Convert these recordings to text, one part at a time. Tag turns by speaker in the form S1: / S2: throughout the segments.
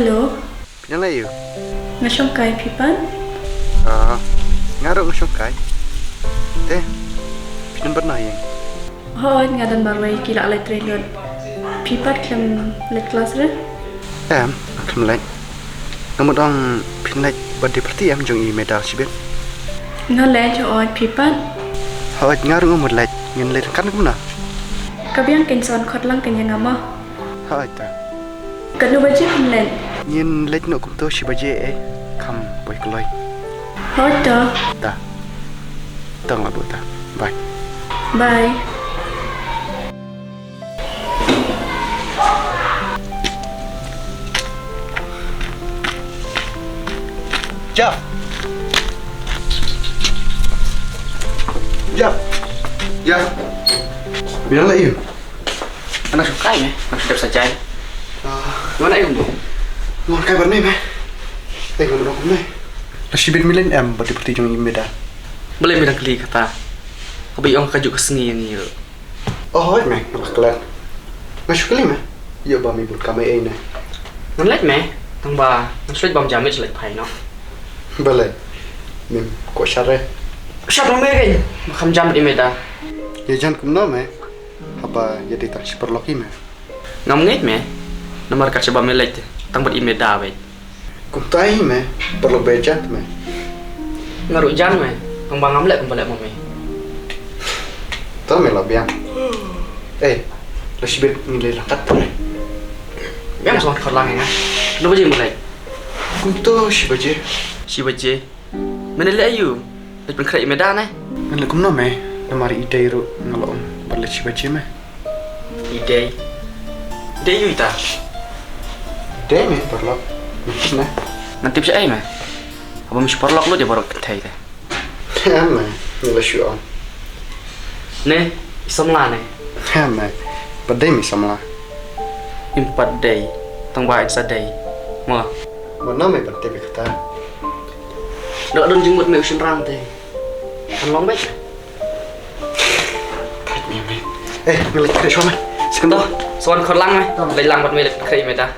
S1: Halo,
S2: Pinalayo?
S1: ngasongkay pipan?
S2: Ngaro ngasongkay? Teh, pinambar na yang?
S1: Hoy, ngadan barway kila alay trelot. Pipan klem let kelas re?
S2: Akan melek. Kamu dong pinlek badi perti jong i medal sibet.
S1: Ngalay jo oy pipan?
S2: Hoy, ngaro ngomot lek ngin lek kan kumna?
S1: Kabiang kenson khot lang kanya ngama.
S2: Hoy ta.
S1: Kanu baji pinlen.
S2: Ngin lek no kum to si baje kam boy kloy.
S1: Hoy to.
S2: Ta. Tong la buta. Bye.
S1: Bye.
S2: Jap. Jap. Jap. Bilang yuk.
S3: Anak suka ya, anak sudah saja. Gimana yuk tuh?
S2: Ngon kabar nih meh. Tengok dong meh. Nasibin milen badi perti jong i medal.
S3: Boleh bilang kali kata. Kabi orang kajuk kesengi yang ini.
S2: Oh, hoy meh, nakakelan. Masuk kali meh. Yo ba mi but kami ini.
S3: Ngelet meh, tang ba, ngelet bam jamit selek pai no.
S2: Boleh. Mim kok syare.
S3: Siapa yang merin? Makam jamit di meda.
S2: Ya jangan kumno meh. Apa jadi tak perloki meh.
S3: Ngamngit meh, nomor kaca bam melet, tang buat imeda wei.
S2: Kum tai meh, perlu bejat meh.
S3: Ngaruk jan meh, tang bang ngamlet kembali mau meh.
S2: Tahu meh lah biang. Nasibin ngilai langkat meh.
S3: Biar masuk ke lang ya. Lu baca mulai.
S2: Kum to si baje.
S3: Si baca. Mana le ayu? Lepas kerja imeda nih.
S2: Ngale kumno meh. Namari ide ru ngalom berlet si baje meh.
S3: Ide. Ide yu ita.
S2: Ide meh perlu. Mungkin nah.
S3: Nanti bisa meh. Apa mesti perlok lu dia baru ketai teh.
S2: Ya meh. Ngale syuam.
S3: Nih, isam lah nih.
S2: Ya meh. Padai mi samla.
S3: 4 day, tang ba sa day. Mo.
S2: Mana meh bante be kata.
S3: Dok don jenggut me usin rang teh. Kan long baik.
S2: Tai meh. Ngale kre syuam meh.
S3: Toh, soan khot lang meh. Lai lang bat me le krai me ta.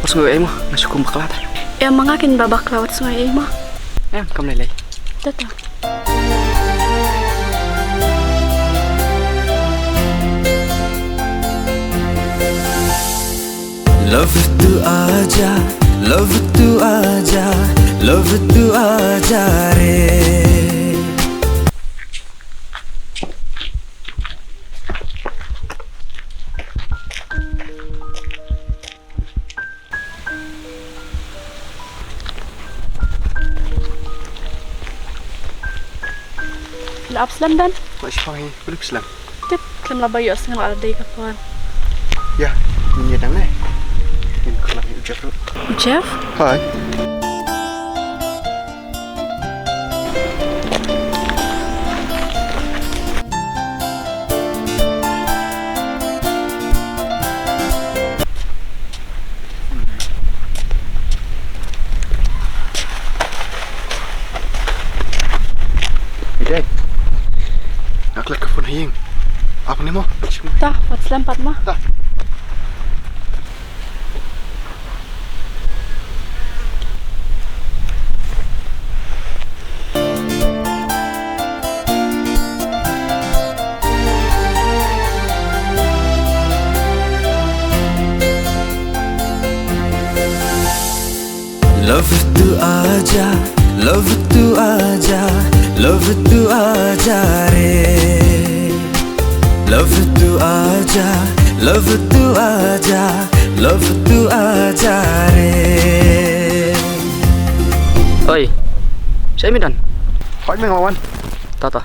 S3: Sungai mo, masuk kumpak lah.
S1: Ya mangakin babak lawat sungai mah.
S3: Kamu lelai.
S1: Tata.
S4: Love itu aja, love itu aja, love itu aja re.
S1: Laap slam dan.
S2: Masih pangai belum selam.
S1: Tip klem labayo sengal alday kapan.
S2: Ya, ini dang nih. Ini kalau ucap tu.
S1: Jeff?
S2: Hai. Dek, nak lihat ke phone hing. Apa ni mo?
S1: Tah, wat slam pat mah.
S2: Tah.
S4: Love itu aja, love itu aja, love itu aja re. Love itu aja, love itu aja, love itu aja re.
S3: Oi, saya Midan.
S2: Hỏi mình Hoàng Anh.
S3: Ta ta.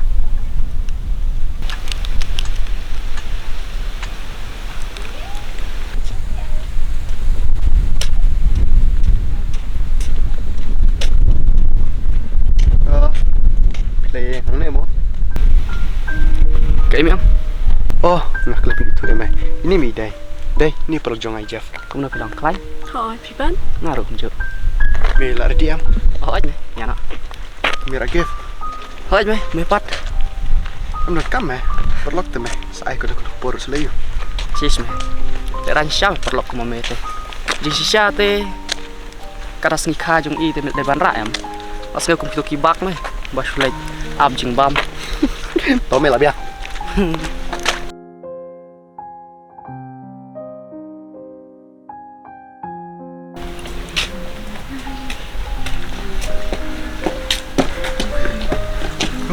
S2: Oh, nak lebih itu deh, Mai. Ini mi dai. Dai, ni perlu jong ai Jeff.
S3: Kamu nak bilang kelai?
S1: Thôi, Phi Bân.
S3: Ngaruh juk.
S2: Mi la di am.
S3: Oh, me. Ya nak.
S2: Mi ra Jeff.
S3: Hoi me pat.
S2: Am nak kam, Mai. Perlu tu, Mai. Sai ko dak por selayu.
S3: Sis me. Teran syang perlu ko me te. Jing sisa te. Karas ni kha jong I te de ban ra am. Pas ke kum ki bak me. Bas lek am jing bam.
S2: Tao mi la bia.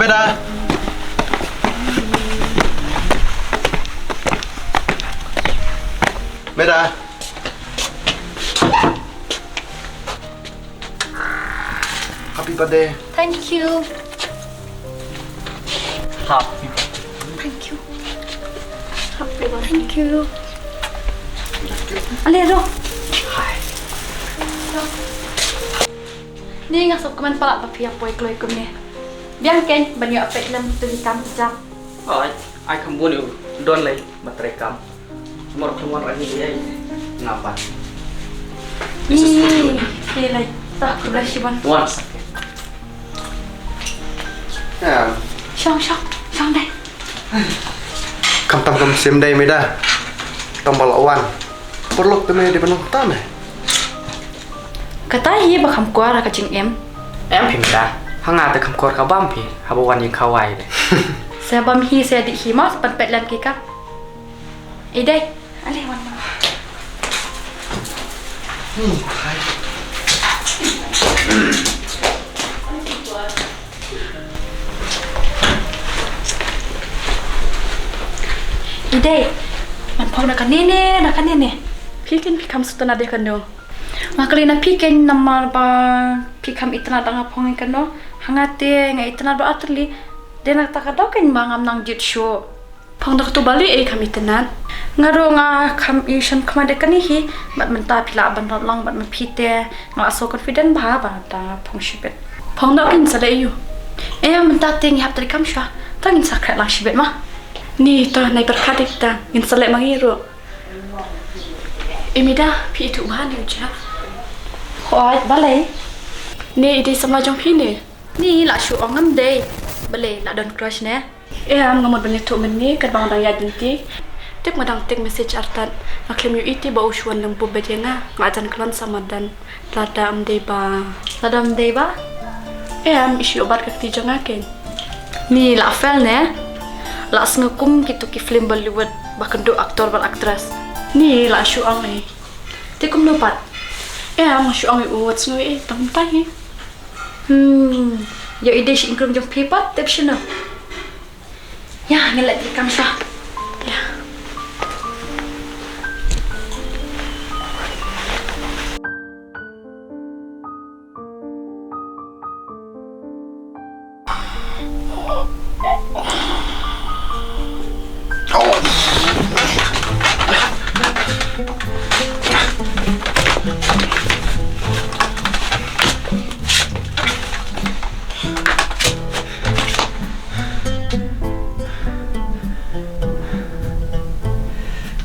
S2: Beda. Beda. Happy birthday.
S1: Thank you.
S3: Happy.
S1: Thank you. Happy birthday. Thank you. Alin ro.
S3: Hai.
S1: Ni ngasuk keman palak tapi apa kloi kum ni. Biang ken banyak apek lem tu hitam jam.
S3: Oh, ai kamu ni don lay matrekam. Mor keluar lagi dia. Ngapa?
S1: Ni lai tak belah siban.
S3: Once.
S2: Ya.
S1: Xong đây.
S2: Kam tam kam sim dai meda. Tombol awan. Perlu tu me di benong tam.
S1: Kata hi ba kham kwa ra ka ching em.
S3: Em phim ra. Hanga te kham kor ka bam phi. Habo wan yin khawai de.
S1: Se bam hi se di hi mas pan pet lan ki ka. Ei đây. Ale wan. Ide, man pau nak nene. Pikin pikam sutana de kando. Makali na pikin nama ba pikam itna danga pong kando. Hangate ngai itna ba atli. De nak takado ken bangam nang jit show. Pong dak tu bali kami itna. Ngaro nga kam isan kama de kanihi bat menta pila ban lang bat mapite nga so confident ba ta pong shibet. Pong dak kin sale yu. Menta ting hap tadi kam sha. Tangin sakrat lang shibet mah. Ni toh nai berkadik ta ngin selek mangiru. Imida pi itu bahan uja. Hoat balai. Ni ide sama jong pi ni. Ni la shu ongam dei. Balai la don crush ne. Am ngamot bani tu men ni kat bang dang ya dinti. Tik madang tik message artan. Maklem yu iti ba ushuan lang bu bejenga ngajan klon sama dan lada am dei ba. Lada am dei ba? Am isu obat kakti jongaken. Ni la fel ne. La sengakum gitu ki film Bollywood bahkan do aktor bal aktris. Ni la shu ang ai. Tikum nopat. Am shu ang uwat snoi tam tai. Yo ide shi ingrum jong paper tip shino. Ya, ngelat di kamsa. Ya.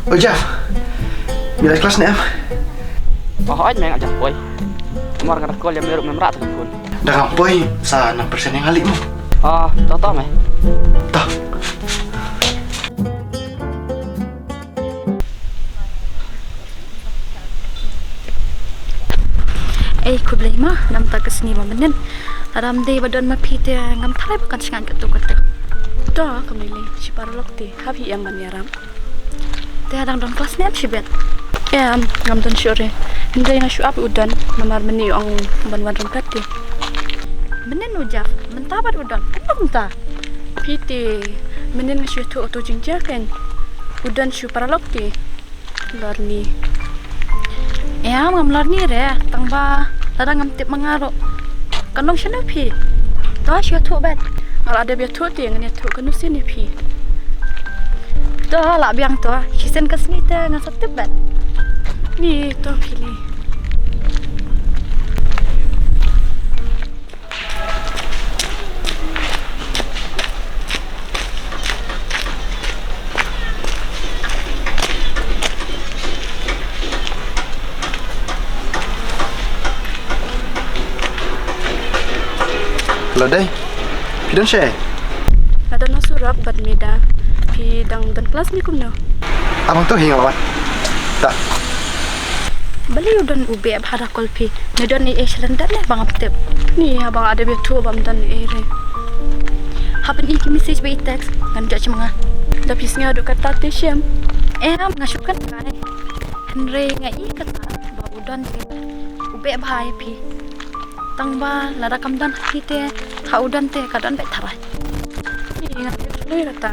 S2: Oh Jeff, bila kelas ni am?
S3: Oh, aja me ngajak boy. Kemar kan kol yang meruk memrak tu pun.
S2: Dah boy, sa 6% yang halik mo.
S3: Oh, tahu me.
S2: Tah.
S1: Ku beli mah nam tak kesini menen. Adam dei badan ma pite ngam thalai bakan singan ketu. Dah kamili si paralok ti habi yang maniaram. Teh adang don kelas nem si bet. Ngam don syure. Hindai nga syuap udan namar meni ang ban-ban rongkat ti. Menen ujaf, mentabat udan. Kenapa ta? Pite menen nga syutu auto jingjaken. Udan syu paralok ti. Larni. Ngam larni re tangba tadang ngam tip mangaro. Kanong siya na pi. Dah syutu bet. Kalau ada biar tu dia ngani tu kan usin ni pi. Dah lah biang tu, kisen kesini tu ngan satu bet. Ni tu pilih.
S2: Lo dai. Pidon share.
S1: Ada no surak bat mida. Pi dang dan kelas mi kumno.
S2: Abang tu hingal lawan. Tak.
S1: Bali udan ube abhara kolpi. Nedon ni excellent dan bang aptep. Ni abang ada betu bam dan ere. Hapen iki message by text kan jak cemanga. Lapis nga do kata te syam. Am ngasukan kai. Henry ngai kata ba udan te. Ube abhai pi. Tang ba lada kamdan hite ha udan te kadan bet tharai. Ni ngai le rata.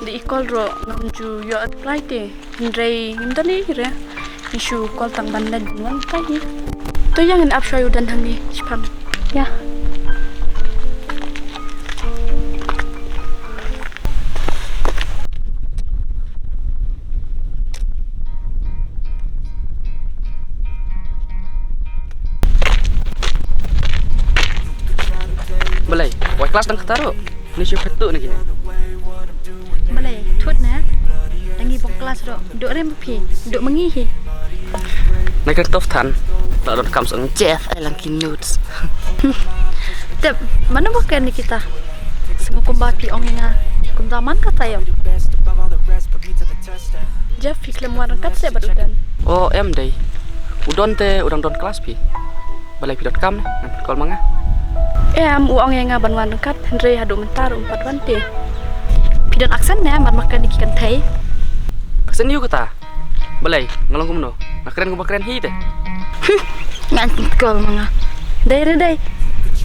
S1: Di call ro ngamju yo apply te. Henry ngimdani re. Isu call tang bandan wan tai. To yang in up show udan hami chpam. Ya.
S3: Balai, buat kelas dan ketaro. Ni siapa tu ni kini?
S1: Balai, thut na. Dangi bong kelas ro. Duk rem pi, duk mengihi.
S3: Nak kan tof tan. Tak ada kam sang Jeff Alan Notes.
S1: Tep, mana bukan ni kita? Semua kumba pi ong nga. Kundaman kata yo. Jeff fiklam warang kat se barudan.
S3: Oh, day. Udon te udang don kelas pi. Balai pi .com ni. Kol manga.
S1: Uang yang ngaban wan kat Henry hadu mentar 4 wante. Pidon aksen na man makan ikan thai.
S3: Aksen yu kata. Balai, ngalong kumno. Nakren ku bakren hi te.
S1: Ngantin kol manga. Dai re dai.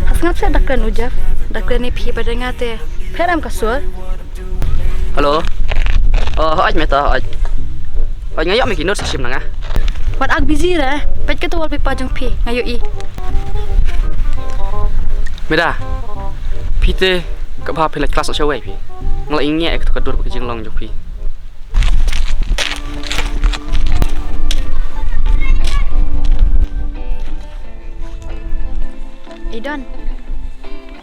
S1: Hasngap se dakren ujaf. Dakren ni pi pada ngate. Peram kasur.
S3: Halo. Oh, hoj meta hoj. Hoj ngayok mi kinot sim nanga.
S1: Wat ag busy re. Pet ke tu wal pipa jong pi ngayo i.
S3: Meda. Pite ka ba pila kelas sa wei pi. Ngala inge ek tu ka dur ke jinglong jong pi.
S1: Idon.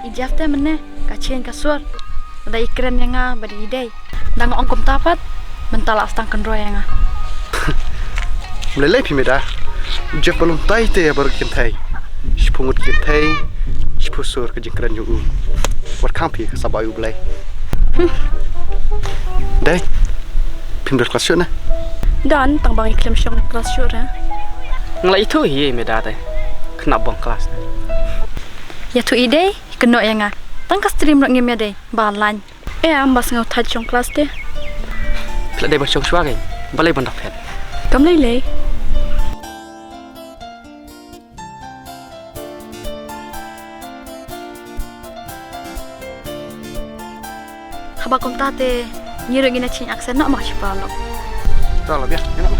S1: Ijafte menne kacien kasur. Ada ikren yang badi idei. Dang ongkom tapat mentala astang kendro yang.
S2: Mulai pi meda. Jeff belum tai te baru kin tai. Sipungut kin tai. Spusur ke jingkran yu. Wat kampi sabayu belai. Dai. Pim ber kelas na.
S1: Dan tang bang iklim syong kelas syura.
S3: Ngala itu hi meda te. Kena bang kelas.
S1: Ya tu idei keno yang tang ka stream ro ngim ya dei balan. Ambas ngau thaj syong kelas te.
S3: Pila dai ba syong sywa ke. Balai bandak pet.
S1: Kam lei lei. Haba kom tate nyiru gina chin aksen nak mak chipalo.
S2: Tak lah biar. Enak.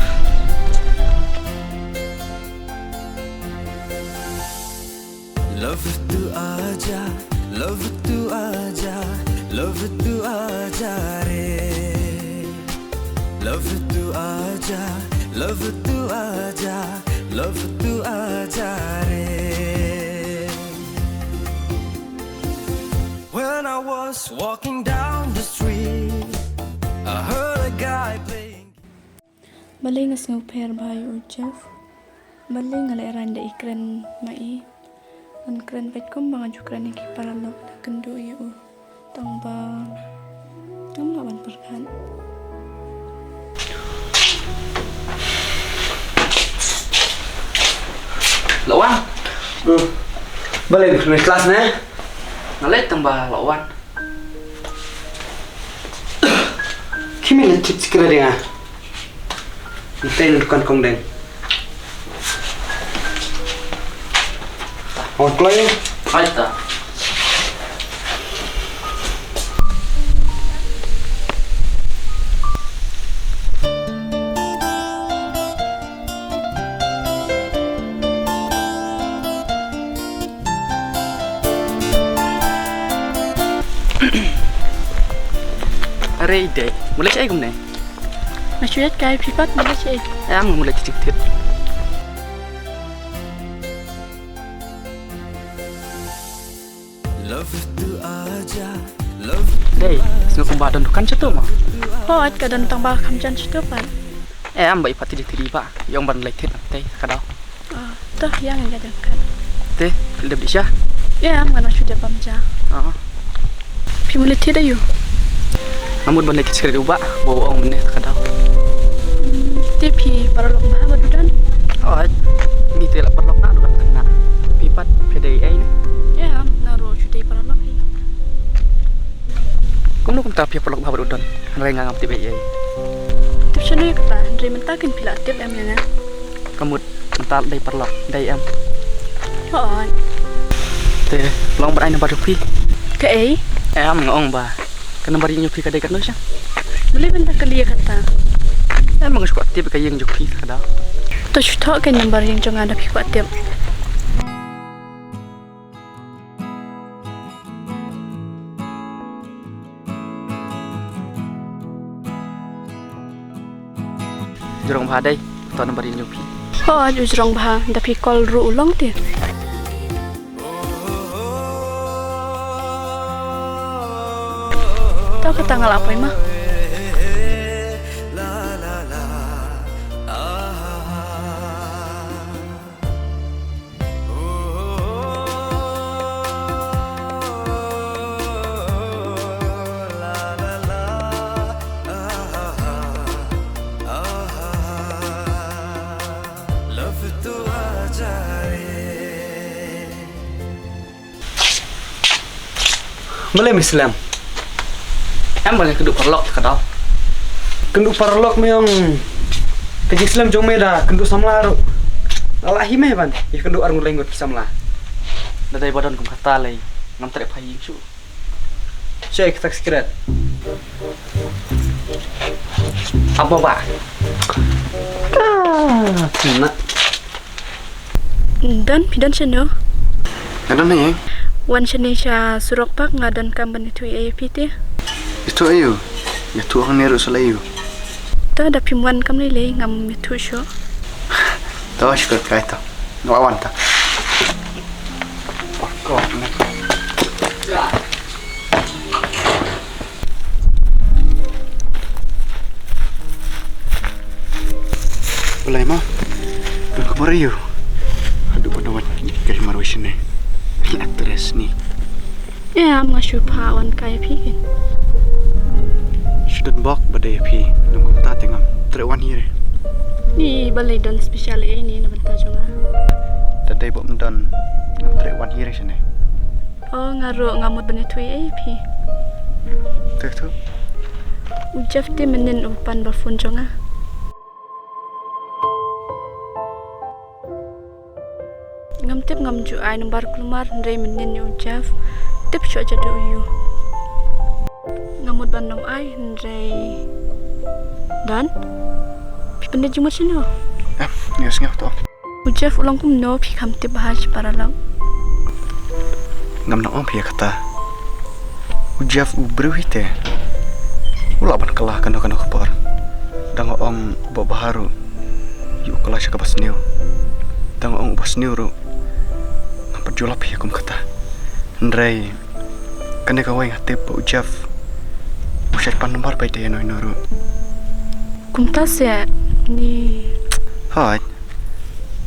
S4: Love tu aja, love tu aja, love tu aja re. Love tu aja, love tu aja, love tu aja re. When I was walking down the street, I heard a guy playing.
S1: Balay ngas ngau per bayo Jeff. Balay ngalai randa ikren mai. An kren vet kom bang ajukran iki para lo kendo ya tang ba ngam lawan perkan.
S3: Lawan. Balai di kelas ne. Ngalai tambah lawan.
S2: Kimi le cik kira dia. Itai dukan kong deng. Awak kelai.
S3: Aita. Are ide. Mulai saya gumne.
S1: Masyuyat kay pipat balay siya.
S3: Am mulai titik-titik.
S4: Love tu aja, love.
S3: Dei, sino kung badan dukan siya to mo.
S1: Hot kadan tang ba kamjan siya pan.
S3: Am ba ipati di ba. Yung ban like tit tay kadaw.
S1: Toh yang gadang kan.
S3: Te, pilih siya.
S1: Ya, mana sudah pamja. Pi mulit tidak yuk.
S3: Namun balik sekali ubah bawa orang meneh kadang.
S1: Tapi para lok bah badudan.
S3: Oh, ni tu lah perlok nak duduk kena. Pipat PDA ni.
S1: Ya, ngaruh sudah para lok ni.
S3: Kamu nak tak perlok bah badudan. Hari ngam tip PDA.
S1: Tip sana ya kata, dari mentakin pila tip em yang.
S3: Kamu mental dari perlok dari am.
S1: Oh,
S3: Te, long berai nampak pi.
S1: ke ai?
S3: Am ngong ba. Kena bari nyupi kadai kan dosa.
S1: Boleh bentak kali ya kata.
S3: Emang suka tip kaya yang jupi kadang.
S1: Tu sudah kan nomor yang jangan ada pi kuat tip.
S3: Jorong bah dai, tu bari nyupi.
S1: Oh, ujrong bah, tapi call ru ulang tu. Tahu kata ngal apa mah?
S2: Malam Islam.
S3: Em boleh keduk perlok kadang.
S2: Kenduk parlok meong kaji Islam jong meda kenduk samlar. Ala hime ban. I kenduk arung lenggot samla.
S3: Dadai badan kum kata lay. Ngam trek paying su.
S2: Cek tak sekret.
S3: Apa ba?
S2: Nak.
S1: Dan pidan seno.
S2: Ada nih.
S1: Wan Indonesia surok pak ngadan kamban itu APT.
S2: Itu ayo. Ya tu orang neru selayu.
S1: Ta ada pimuan kam lele ngam itu syo.
S2: Tahu syukur kaita. Ngawan ta. Pakok nak. Ulai mah. Dah kemari yo. Aduh penawat kayak marwis ni. Aktres ni.
S1: Ya, masuk pawan kaya pikin.
S2: Sudah bok badai pi. Nunggu tak tengam. Terwan here.
S1: Ni balai dan spesial ini na benta jonga.
S2: Dadai bok mendan. Terwan here sini.
S1: Oh, ngaruh ngamut bani tu AP.
S2: Tu.
S1: Ujaf ti menin umpan bafun jonga. Ngam tip ngam ju ai nombar kelumar ndai menin ujaf. Tip syo aja do uyu. Ngamut bandam ai ndai. Dan pi pende jumur sino.
S2: Ni ngah tu.
S1: Ujaf ulang kum no pi kam tip bahas para lang.
S2: Ngam nak pi kata. Ujaf ubruhite. Ulah ban kalah kan kepar. Dang ong baharu. Yuk kalah syaka basniu. Dang ong basniu ru. Perjulap ya kum kata. Ndrai kan ka wai hate pa ujaf. Ushat pan nomor pai te no inoru.
S1: Kum tas ya ni
S2: Hai.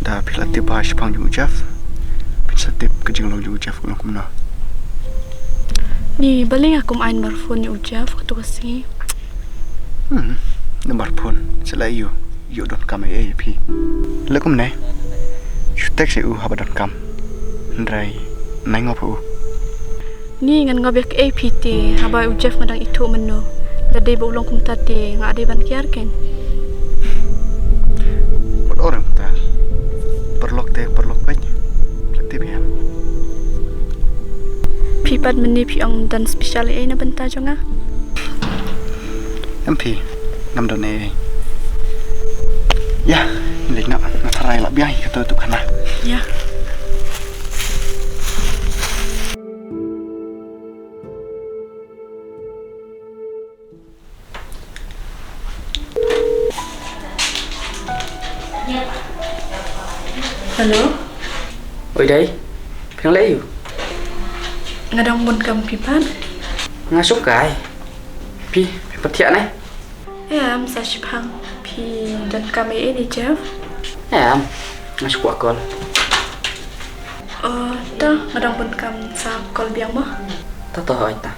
S2: Da pila te ba shpang ju ujaf. Pisa te kejing lo ju ujaf ulang kum na.
S1: ni baling akum ain marfun ni ujaf tu kasi.
S2: Nomor pun selayu. Yu don kam AAP. Lekum ne. Shutek se u habadon kam. Ndrai nai ngopu.
S1: Ni ngan ngobek APT habai ujaf ngadang itu menu. Dade ba ulang kum tate ngade ban kiar ken.
S2: Buat orang ta. Perlok baik. Berarti biar.
S1: Pipat meni pi ang dan spesial na benta jonga.
S2: MP ngam don e. Ya, lek nak tarai lah biar kata tu kana.
S1: Ya. Halo,
S3: Oi dai. Kenang lei you.
S1: ngadang mun kam pipat.
S3: Ngasuk kai. Pi petia nai.
S1: Ya, am sa shipang pi dan kami ini Jeff.
S3: Em ngasuk akol.
S1: Dah ngadang pun kam sa kol biang mo.
S3: Tato hỏi ta.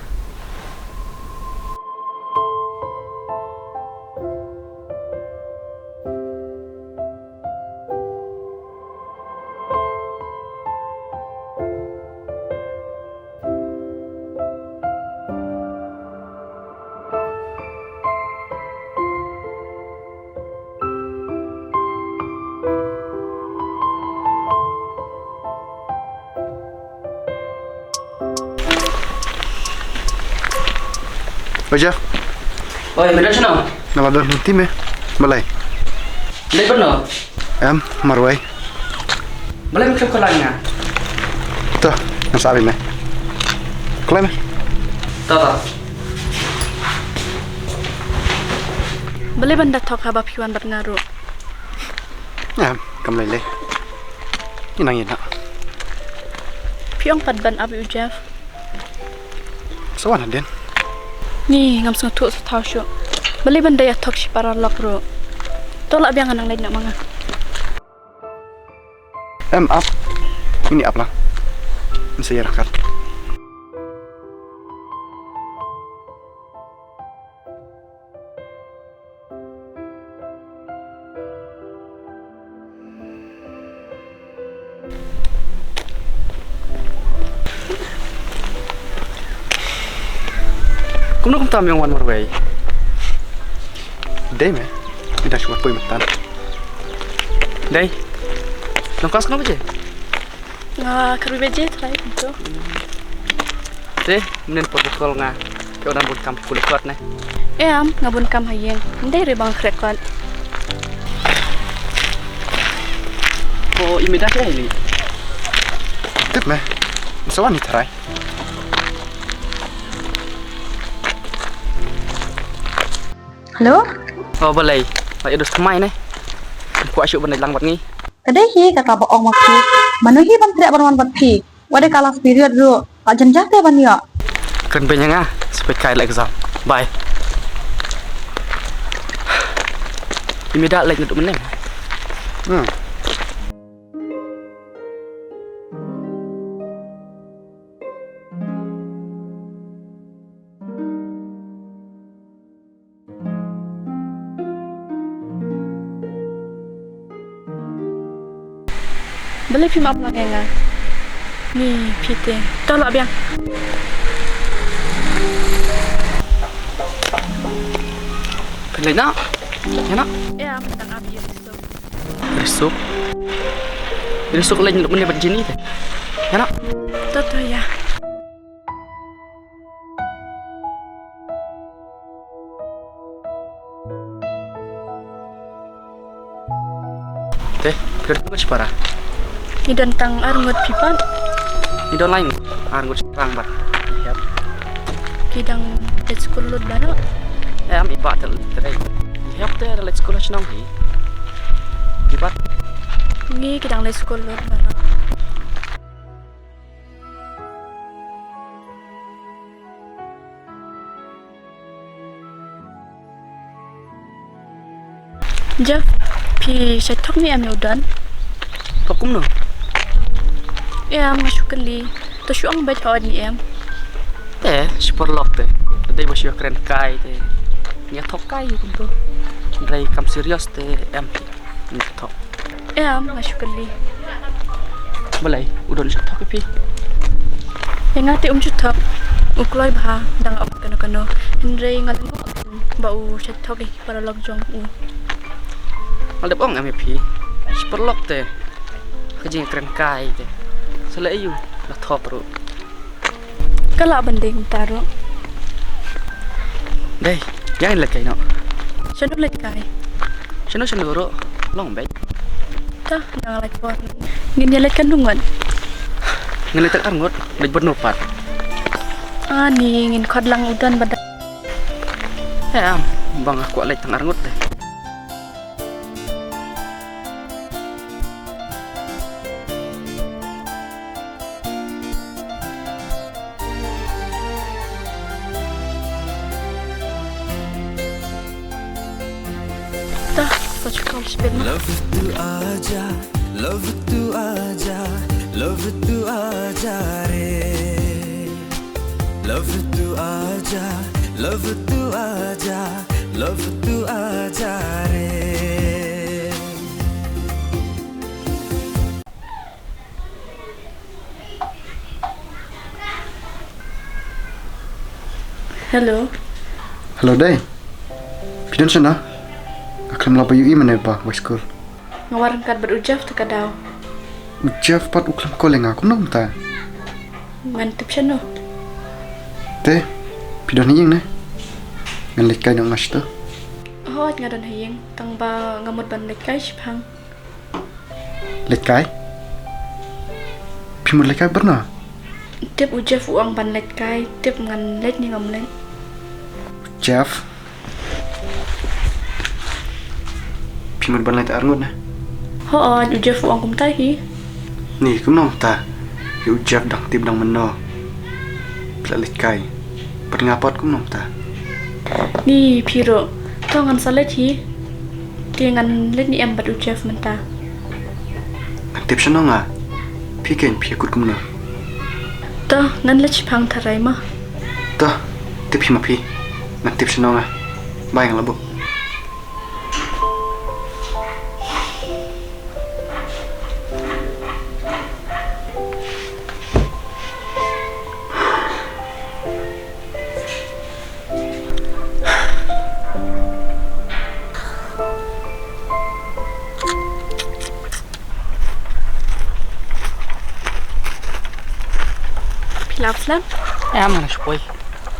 S2: Ôi Jeff,
S3: Oi, mày đang nào?
S2: nama don tim ya? Balai.
S3: Lấy bắt nào?
S2: Em Marwai.
S3: Balai macam kau lainnya.
S2: Tuh, yang sabi me. Klaim ya?
S3: Tato.
S1: Beli benda tok haba piwan ngaru.
S2: Ya, kam lele. Inang ina.
S1: Piong padban abi ujaf.
S2: Sawana den.
S1: Ni ngam sang tu sa tau syo. Beli benda ya tok si para lok ro. Tolak biang anang lain nak manga.
S2: Em up. Ini up lah. Ini saya rakat.
S3: Kung nak tam yang wan marway.
S2: Dei me. Tidak cuma pui matan.
S3: Dai. Longkas kenapa je?
S1: Nga karu beje try tu.
S3: Deh, menen protokol nga. Kau dan buat kampung kulit kuat nih.
S1: Am ngabun kam hayeng. Ndai re bang krekot.
S3: Oh, imidah ya ini.
S2: Tip me. Sawan ni tarai.
S5: Halo,
S3: Oh, balai. Lagi ada semai nih. Kuat syuk benda lang buat ni.
S5: kedai hi kata bohong maksi. Manu hi ban tidak berwan berpi. Wade kalas period ro. Pak jenjah teh ban ya.
S3: Keren banyak ah. Sampai kaya lagi exam. Bye. Imidah lagi untuk meneng.
S1: Beli film apa lagi nga? Ni pite. Tolak biang.
S3: Pilih nak. Ya nak.
S1: Am tang abi ya tu.
S3: Besok. Besok lagi untuk meneng begini teh. Ya nak.
S1: Toto ya.
S3: Teh, keren banget parah.
S1: Ni dan tang arngot pipan.
S3: Ini don lain. Argut serang bah. Yap.
S1: Kidang let's school lut baro.
S3: Am ibat terai. Yap teh ada let's go lah senang hi. Ibat.
S1: Ni kidang let's school lut baro. Jeff, pi saya tok ni am udan.
S3: Kau kum no.
S1: Am masuk kali. Tu syuang baik awak ni am.
S3: Teh, super lock teh. Tadi masih keren kai teh. Nya top kai kum tu. Dari kam serius teh am. Ni top.
S1: Am masuk kali.
S3: Balai, udah lihat top pi.
S1: Yang ngati jutak. Ukloi bah dang awak kano. Hendrai ngalang bau saya tok para log jong u.
S3: Ada bong MP. Super lock teh. Kerja keren kai teh. Selai you lah top ro.
S1: Kala banding taro.
S3: Deh, jangan lek kai no.
S1: Sanu lekai.
S3: Sino ro. Long baik.
S1: Tah nang lek pot. Ngin yelet kandungan.
S3: Ngelihat arngot, lek bernopat.
S1: Ni ngin kod lang udan badak.
S3: Am, bang aku lek tang arngot teh.
S1: Tah, kau cakap sebelum.
S4: Love tu aja, love tu aja re, love tu aja, love tu aja, love tu aja re.
S1: Hello.
S2: Halo day. Pidon sana. Akan melapa yui mana ba wa school.
S1: Ngawaran kad berujaf tu kadaw.
S2: Ujaf pat uklam koleng aku nom ta.
S1: Mantip siya no.
S2: Te. Pidon hiyeng ne. Ngan lekay nang mas to.
S1: Oh, nga dan hayeng. Tang ba ngamot ban lekay sipang.
S2: Lekay. Pimur lekay berna.
S1: Tip ujaf uang ban lekay. Tip ngan let ni ngam len.
S2: Jeff. Pimur ban lekay arngot na.
S1: Ho, ujaf uang kum tahi.
S2: Ni kum nom ta. Yu Jeff dang tip dang meno. Pla lekay. Perngapat kum nom ta.
S1: Ni piro. Tau ngan salet hi. Dia ngan let ni em bat ujaf menta.
S2: Ngan tip sana nga. Piken pikut kum no.
S1: Tau ngan let sipang tarai mah.
S2: Ta. Tip hima pi. Ngan tip sana nga. Bayang labu.
S1: Pilaflan.
S3: Mana supoi.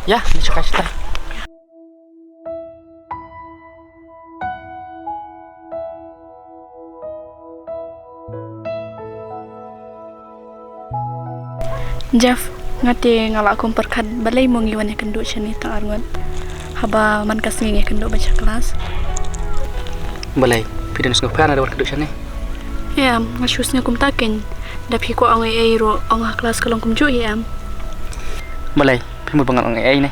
S3: Ya, ni cakap.
S1: Jeff, ngati ngalak kum perkat balai mongi wan kenduk sini tang arngot. Haba man kasngi nge kenduk baca kelas.
S3: Balai, pidon sengapa ada keduk sana.
S1: Ya, ngasyusnya kum takin. Dapi ko ang ai ro ang kelas kalong kum ju ya.
S3: Balai, pimur bangal ang ai ne.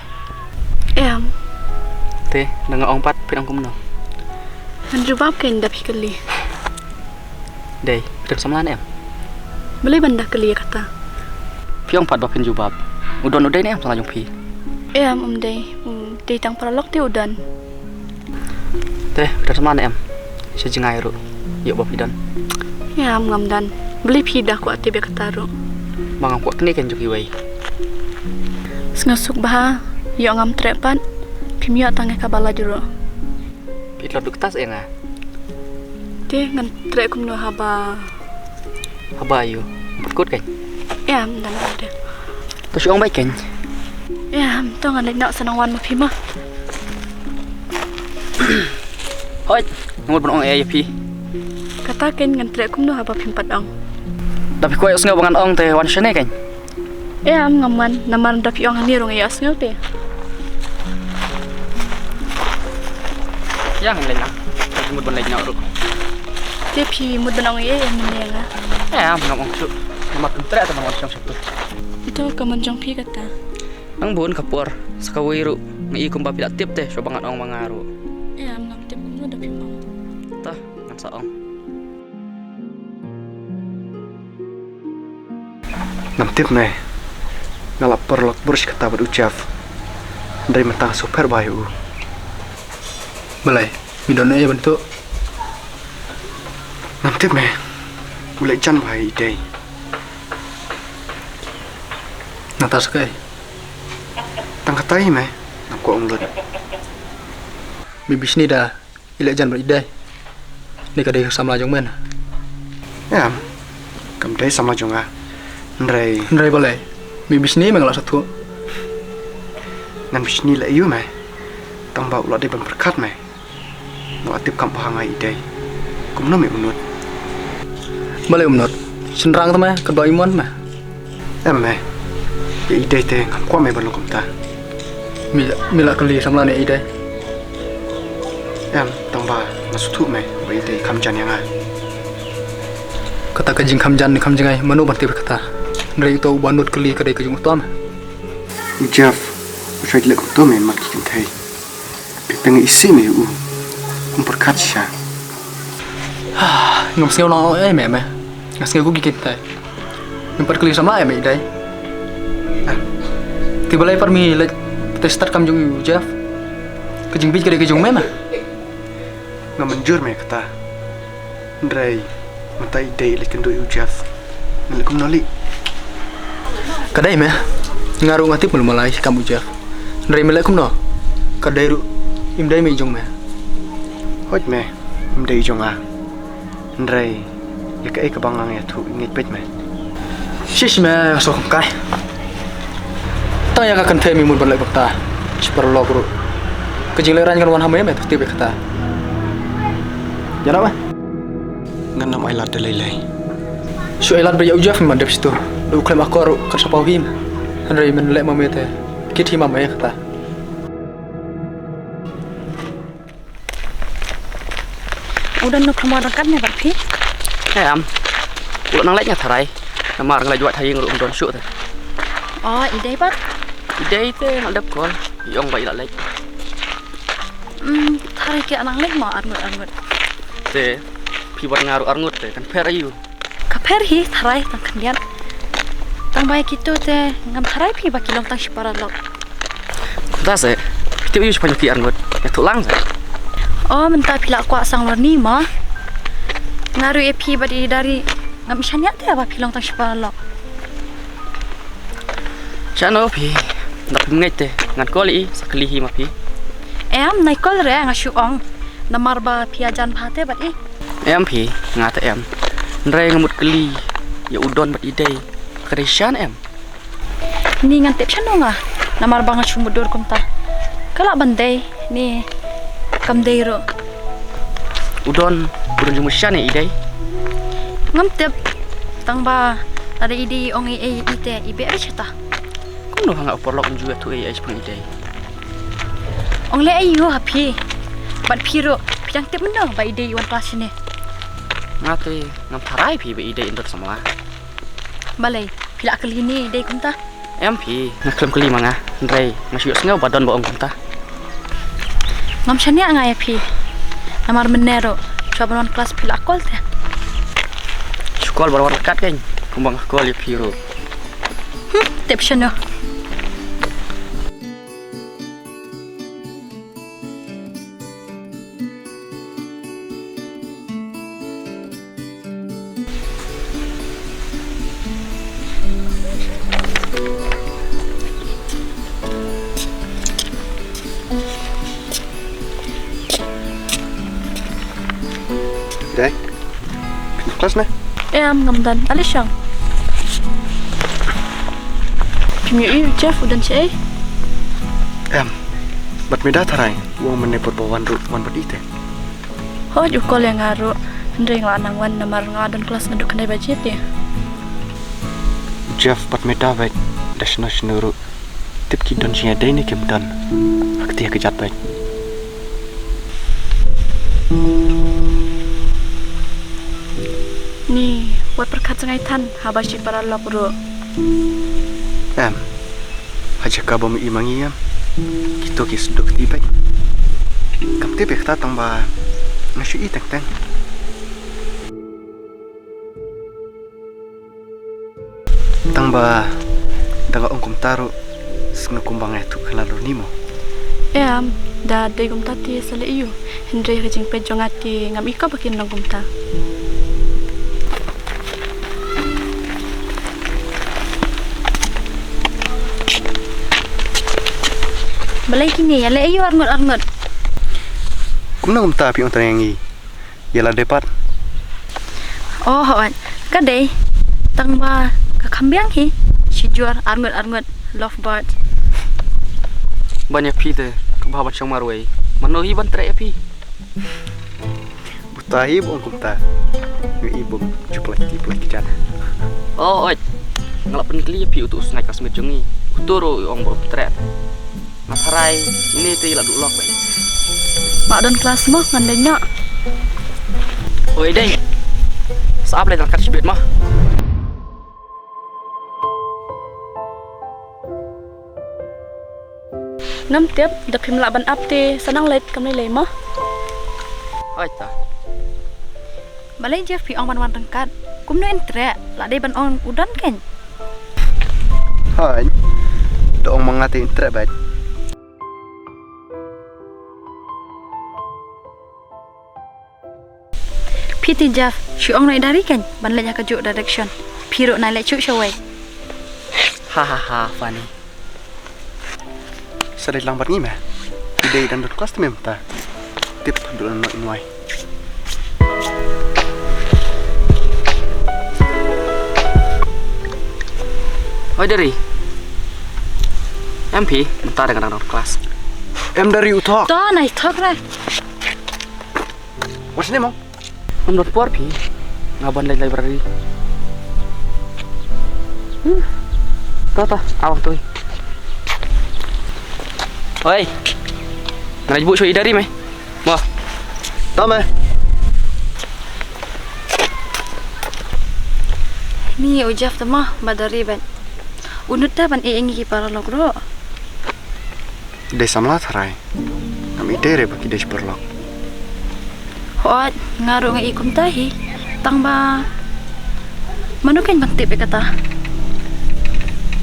S1: Ya,
S3: Te, dengan ong pat pidon kum no.
S1: anjubab ken dapi kali.
S3: Day, pidon samalan em.
S1: Balai banda kali kata.
S3: Piong pat bapin jubab. Udon udai ne em salah jong pi.
S1: Ya, dai. Dai tang paralok ti udan.
S3: Te, pidon samalan em. Sejengai ru. Yuk bapidon.
S1: Ya, ngamdan. Beli pidah ku ati be kataru.
S3: Mangang kuat kini kan joki wei.
S1: Sengasuk bah. Yo ngam trepan. Pimio tange kabala juro.
S3: Pitlor duk tas enga.
S1: Te ngan trek kum no haba.
S3: Haba ayu. Berkut kan.
S1: Ya, dan ada.
S3: Terus ong baik kan.
S1: Ya, tau ngan nak senang wan ma pima.
S3: Hoi, ngomong bon ong ai pi.
S1: Katakan ngan trek kum no haba pimpat ong.
S3: Tapi kau yang sengaja ong teh wan sene kan.
S1: Ya, ngaman naman dapi ong ni rong ya asngau te.
S3: Yang lain lah. Ngomong bon lain nyau ru.
S1: Te pi mud banong ye yang menenga.
S3: Ya, ngomong su. Nama kuntre atau nama siang satu.
S1: Itu kemenjong pi kata.
S3: Ang buon kapur sakawiru ngi ikum bapi tip teh so banget ong mangaru.
S1: Ya, ngam te kum no dapi ong.
S3: Tah, ngan saong.
S2: Nam tip ne. Ngalap perlok burus kata berucap. Dari mentang super bayu.
S6: Balai, midon ya bentuk.
S2: Nam tip ne. Mulai jan bayi day.
S6: Natas kai.
S2: Tang katai me. Nam ko ong lut.
S6: Bibis ni dah ilek jan beridai. Ni kadai sama jong men.
S2: Ya. Kam day sama jonga. Ndrai
S6: Ndrai balai. Bibis ni mengalak satu.
S2: ngan bisni la yu me. Tang bau la day ban berkat me. No atip kam pahangai day. Kum no me menut.
S6: Balai umnot. Senrang tu mah kedua imun mah.
S2: Me. Ya ide te ngam kwa me balong kum ta.
S6: Mila keli sama ni idai.
S2: Tang ba masutu me. Ba ide kam jan yang a.
S6: Kata kajing kamjan ni kamjingai manu banti kata. Ndrai tu banut keli kadai kajing utam.
S2: Jeff, usai lek to me mak kin thai. Peng isi me u. Kum berkat sha.
S6: Ngam sengau nang mẹ mẹ. Ngas ngau gigit tai. Empat kali sama ya idai. Tiba lagi parmi lek testar kam jung Jeff. Kejing bit kedai kejung mema.
S2: Nga manjur me kata. Ndrai mata ide ilik kendo Jeff. Nalikum nali.
S6: Kadai me. Ngaruh ngati belum malai kamu Jeff. Ndrai melek kum no. Kadai ru imdai me jung me.
S2: Hoj me imdai jung a. Ndrai ya ka bangang ya tu ngit pet me.
S6: Shish me so kai. Tang ya akan femi mun berlek bakta. Super lo bro. Kejing leran kan wan hamai me tu tibe kata. Jara ba?
S2: Ngan nam ailat delay.
S6: So elat ber Jeff man dep situ. Lu klaim aku aru kan sapau him. Ndrai men lek mamete. Kit him mamai kata.
S1: Udah nuk kemana kan ya Pi?
S3: Em, udah nang leknya tharai. Namar ngalai juat hayi ngurung don syuk teh.
S1: Oh, ide Pak.
S3: Ide itu nak dap kol. Yong bai lek.
S1: Tarik ke anang lek mau arngut.
S3: Teh, pi buat ngaruh arngut teh kan fair ayu.
S1: Kaper hi tarai tang kandian. Tang baik itu teh ngam tarai pi baki long tang sipara lok.
S3: Kuda se, itu ayu sepanjang ki arngut. Ya tulang se.
S1: Oh, mentah pila kuat sang luar ni mah. Ngaruh epi badi dari ngam isyanya teh apa pilong tang sipara lok.
S3: Chano pi, nak mengai teh ngan koli sakali hi ma pi.
S1: Em naik kol re ngasyu ong. Namar ba piajan phate badi.
S3: Em pi, ngata em. Ndrai ngamut keli, ya udon bat ide. Keresyan em.
S1: Ni ngan tep syano nga. Namar ba ngasyu mudur kum ta. Kala bandai ni kam deiro.
S3: Udon jumusyan ya ide.
S1: Ngam tep tang ba ada ide ong ite ibe ari chata.
S3: Kuno hanga porlok juga tu ai pang ide.
S1: Ong le ayu hapi. Bat piro pijang tep meno ba ide iwan kelas ni.
S3: Ngate ngam tharai pi be ide indor sama.
S1: Balai pila kali ni ide kum ta.
S3: Em pi ngaklem keli manga. Ndrai ngasyu sengau badan ba ong kunta.
S1: Ngam syanya nga ya pi. Namar menero coba kelas pila kol teh.
S3: Sekolah baru dekat kan. Kumbang sekolah ya piro.
S1: Tep syano.
S2: Dai. Kelas na.
S1: Em ngam dan alisang. Pimio Jeff udan si
S2: Bat meda tharai. Wong menepot bawan ru wan bat ite.
S1: Ho ju kol yang ngaru. Ndring la nang wan namar ngadan kelas ngeduk kendai budget ya.
S2: Jeff bat meda bai. Dashna shnuru. Tip ki don sia dai ni kem dan. Akti kejat bai.
S1: Ni buat perkat sengai tan habashi para lopro.
S2: Haja ka bom imangi yam. Kito kis dok ti bai. Kam te bekta tang ba. Ngasyu i teng. Tang ba daga ongkum taru sna kumbang tu kalalu nimo.
S1: Da dai gum tati sale iyo. Hendrai kajing pejongati ngam ika bakin nang gum ta. Balai kini ya le iyo arngut.
S2: Kumna umta pi onta yangi. Yala depat.
S1: Oh hawan. Kadai tang ba ka kambiang hi. Si juar arngut lovebird.
S3: Banyak pi teh kebahaban syang marwai. Manohi bantre ya pi.
S2: Butahi bong kumta. Ngi ibum juplek kejat.
S3: Oh, oi. Ngalap penikli ya pi utus ngai kasmet jongi. Uturu ong bo tret. Matharai ini tu ilah dulok baik.
S1: Mak dan kelas mah ngandanya.
S3: Oi deh. Saap le tak kasbet mah.
S1: Ngam tiap dapim laban apte sanang leit kam le mah.
S3: Oi ta.
S1: Balai Jeff pi ong wan tengkat. kum no entre la de ban on udan ken.
S2: Hai. Doong mangati intre bat.
S1: Piti Jeff, si ong nai dari ken ban le ka juk direction. Piro nai le chu shawai.
S3: Hahaha, Fanny.
S2: Sadai lang bat ngi me. Ide dan dot kelas mem ta. Tip dulan no inwai.
S3: Oi dari. MP, bentar dengan anak kelas.
S2: Em dari utok.
S1: To nai thok ra.
S2: What's name?
S3: Om dot por pi. Ngaban lai library. Kata, awak tuh. Oi. Ngai bu chui dari me. Wah.
S2: Tama.
S1: Ni o Jeff tama badari ban. Unut ta ban e ngi para logro.
S2: De samlat harai. Kami ide bagi des perlok.
S1: Hoat ngaru ngai ikum tahi. Tang ba. Manu ken ban tip kata.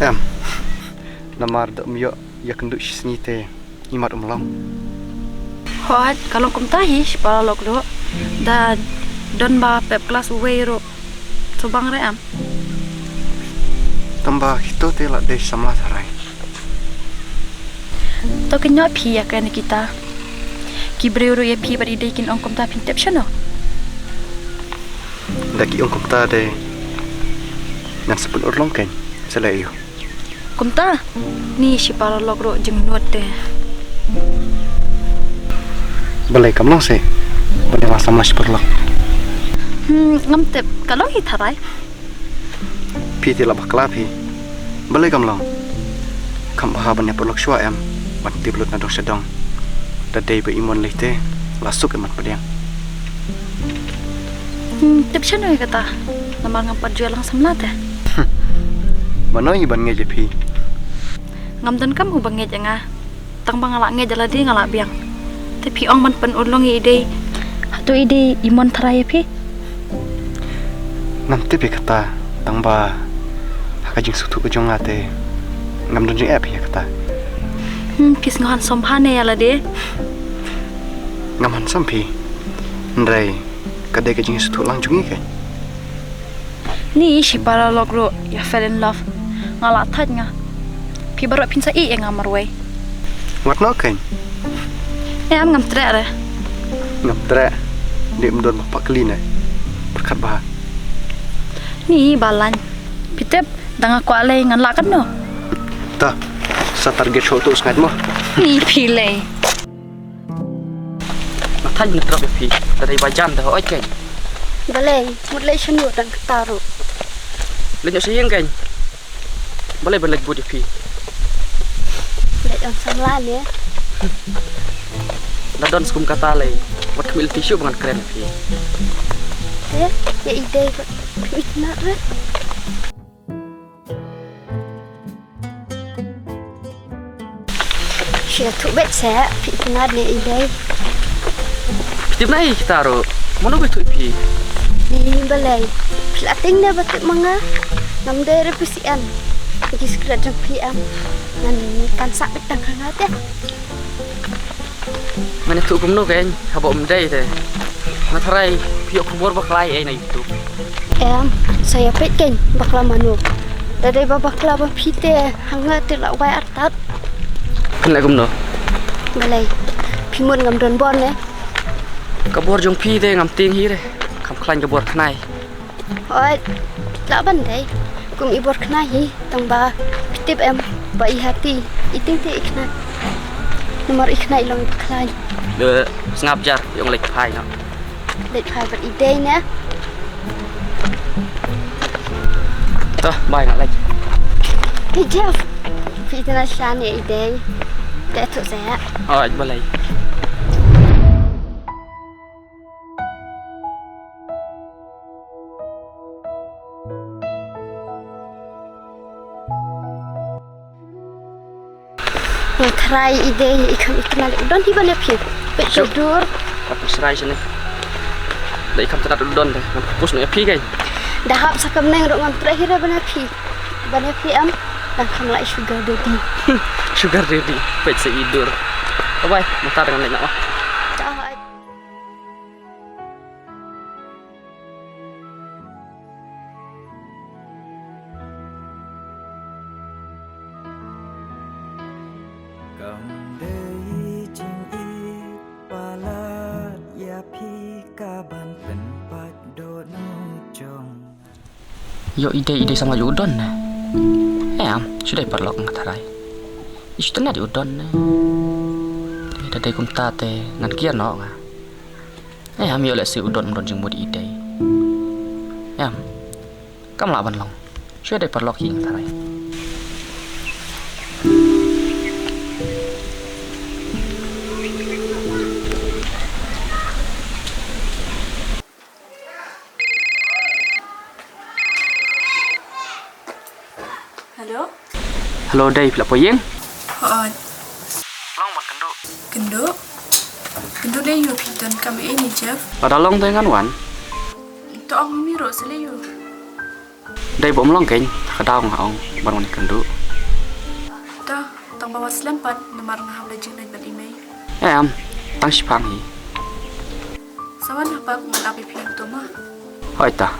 S2: Em. Namar dak myo ya kenduk snite. Imat umlong.
S1: Hoat kalau kum tahi para logro. Dan don ba pep kelas uwero. Sobang re am.
S2: Tambah itu telak des samlat harai.
S1: To kenyo pi ya kan kita. Ki breuro ya pi bari dei kin ong kum ta pintep shano.
S2: Daki ong kumta de. Nan sepun urlong ken. Selai yo.
S1: Kum ta ni si para logro jeng nuat de.
S2: Balai kamlong se. Balai masa mas perlok.
S1: Ngam tep kalau hi tharai.
S2: Pi telak bakla pi. Balai kamlong. Kam bahaban ya perlok shwa em. Banti belut na dong sedong. Dadai be imon lehte. Lasuk emat pediang.
S1: Tep shano ya kata. Namar ngam jual lang samlat eh.
S2: Manoi ban ngeje pi.
S1: Ngam dan kam hubang ngeje nga. Tang bang ngalak ngeje ladi ngalak biang. Tapi ong man pen ulong ide. Hatu ide imon tharai pi.
S2: Nanti pi kata. Tang ba. Hakajing sutu ujung ate. Ngam donjing ep ya kata.
S1: Pis ngahan sompane ya ladi.
S2: Ngaman sampi. Ndrai. Kadai kajing sutu lang jungi ke.
S1: Ni si para logro ya fell in love. Ngalak thaj nga. Pi baru pinsa i yang ngamar way.
S2: Wat no ken.
S1: Am ngam tre re.
S2: Ngam tre. Di mdon bapak kelina. Berkat bah.
S1: Ni balan. Pitep dang aku alai ngan lakan no.
S2: Ta. Sa target show tu skat mo.
S1: Ni pile.
S3: Matai bentrok ya pi. Dari bajan dah oi ken.
S7: Balai, mulai senu dan ketaru.
S3: Lenyok siyeng ken. Boleh balik budi pi.
S7: Balai on samlan ya.
S3: Dadon skum kata lay. Wat kamil tisu bangan keren pi.
S7: Ya ide pit nak re. Sia tu bet saya pit nak ne ide.
S3: Tip nai kita ro. Mana betul pi?
S7: Ni balai. Plating ne batik manga. Nam dere pisian. Pergi sekret jeng PM. Nan kan sak betang hangat ya.
S3: Mana tu kumno ken. Habo mdai te. Matrai pio kubur baklai ai na itu.
S7: Saya petken bakla manu. Dari babakla ba pite hangat telak wai artat.
S3: Kena kumno.
S7: Balai. Pimun ngam don bon ne.
S3: Kabur jong pi te ngam ting hi re. Kam klan kabur knai.
S7: Oi. Tak bandai. Kum ibor knahi tamba pitip ba hati. Iting te ikna. Nomor ikna ilong baklai.
S3: Le ngap jar yang lek pai no.
S7: Lek pai ber ide ne.
S3: Toh, bye ngak lagi.
S7: Hey Jeff. Pitna shane ide. Datuk saya.
S3: Oh, boleh.
S7: Try ide ikam ikna udon di balik pi. Bet jodur.
S3: Aku serai sini. Dah ikam terat udon deh. Pus no pi kan.
S7: Dahap sakam neng rok ngam terakhir bana pi am dan kam lai sugar daddy.
S3: Sugar daddy, pet seidur. Bye, mutar dengan lain nak.
S7: Dah.
S4: Cầm đây chinh y palat ya pi ka ban pen pat do nu chong.
S3: Yo ide sama udon na. Am, sudah perlok ngatarai. Isu tena di udon na. Dadai kum tate ngan kia no nga. Am yo lek si udon jeng mudi ide. Am, kam laban long. Sudah perlok ing ngatarai.
S1: Halo?
S3: Halo dai pila poyeng.
S1: Hoon.
S3: Long mon kendo.
S1: Kendo? Kendo le yu piton kami ini Jeff.
S3: Pada long teh ngan wan.
S1: To ang miro sele yu.
S3: Dai bom long keng. Kadao nga ong ban wan kendo.
S1: Ta, tang bawa selempat nomor ngaham lejeng naik bal email.
S3: Am, tang sipang hi.
S1: Sawan apa aku ngan api piang to mah.
S3: Hoi ta.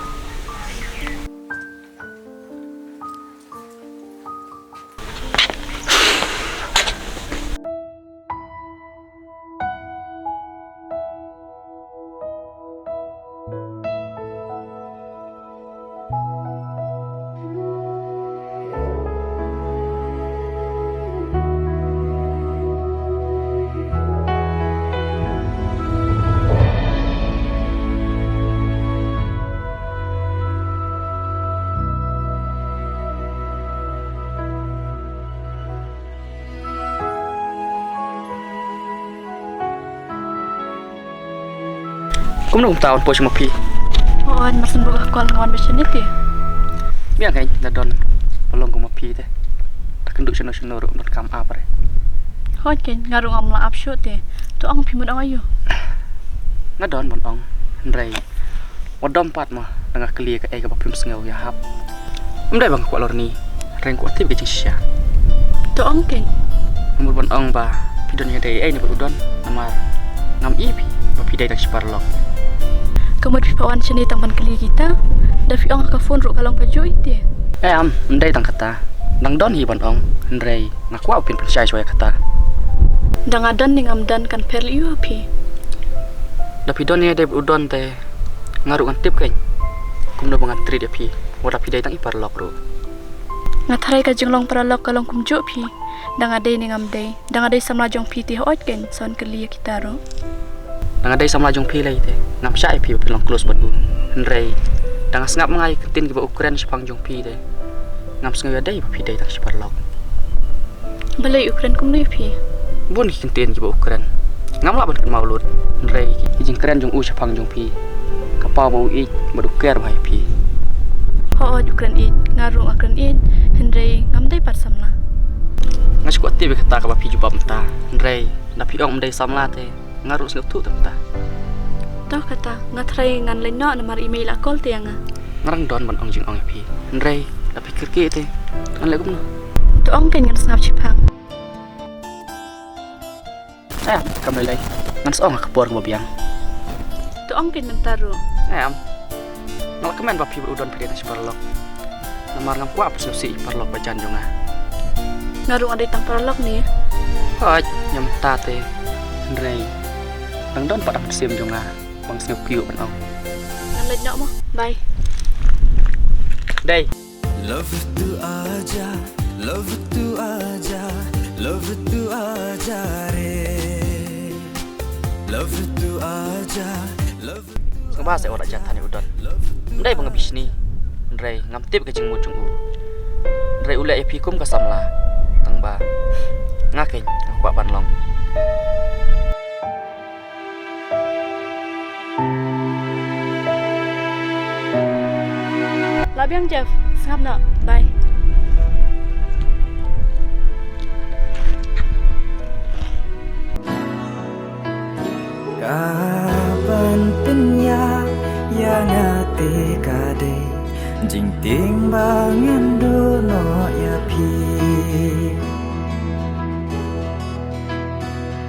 S3: Kum nung taon po siya mapi.
S1: Hoon, masan buka kual ngawan besenit ya.
S3: Biar keng dadon pelong kum mapi teh. Tak kenduk seno ro mat kam apa re.
S1: Hoon ken ngarung am la upshot ya. To ang pimut ang ayu.
S3: Ngadon bon ong. Ndrei. Wadom pat mah tengah kelia ke ka bapim sengau ya hap. Ndai bang kuat lor ni. Reng kuat tip ke sia.
S1: To ang ken.
S3: Umur bon ong ba pidon ya dai ni udon namar ngam ipi bapi dai dak siparlok.
S1: Kamu di pawan sini tamban kali kita. Davi ang ka phone ro kalong ka joy dia.
S3: Am, ndai tang kata. Nang don hi bon ong. Ndrei ngaku apin percaya soya kata.
S1: Dang adan ning amdan kan perli yu api.
S3: Dapi don ya dai udon teh ngaru kan tip keng. Kum do bangat tri pi. Wada pi dai tang iparlok ro.
S1: Ngatarai ka jenglong paralok kalong kum jo pi. Dang adai ning amdai. Dang adai samla jong pi ti hoot ken son kali kita ro.
S3: Nang adai samla jong pi lai teh. Ngam syai pi pelong close bon gu. Ndrei dang ngap ngai ketin ke Ukraine sipang jong pi teh. Ngam sengau ya dai pi dai tang siparlok.
S1: Balai Ukraine kum ni pi.
S3: Bun kintin ke Ukraine. Ngam la ban kan maulud. Ndrei jing keren jong u sipang jong pi. Kapau bau ik maduker bai pi.
S1: Hoot Ukraine it ngarung akan it. Hendrei ngamdai par samla.
S3: Ngas kuat tibe kata ka bapi jubab mta. Ndrei dapi ong mdai samla teh. Ngaru sengau tu mta.
S1: Toh kata ngatarai ngan leno nomor email akol tianga.
S3: Ngarang don ban ong jing ong pi. Ndrei dapi kirki teh. Ngan le gumno.
S1: To ong ken ngan sngap chipang.
S3: Kami lai. Ngan seong kapor mo biang.
S1: To ong ken mentaru.
S3: Am. Ngal kemen bapi udon pi dai siparlok. Namar ngam kuap susi parlok bajan jonga.
S1: Ngarung adai tang paralok ni.
S3: Hoj nyam tate. Ndrei. Nang don padam sim jonga. Bang sengau kiu ban ong.
S1: Ngan leno mo. Bye.
S3: Dai.
S4: Love tu aja, love tu aja, love tu aja re. Love tu aja, love.
S3: Ngaba se ora jatani udon. Ndai bang abis ni. Ndrei ngam tip ke jeng mujung u. Ndrei ule epi kum ka samla. Tang ba. Ngakeng aku ban long.
S1: Labiang Jeff, sangap nak. Bye.
S4: Kapan penya yang ate kade jing ting bangin do no ya pi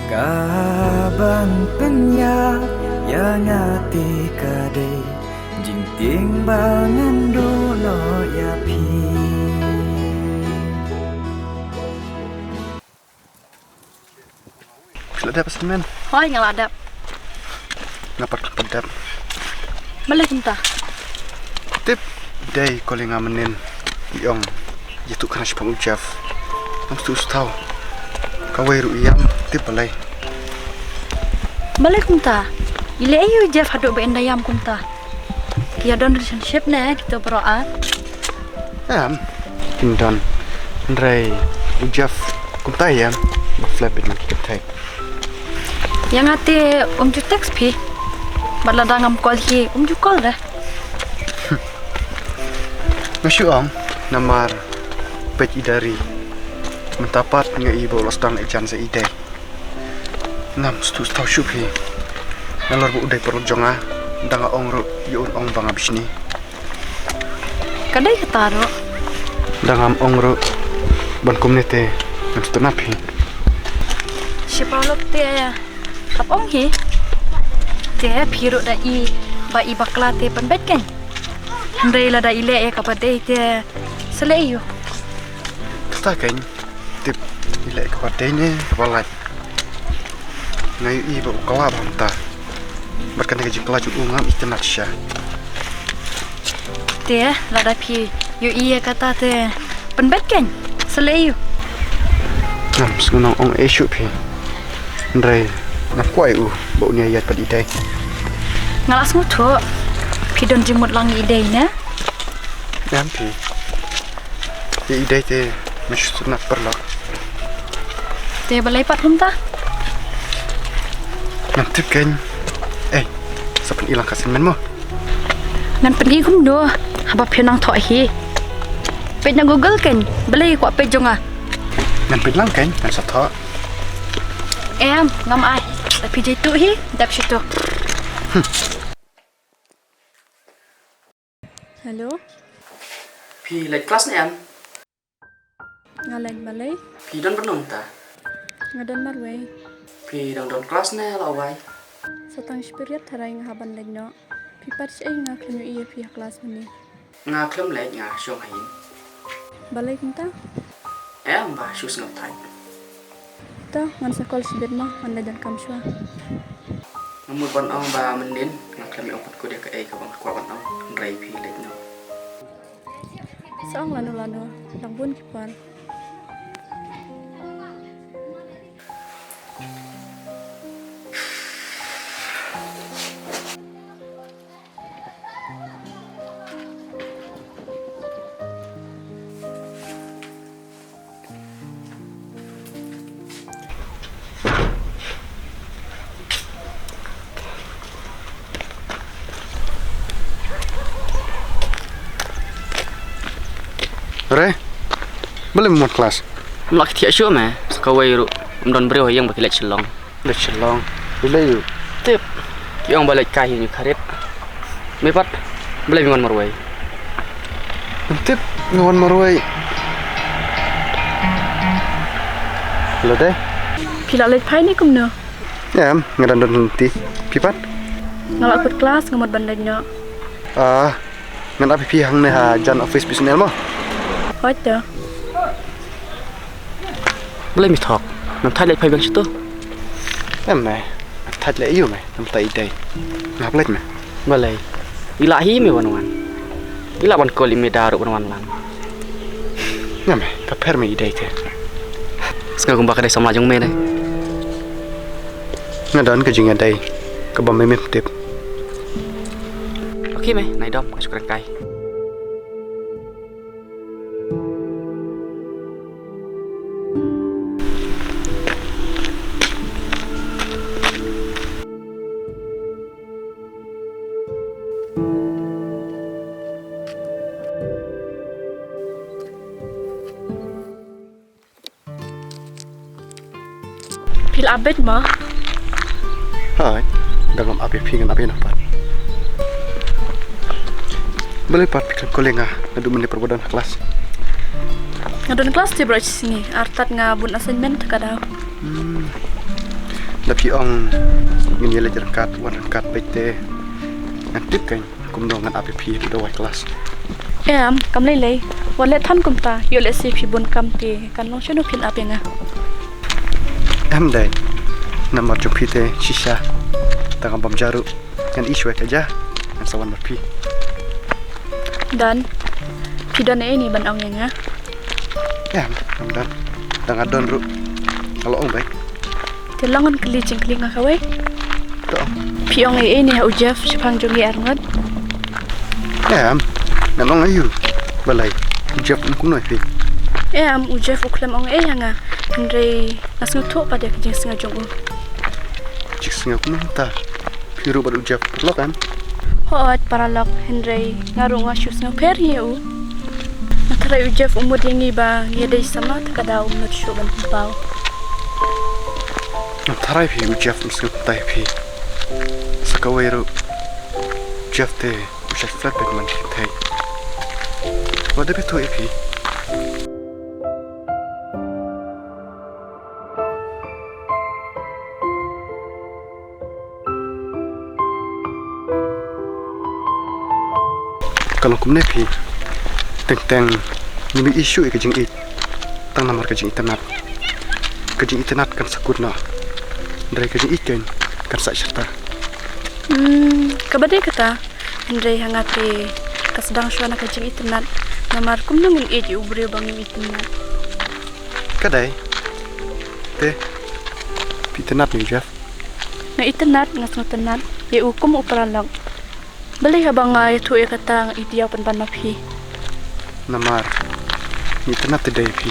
S4: kaban penya ya ngati kade jing ting bangin do no ya pi
S2: Sila dapat semen.
S1: Hoi ngeladap.
S2: Ngapat pedap.
S1: Balik entah.
S2: Tip day calling amenin yong yitu kana sipang ujaf. Am stu stau. Kawai ru iyam tip balai.
S1: Balik entah. Ile ayu Jeff haduk be endayam kunta. Kia don relationship ne kita beroat.
S2: Indon. Ndrai ujaf kunta yam. Flap it nak kita.
S1: Yang ati ju teks pi. Bala dangam call hi ju call dah.
S2: Masyu ang namar pej idari mentapat nga ibo lostang ejan sa ide. Nam stu stau syupi. Nalor bu udai perlu jonga danga ong ru yun ong banga bisni.
S1: Kadai ketaro.
S2: Dangam ong ru ban komunite nam stu napi.
S1: Siapa lop te kap ong hi. Te piru da I ba I bakla te penbet kan. Handai la da ile ya kapade te seleyu.
S2: Kata kan tip ile kepada ini kebalai. Ngayu ibo kala banta. Berkan gaji pelaju ungam ikenat sya.
S1: Te la da pi yo iya kata te penbet kan seleyu.
S2: Nam sunong ong esyu pi. Ndai nak kuai bau ni ayat pad idai.
S1: Ngalas ngutu. Pi don jimut lang ide ne.
S2: Nampi. Ya idai te mesti nak perlu.
S1: Te balai pat hunta.
S2: Nanti kan. Siapa hilang kasin men mo?
S1: Ngan pergi kum do. Haba penang thoi hi. Pe na Google kan. Balai ko pe jonga.
S2: Ngan bilang kan ngan satha.
S1: Em ngam ai. Tapi jitu hi dap situ. Hello.
S3: Pi lek kelas ni am.
S1: Ngalain balai.
S3: Pi don benung ta.
S1: Ngadan marway.
S3: Pi dong don kelas ni lawai.
S1: Satang spirit tharai ngahaban lenno. Pi pat sei ngakhlenu iya pi kelas mani.
S3: Nga klem lek nga syong hain.
S1: Balai kunta.
S3: Em ba syus ngam thai.
S1: Ta ngan sakol sibet ma anda dan kamswa.
S3: Namud ban ong ba mendin nga klem ong pat ko dia ka ka bang kwa ban ong ndrai pi lek no.
S1: Saong lanu-lanu langbun kipan.
S2: Re, belum muat kelas.
S3: Mlak tiak syuk meh. Sekawai ru don breu yang bakilek celong.
S2: Lek celong. Bila you.
S3: Tip. Yang balik kai ni karet. Mepat. Belai ngon marwai.
S2: Tip ngawan marwai. Lo deh.
S1: Pila lek pai ni kum no.
S2: Ya, ngadan don nanti. Pipat.
S1: Ngalak ikut kelas ngamot bandanya.
S2: Ngan api pihang ne ha jan office bisnel mo.
S1: Hoita.
S3: Belai mi thok. Nam thai lek pai bang situ.
S2: Meh. Thật lẽ yêu mày, nằm tay đây. Ngap lek mày.
S3: Belai. Ilahi mi wan-wan. Ila ban koli mi daru wan-wan lan.
S2: Nga mày, prepare mày đây thế.
S3: Sekarang kumba kadai sama jong me dai.
S2: Nga dan ke jing đây. Ke bom mem tip.
S3: Okey me, nai dom masuk rangkai.
S1: Pil abet mah.
S2: Hai, dalam api pingan api nampak. Boleh pat pikir kolenga adu meni perbodan kelas.
S1: Ngadon kelas dia berarti sini. Artat ngabun assignment kadau.
S2: Tapi ong ngini le jerkat wan kat pete. Aktif kan kumdongan APP di dawai kelas.
S1: Kam lei. Walet than kum ta. Yo le si phi bun kam te. Kan long chenu phin apenga.
S2: Dai. Namar jupite shisha. Tangam bam jaru. Kan isu aja. Kan sawan berpi.
S1: Dan pidon ini ban ong nga.
S2: Dan adon ru. Kalau ong baik.
S1: Telangon kelicing kelinga kawai.
S2: Tuh.
S1: Pi ong ini ha ujaf sepang jongi arngot.
S2: Namang ayu. Balai. Ujaf kuno pi.
S1: Ujaf uklam ong nga. Henry nasu to pada kejing senga jongu.
S2: Cik senga kuno ta. Piru pada ujaf perlo kan.
S1: Hoat paralok Henry ngarung asu senga per hiu. Matara ujaf umur yangi ba ngedai sama takada umur shuban pau.
S2: Tarai pi ujaf mesti tai pi. Sakawairu ujaf te ujaf flatbed man tai. Wada betul pi. Kalau kumne pi teng ni isu ke jing it tang namar ke jing internet. Kejing internet kan sakutna. Dari kejing ikan kan sak serta.
S1: Kabade kata Henry hangate kasedang suana kejing internet. Namar kum nungin eji ubri bangin internet.
S2: Kadai. Te. Internet ni Jeff.
S1: Na internet ngas internet ye ukum uparalang. Beli habang ay tu e kata idiaw pan mapi.
S2: Namar. Internet te dai pi.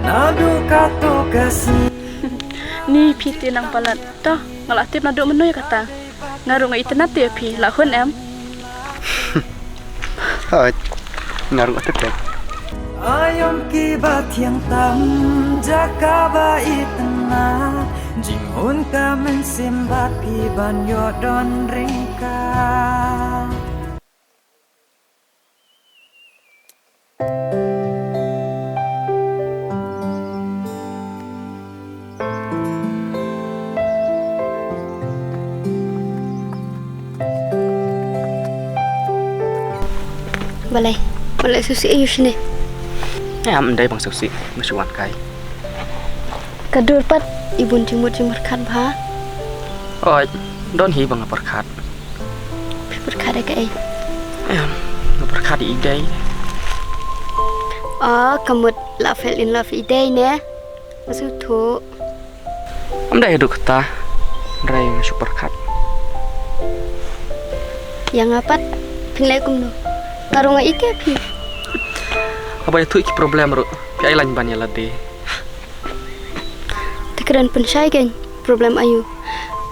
S4: Nadu kato kasih
S1: Ni piti lang palat. Toh ngalaktip na do menoy kata. Ngarung ay internet dia pi lahun
S2: Hai. Ngarung atep kan.
S4: Ayom kibat yang tam jaka bait na jinghun ka mensimbat kiban yodon ringka.
S7: Balai susi ayu sini.
S3: Dai bang susi masuan kai.
S7: Kadur pat ibun jimur kan bah.
S3: Oi, don hi bang perkat.
S7: Perkat ke ai.
S3: Perkat ide.
S7: Kamut la fell in love ide ne. Masu tu.
S3: Dai hidup kata. Dai masu perkat.
S7: Yang apat pinlai kumno. Ngarung ike pi.
S3: Apa itu iki problem ru? Pi ai lan ban ya lade.
S7: Tekeran pensai kan problem ayu.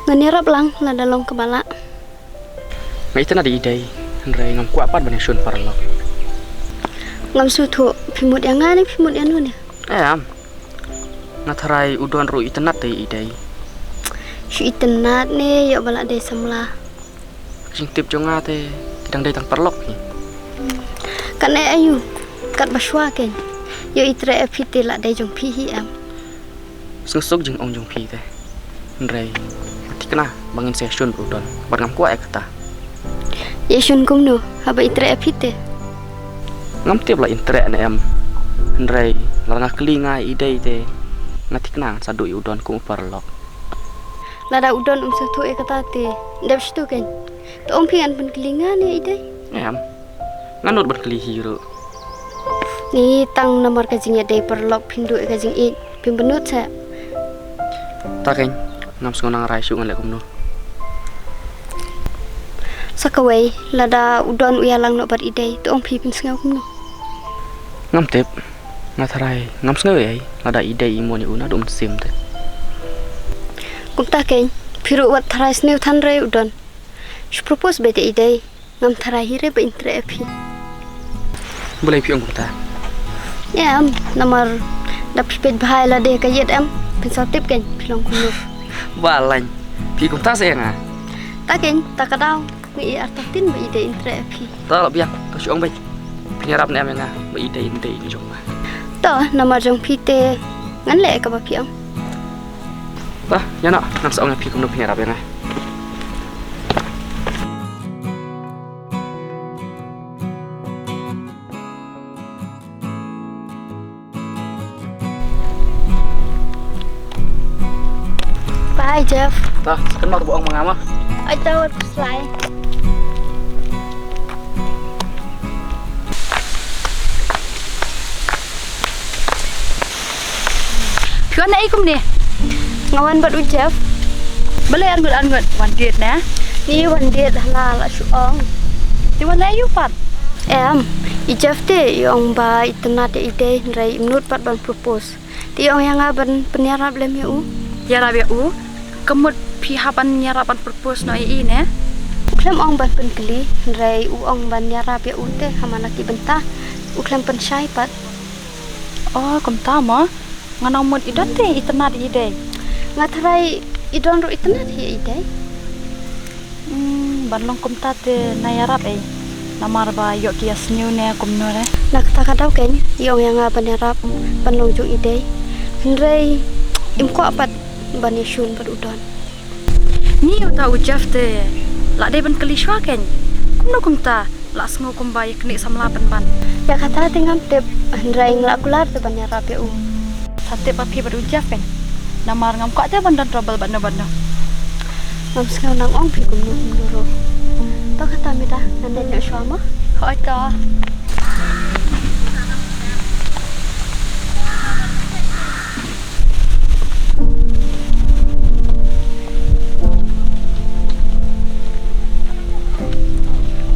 S7: Nganirap lang la dalong kebala.
S3: Ngai tena di ide. Dai ngam ku apat ban sun parlo.
S7: Ngam su tu pimut yang ngani pimut yang nu ne.
S3: Ngatharai udon ru itenat te ide.
S7: Si itenat ne yo bala de samla.
S3: Sing tip jonga te tidang dai tang parlok ni.
S7: Kan ayu kat baswa kan. Yo itre epite la de jong pi hi am.
S3: Susuk jeng ong jong pi te. Ndrai mati kena bangin session udon. Bar ngam ku ai kata.
S7: Yesun kum nu haba itre epite.
S3: Ngam tiap la intre ne am. Ndrai la kelinga ide te. Ngati kena sadu udon ku parlok.
S7: Lada udon satu kata te. Ndap situ kan. To ong pingan pen kelinga ne ide.
S3: Nganut berkeli hiro.
S7: Ni tang nomor kajingnya day perlok pindu kajing it pimbenut sa.
S3: Taken ngam sonang rai su ngalek kumno.
S7: Sakawai lada udon uyalang no bar ide to ong pipin sngau kumno.
S3: Ngam tep ngatharai ngam sngau ai lada ide imoni una dum sim te.
S7: Kum taken piru wat tharai sneu than rai udon. Propose bete ide ngam tharai hire ba intre api.
S3: Boleh pi ong ta.
S7: Em nomor đập pin bahai là để cái gì em pin sao tiếp kênh pin lòng cùng lúc
S3: Balanya. Pi kum ta sayang ah.
S7: ta kênh ta cái đau nghĩ ở tập tin bị để intre phi
S3: Ta la biak ka syong bay. Penyarap ni ameng ah. Ba ide ni jong ba.
S7: to nomor jong phi te ngắn lệ cái bà phi ông
S3: Ta, ya nak nang saong pi kum no penyarap yang ah.
S7: bye Jeff
S3: Ta, sekan mak bohong mangama.
S7: ai tao slide
S1: Phiếu này cũng nè.
S7: ngawan buat Jeff
S1: Boleh anggut one date nah.
S7: ni one day hala la suong
S1: Di mana you pat?
S7: em i Jeff te ông ba itna te ide rai menurut pat ban propose ti ông yang aban penyarap lem ya
S1: Ya rabi u. Kemud pihapan nyarapan purpose no i ne.
S7: uklam ông ban pen keli rai ông ban nyarap ya te hamana ki bentah uklam pen syai pat
S1: Oh, kum tama. Nganong mud idon te itna di ide.
S7: ngatarai idon ro itna hi ide
S1: Banlong kum ta te nayarap Namar ba yok kia snew ne kum no re.
S7: nak ta kadau ken ông yang aban nyarap ban long jong ide rai im ko pat ban yasun pat udon
S1: Ni uta ujaf te. La de ban kali shwa ken. Kum no kum ta. La sngo kum ba yakni samla ban.
S7: ya kata tingam tep rai nglakular te ban nyarap ya
S1: Tate pa pi bad ujaf ken. Namar ngam ko te ban dan trouble ban no.
S7: ngam skau nang ong pi kum nu ro to kata mi ta nan den shwa ma
S1: Hoi ka.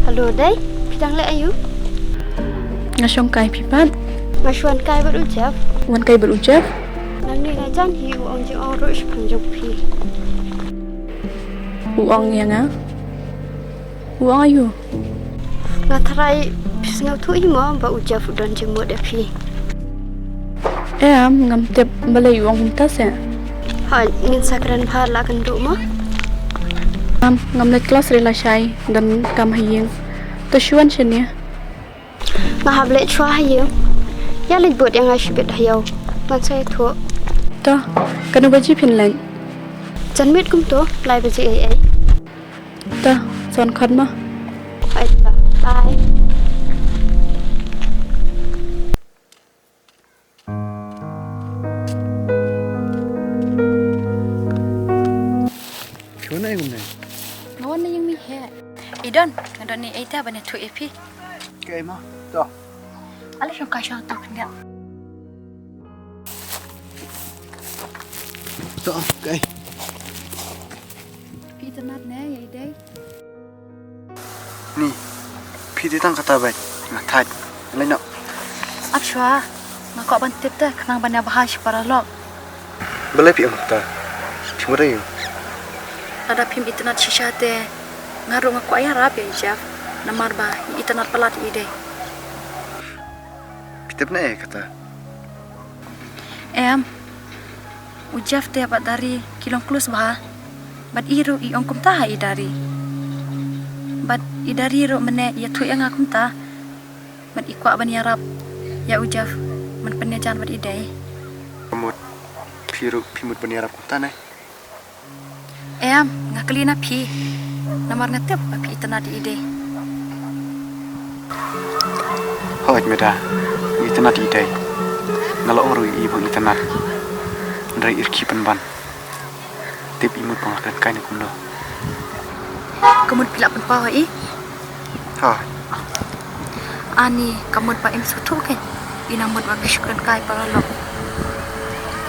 S7: halo dai pidang le ayu
S1: Ngasong kai pipat.
S7: ngasuan kai bad ujaf
S1: Wan kai bad ujaf.
S7: nang ni ngajan hi ong ji ong ro shpang jok pi
S1: Uang yang ah. Uang ayu.
S7: ngatarai pis ngau thu imo ba ujaf udon jemo de pi
S1: Ngam tep balai uang kum ta se.
S7: ha ngin sakran bha la kan du mo
S1: Ngam le kelas rela syai dan kam hayeng. To shuan chenia.
S7: ngahab le chwa hayu ya le bot yang ashbet hayo ngan sai thu
S1: To kanu baji Finland.
S7: chan mit kum to lai ba ji ai
S1: To son khot ma.
S7: ai ta bye
S2: Phiếu này cũng này.
S1: Ngawan na yung mi he. Idon, ngandon ni aita ba ne tu epi.
S2: Cái mà. Cho.
S1: Ala syong ka syong to kanya.
S2: Cho. Cái.
S1: Pi tenat ne ya idai.
S2: Ni. Phi đi tăng kata baik. Nah, thai. Lain nak.
S1: Apshwa. Ngako ban tip ta kanang ban ya bahas para lok.
S2: Boleh pi ang ta. Cuma dah.
S1: Ada pim internet shisha te ngaru ngako ayah rap ya Jeff. Namar ba internet pelat ide.
S2: Kita benar kata.
S1: Ujaf te bat dari kilong klus ba. Bat iru I ongkum ta idari. Bat idari ro mene ya tu yang akum ta. Bat ikwa ban ya rap. Ya ujaf man penyajan bat ide.
S2: Kamut. Pimut berniarap kota nih.
S1: Ngakali na pi. Namar na tep pi internet ide.
S2: Hoi meda. Internet ide. Nalo orang ibu internet. Dari irki penban. Tip imut pengakan kain kumno.
S1: Kamut pila pen pawa I.
S2: Ha.
S1: Ani kamut pa im sutu ken. Inamut wa bishkran kai para lok.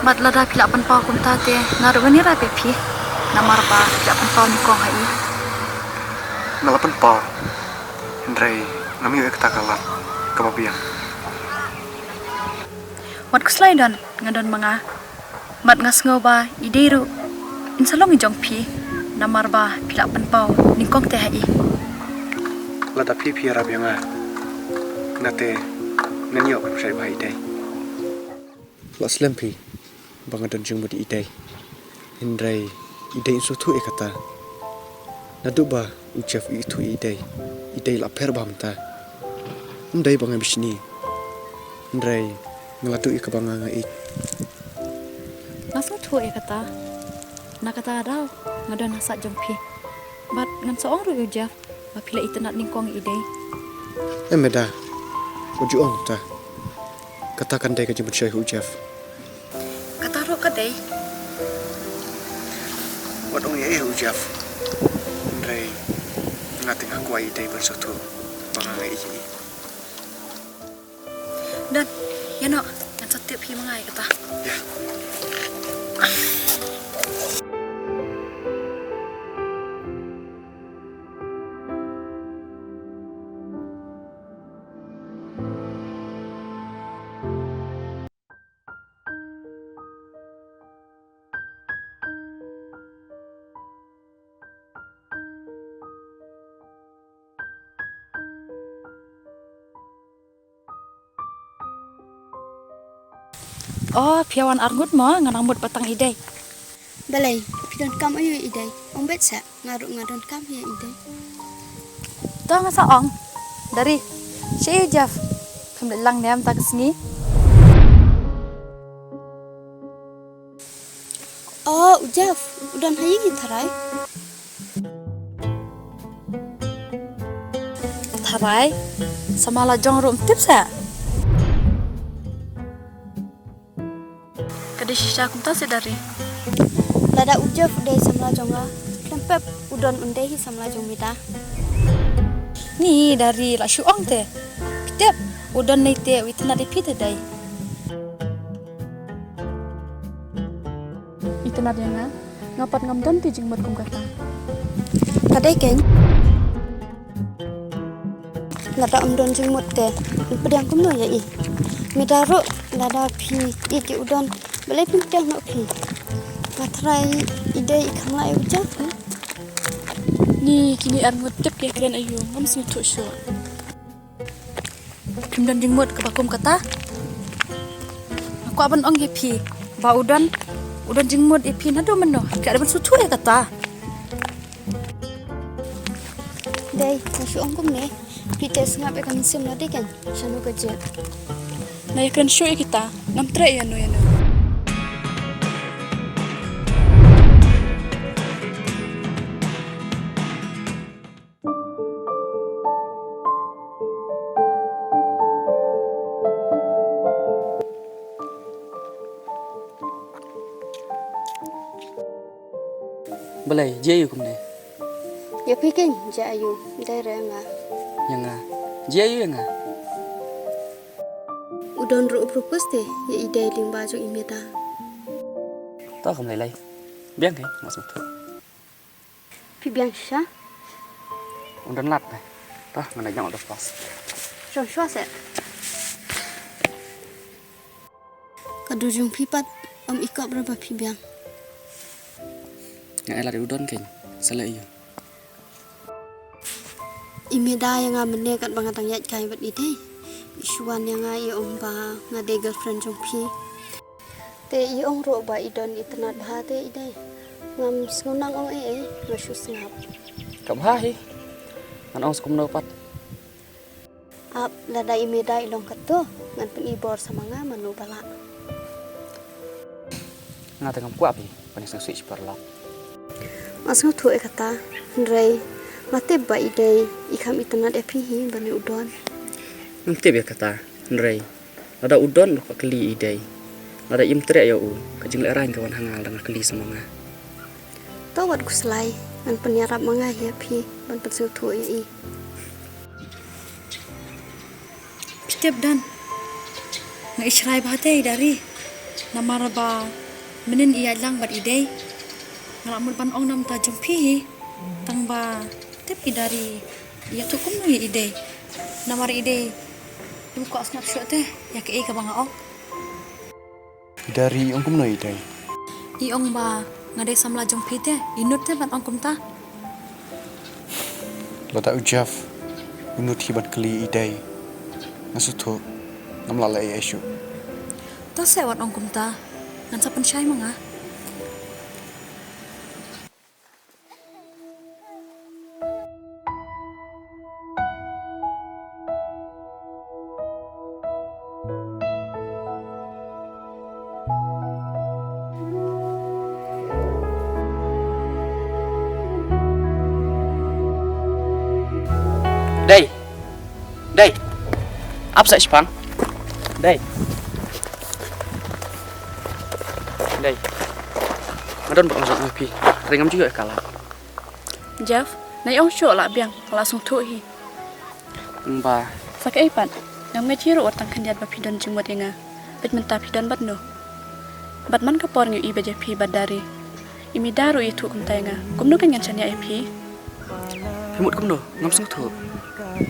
S1: Mat lada pila pen pawa kum ta te ngaru ni ra pi. Namar ba pila pen pawa ni kong hai.
S2: Nalapan pa. Dari ngami ek takalat. Kamabiang.
S1: Wat kuslai dan ngadon mga. Mat ngas ngau ba ideru. Insalong I jong pi. Namar ba pila pen pawa ni kong te hai.
S2: Lada pi harap yang nate naniok kan saya bahai deh. Lak slempi bangadan jeng mudi idai. Hindrai idai insu tu kata. Naduba ujaf itu idai. Idai la per bamta. Hindai bangai bisni. Hindrai ngeladu ika banganga ik.
S1: Nasa tu kata. Nak kata daw ngada nasa jompi. Bat ngan soong ru ujaf. Bapila itenat ningkong idai.
S2: Emeda. Uju ong ta. Katakan dai kajimut syekh ujaf.
S1: Kata ru kadai.
S2: Wadong ya ujaf. Hindrai ngating aku idai bersutu banganga iki.
S1: Dan ya no ngan setiap hi mangai kata.
S2: Ya.
S1: Oh, piawan arngut mo nganamut batang idai.
S7: Balai, pidon kam ayo idai. Ong bet sa ngaruk ngadon kam ya idai.
S1: Dah ngasa ong. Dari si Ujaf. Kam lang niam tak sini.
S7: Oh, Ujaf, udan hayi gitarai.
S1: Tarai sama la jong rum tip sa. Kada sisa kum ta sedari.
S7: Lada Ujaf udai samla jonga. Lempep udon undai samla jong mita.
S1: Ni dari la shu ong te. Pitep udan nei te witna di pite dai. Itna dia nga ngapat ngam don ti jing mat kum kata.
S7: Kadai ken. Lada don jing mut te. Pedang kum no ya i. Midaro lada pi iki udon. Balai pintang no pi. Matrai idai ikamla Ujaf.
S1: Ni kini arngut tip ya kalian ayu ngam sing tu shu. Kim dan jing mut ke bakum kata. Aku aban ong ye pi. Ba udan jing mut ye pi nado meno. Ka ada sutu ya kata.
S7: Dai, masuk ong kum ne. Pite sengap e kami sim nade kan. Shanu kerja.
S1: Na ya kalian shu ya kita. Ngam tre ya no ya no.
S3: Balai, je kum ne.
S7: Ya pikin ja ayu. Dai renga.
S3: Yang nga. Je yang nga.
S7: Udon ru propose te ya idai ling baju imeta.
S3: Ta kam lai. Biang ke masuk tu.
S7: Pi biang sha.
S3: Undan lat ne. Ta ngana jang udah pas.
S7: Shon shwa se. Kadujung pipat ikap berapa pi biang.
S3: Nga elat udon ken. Salah iyo.
S7: Imeda yang amene kat bangatang yat kai bat idai. Isuan yang ai omba ngade girlfriend jong pi. Te i ong ro ba idon itnat bha te idai. Ngam sunang ong ngasu singap.
S3: Kam hai. An ong skum no pat.
S7: Ap lada imeda ilong kato ngan pen ibor sama nga manu bala.
S3: Nga tengam ku api. Panis nang switch per lock.
S7: Masuk tu kata Ndrai mate ba idai ikam itnat epi hi bani udon.
S3: Nanti biar kata Ndrai. Ada udon ko keli idai. Ada im tre ya u. Kajing lerain kawan hangal dengan keli semanga.
S7: Tawat ku selai ngan penyarap manga ya pi ban pensu tu i.
S1: Pitep dan. Nga israi bahate dari. Namara ba menin iya lang bat idai. Ngalamun pan ong nam tajung pi. Tang ba tepi dari. Iya tu kum no idai. Namara idai. Ibu ko asnap syok teh ya ke ka banga ong.
S2: Dari ongkum no idai.
S1: Iong ba ngade samla jong pi teh inut teh ban ong kum ta.
S2: Lo tak ujaf. Unut hibat keli idai. Nasutu namlala ya isu.
S1: Ta sewat ong kumta. Ngan sapen syai manga.
S3: Đây. Đây. Apa sih, Bang? Đây. Đây. Ngadon bakal masuk ngopi. Ringam juga kalah.
S1: Jeff, nai ong syok la biang langsung tu hi.
S3: Mbah.
S1: Sakai ipan. Yang me ciro watang kandiat ba pidon jingwat inga. Bet menta pidon bat no. Bat man kapor ngi iba je pi badari. Imi daru itu kum tainga. Kum no kan ngancanya pi.
S3: Himut kum no, ngam sung tu.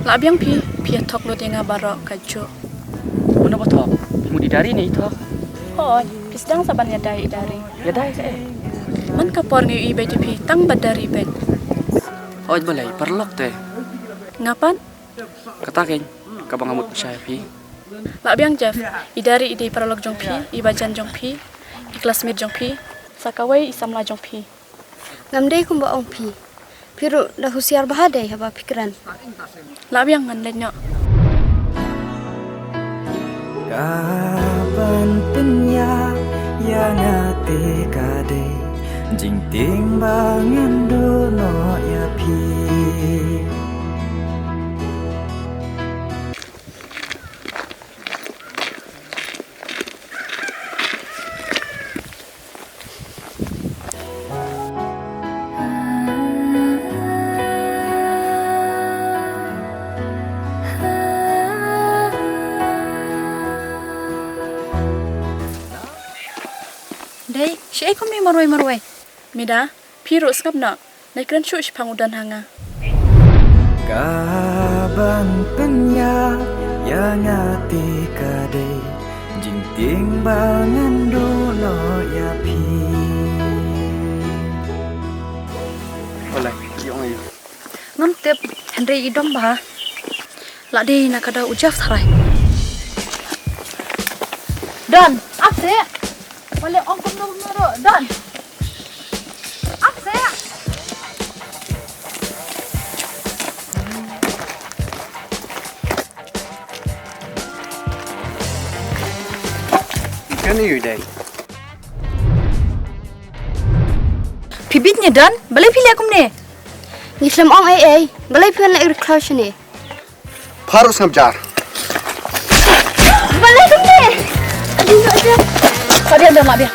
S1: La biang pi tok lo tinga barok kajo.
S3: Mana betul? Himut di dari ni itu.
S1: Oh, pisdang saban ya dari.
S3: Ya dai saya.
S1: Man kapor ngi iba je pi tang badari bet.
S3: Oh, balai perlok teh.
S1: Ngapan?
S3: Katakin, kabang ngamut saya pi.
S1: La biang Jeff, idari ide paralog jong pi, ibajan jong pi, iklasmir jong pi, sakawai isamla jong pi.
S7: Ngam dei kum ba ong pi. Piru dah husiar bahadai haba pikiran.
S1: La biang ngan lenyo.
S4: Kapan penya yang ate kade jing timbangan dono ya pi.
S1: Dei, syai kum mi marwai. Mida, piru skap na. Nai kren shu shpang udan hanga.
S4: Kaban penya yang ate kade jing timbangan dono ya pi.
S3: Balai, yung ayo.
S1: Ngam tep Henry idom ba. La dei na kada ujaf tharai. Don, apse. Wale ong kum no Don. Apse.
S2: Kan you day.
S1: Pibitnya Don, balai pilih akum ne.
S7: Nislam ong ai. Balai pian la irklash ni.
S2: Harus ngejar.
S7: Balai kum ni. Aduh aja.
S1: Kadian Don la biang.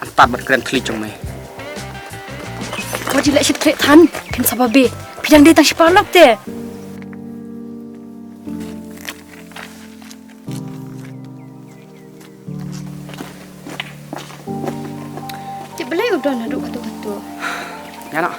S3: Antar berkeren teli jong me.
S1: Kau jilak shit kret tan. Kan sababe. Pidang dei tang shipalok te.
S7: Cik balai udah naduk katu-katu.
S3: Ya nak.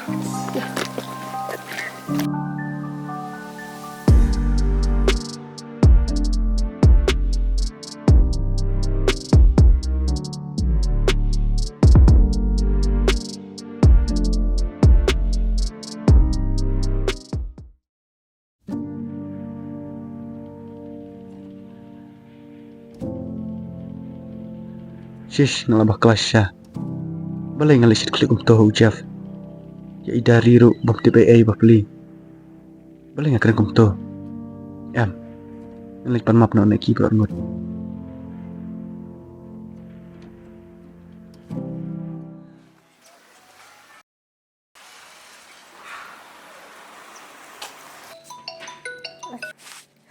S2: Shish nalabah kelas syah. Balai ngalisit klik toh Jeff. Ya idari ru bab TPA bapli. Balai ngakren kum toh. Am. Ngalik pan map no neki pro ngut.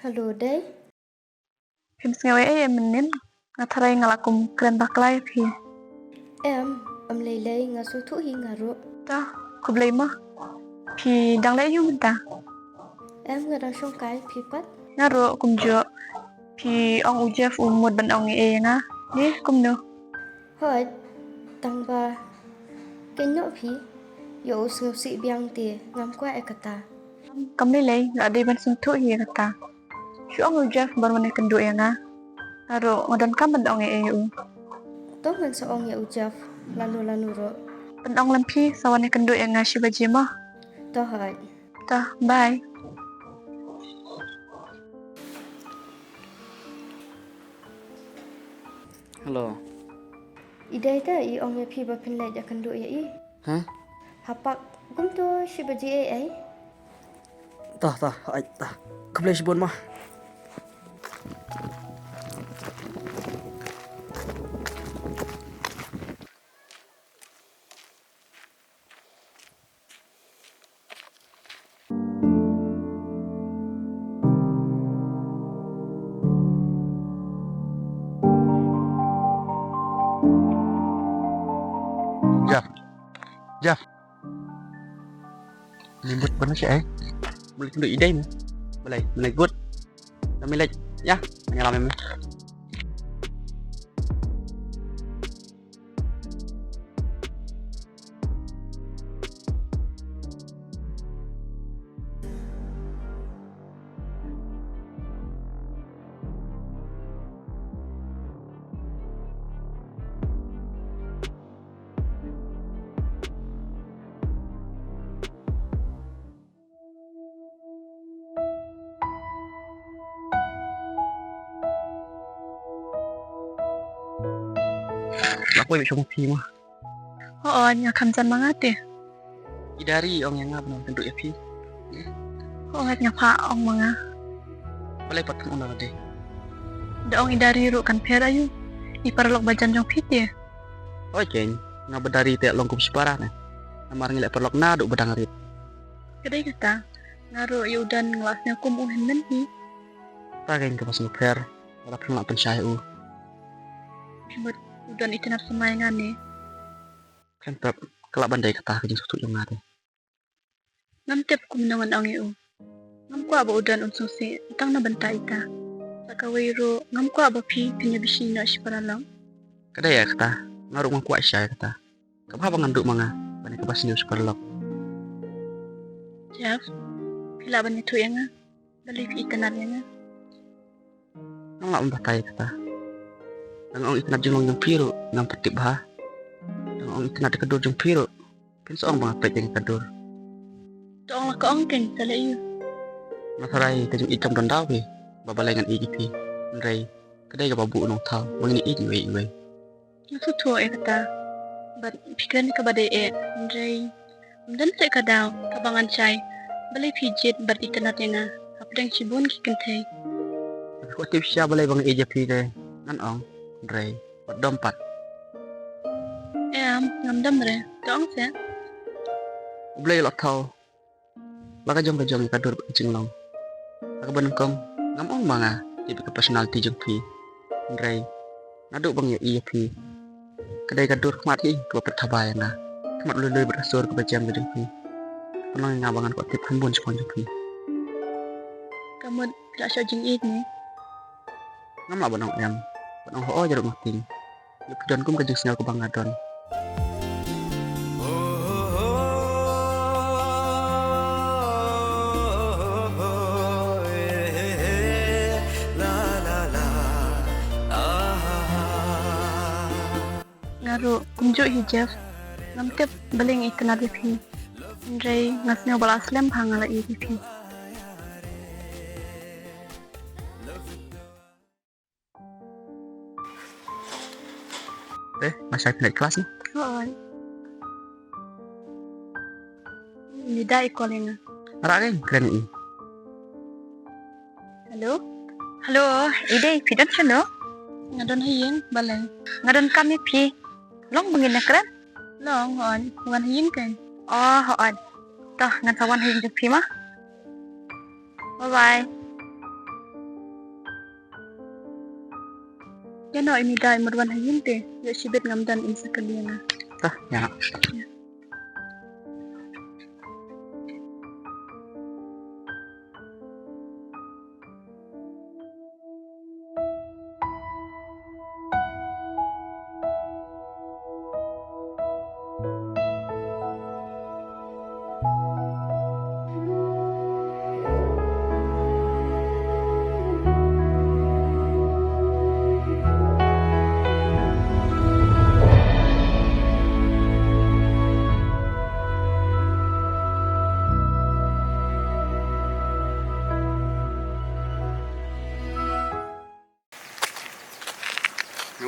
S7: Halo dei.
S5: Pim sengawe menin ngatarai ngalakum keren baklai pi.
S7: Em lei ngasu thu hi ngaru.
S5: Ta, kublai mah. Pi dang lai yu menta.
S7: Em ngadang song kai pipat.
S5: Ngaru kumjo. Pi ong ujef umud ban ong nga. Ni kumno.
S7: Hoi tang ba. Kenyo pi. Yo usngau si biang ti ngam kwa ekata.
S5: Kami lai la dei ban sung thu hi kata. Shu ong ujef bar mana kendu nga. Ngaru ngadon kam ban ong yu.
S7: Tong ngan soong ya ujaf lalu ro.
S5: Ban ong lampi sawane kendu nga shibaji mah.
S7: To hoi.
S5: Ta, bye.
S3: Halo.
S7: Idai ta i ong ya phi ba phin lai ja kan du ya i.
S3: Hah?
S7: Hapak gum tu si ba ji ai.
S3: Tah, ai tah. Keblai si bon mah.
S2: Jeff. Limbut benar sih Boleh tunduk ide ni. Boleh, mana good. Kami lek ya, ngalamin. Aku ambil Shopee mah.
S5: Oo, nya kamsan mangat eh.
S2: Idari ong yang ngap nang tunduk ya pi.
S5: Oo, nya pa ong mga.
S2: Boleh patut una deh.
S5: Daong idari ru kan pera yu. Iparlok bajan jong fit eh.
S2: Oh ceng, ngap bedari tiak longkup separah nah. Namar ngilek perlok na duk bedang rit.
S5: Kedai kata ngaru yudan ngelasnya kum uhen men hi.
S2: Tagain ke pas nguper. Ora pernah pensaya
S5: Kibut udan itu nafsu mayangan eh.
S2: Kan pep kelak bandai kata kejeng sutuk yang ngade.
S5: Ngam tep kum nongan ong yu. Ngam ko aba udan unsung si utang na banta ita. Sakawai ru ngam ko aba pi pinya bisi na isiparalang.
S2: Kada ya kata, ngaruk mang kuat syai kata. Kapha nganduk manga, bani ke pas news perlok.
S5: Jeff, pila ban itu yang ah. Balik itanar yang ah.
S2: Nang lak membatai kata. Nang ong ikanap jenglong yang piru, ngam petip bah. Nang ong ikanap dekedur jeng piru. Pin seong bang pet yang kedur.
S5: Toong lah ko ong keng tala yu.
S2: Masarai kejeng ikam dan dawe. Babalai ngan igipi. Nrai, kedai ke babu nong tau. Mangini iwe.
S5: Nafsu tua eh kata. Bat pikiran ka badai eh. Ndray. Dan saya kadang kabangan cai. Balai pijit bat itanat yang ah. Apdang cibun kikentay.
S2: Aku tip siya balai bang igipi deh. Ngan ong, nrai, bat dompat.
S5: Ngam re. Toong siya.
S2: Ublay lok tau. Baka jong ikadur jenglong. Baka benengkong. Ngam ong manga. Ibi ke personality jeng pi. Nrai. Naduk bang ya iya pi. Kedai kadur kemati dua pertabaya na. Kemat lului berasur ke bajam ke jeng pi. Penang ngabangan kok tip kembun sepon jeng pi.
S5: Kamu tidak siya jing it ni.
S2: Ngam lah benong em. Benong ho jaruk mating. Yuk don kum kejeng sinyal ke bang ngadon.
S5: Ngaru kunjuk hijab. Ngam tep baling itanat pi. Ndray ngasnya bala aslam hangala i pi.
S2: Masih naik kelas nih.
S5: Oo. Nida ikaw nga.
S2: Maraming keren ini.
S5: Hello? Hello, ide pidan siya no? Ngadon hiyin, balay. Ngadon kami pi. Long bangin na keren? Long, hoon. Ngan hiyin kay. Oh, hoon. Toh, ngan sawan hiyin jeng pi mah. Bye-bye. Yan o, imida imarwan hiyin te. Ya sibit ngamdan insa kaliya na.
S2: Tah, ya.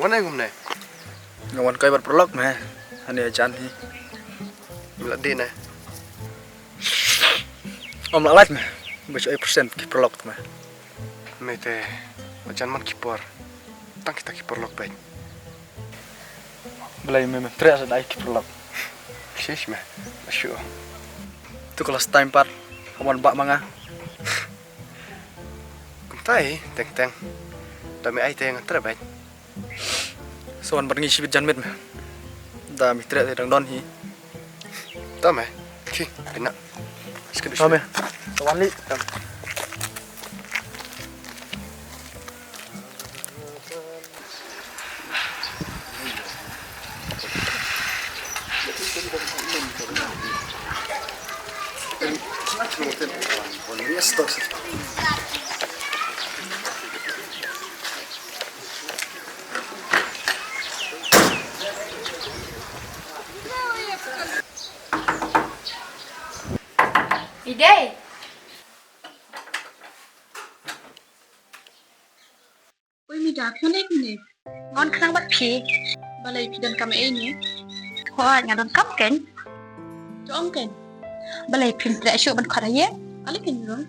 S2: Gimana yang gumne?
S6: Ngawan kai bar prolog meh. Hani ajan hi.
S2: Bila din eh.
S6: Om lalat meh. Baca persen ki prolog meh.
S2: Mete ajan man kipor. Tang kita kipor log baik.
S6: Belai meh tres ada ki prolog.
S2: Shish meh. Masyu.
S6: Tu kelas time part. Kawan bak manga.
S2: Kumtai teng. Dami ai teng antar baik.
S6: Soan bar ngisi bit janmit meh. Da mi tre dang don hi.
S2: Tama. Ki, kena. Sekedus.
S6: Tama. Tawan li.
S5: Ide. Ui mi dak ngalek ni. Ngon khnang bat phi. Balai phi dan kam e ni. Ho ngadon kam ken. Chong ken. Balai phi tre shu ban khara ye. Ali ken ron.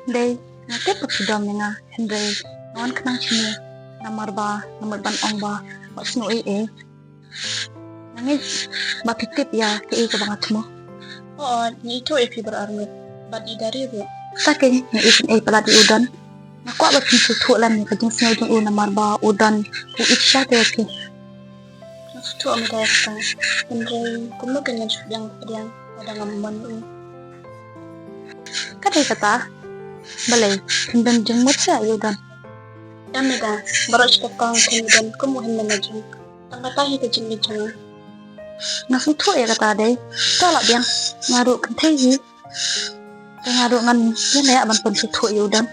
S5: Đây, nó tiếp tục sử dụng nga Henry ngon khăn chini nomor ba nomor ban ong ba wat sno e nangi ba titip ya ke ka bangat mo ni itu e fiber armut ba di dari bu saking ni isin e pala di udan naku ba pintu thulan ni kajing sno jong u nomor ba udan u itcha te ke tu am da ta Henry kumu kenyan yang ada ngamon kadai kata balai kendang jengmut sa yudan damida baros ka kang kendang kumuhin na majung tangkatahi ka jing jeng nasu thu e kata dai tolak biang ngaru kentai hi ngaru ngan yana ya man pun su thu yudan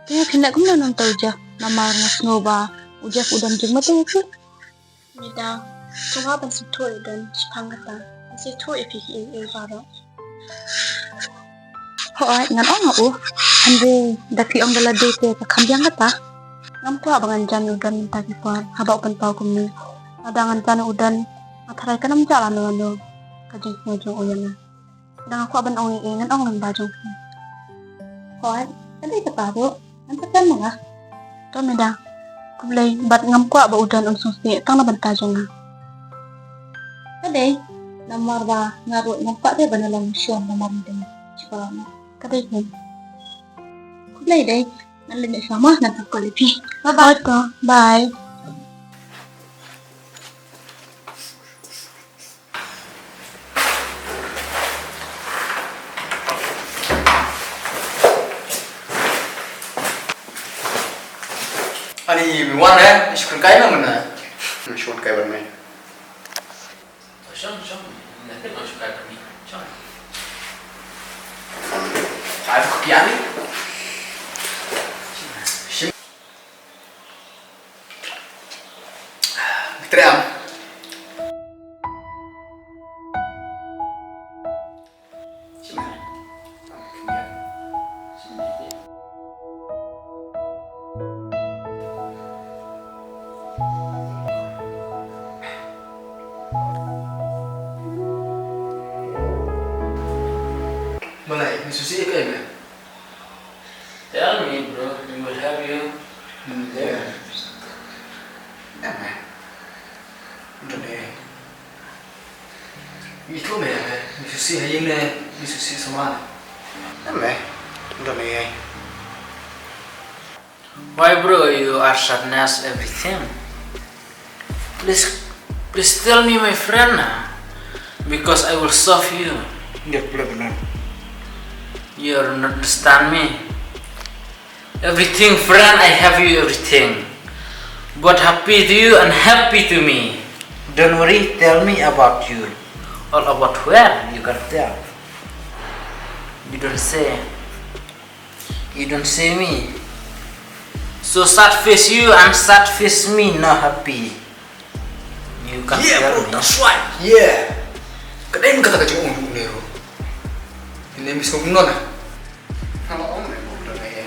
S5: dia kena kumna nang tauja namar ngasnoba ujak udan jengmut tu mida tungha ban su thu yudan chipang kata si thu e phi e faro Hoy, ngan ong Henry, daki ong dala date ka kambyang kata. Ngam ko abangan jan udan tagi puan, habau pan pau kumi. Adangan jan udan, ataray ka nam jalan no kajing ngajong uyan. Dang ako aban ong ngan ong nang bajong. Hoy, kadai kata bu, nantakan mo nga. To meda. Kublay bat ngam ko aba udan on susi tang na bantajong nga. Kadai, namar ba ngaro ngam pa de banalang syon namar din. Chipalama. Kadai ko. Kublay day, nalin sama na takolipi. Bye-bye to. Bye.
S6: Ani mi wan eh, iskun kai na mana.
S2: Shon kai ban mai.
S3: Shong, nanti masuk ke kami. Shong.
S6: Ai kopian ni. Tream. Balai, ni susi ke ni?
S3: Tell me, bro. We will have you there.
S2: Nama. Udah deh.
S6: Itu meh, ni susi haying ni, ni susi sama.
S2: Nama. Udah deh.
S3: Why, bro? You are sadness everything. Please tell me, my friend, because I will solve you.
S2: Dia pula benar.
S3: You don't understand me. Everything, friend, I have you everything. But happy to you and happy to me. Don't worry, tell me about you. All about where? You can tell. You don't say. You don't say me. So sad face you and sad face me, not happy. You can
S6: Yeah,
S3: tell
S6: bro,
S3: me.
S6: that's right. Yeah. Kadai kata kacang ong nero. Ini misal non ah.
S2: Kalau om nih mau udah kayak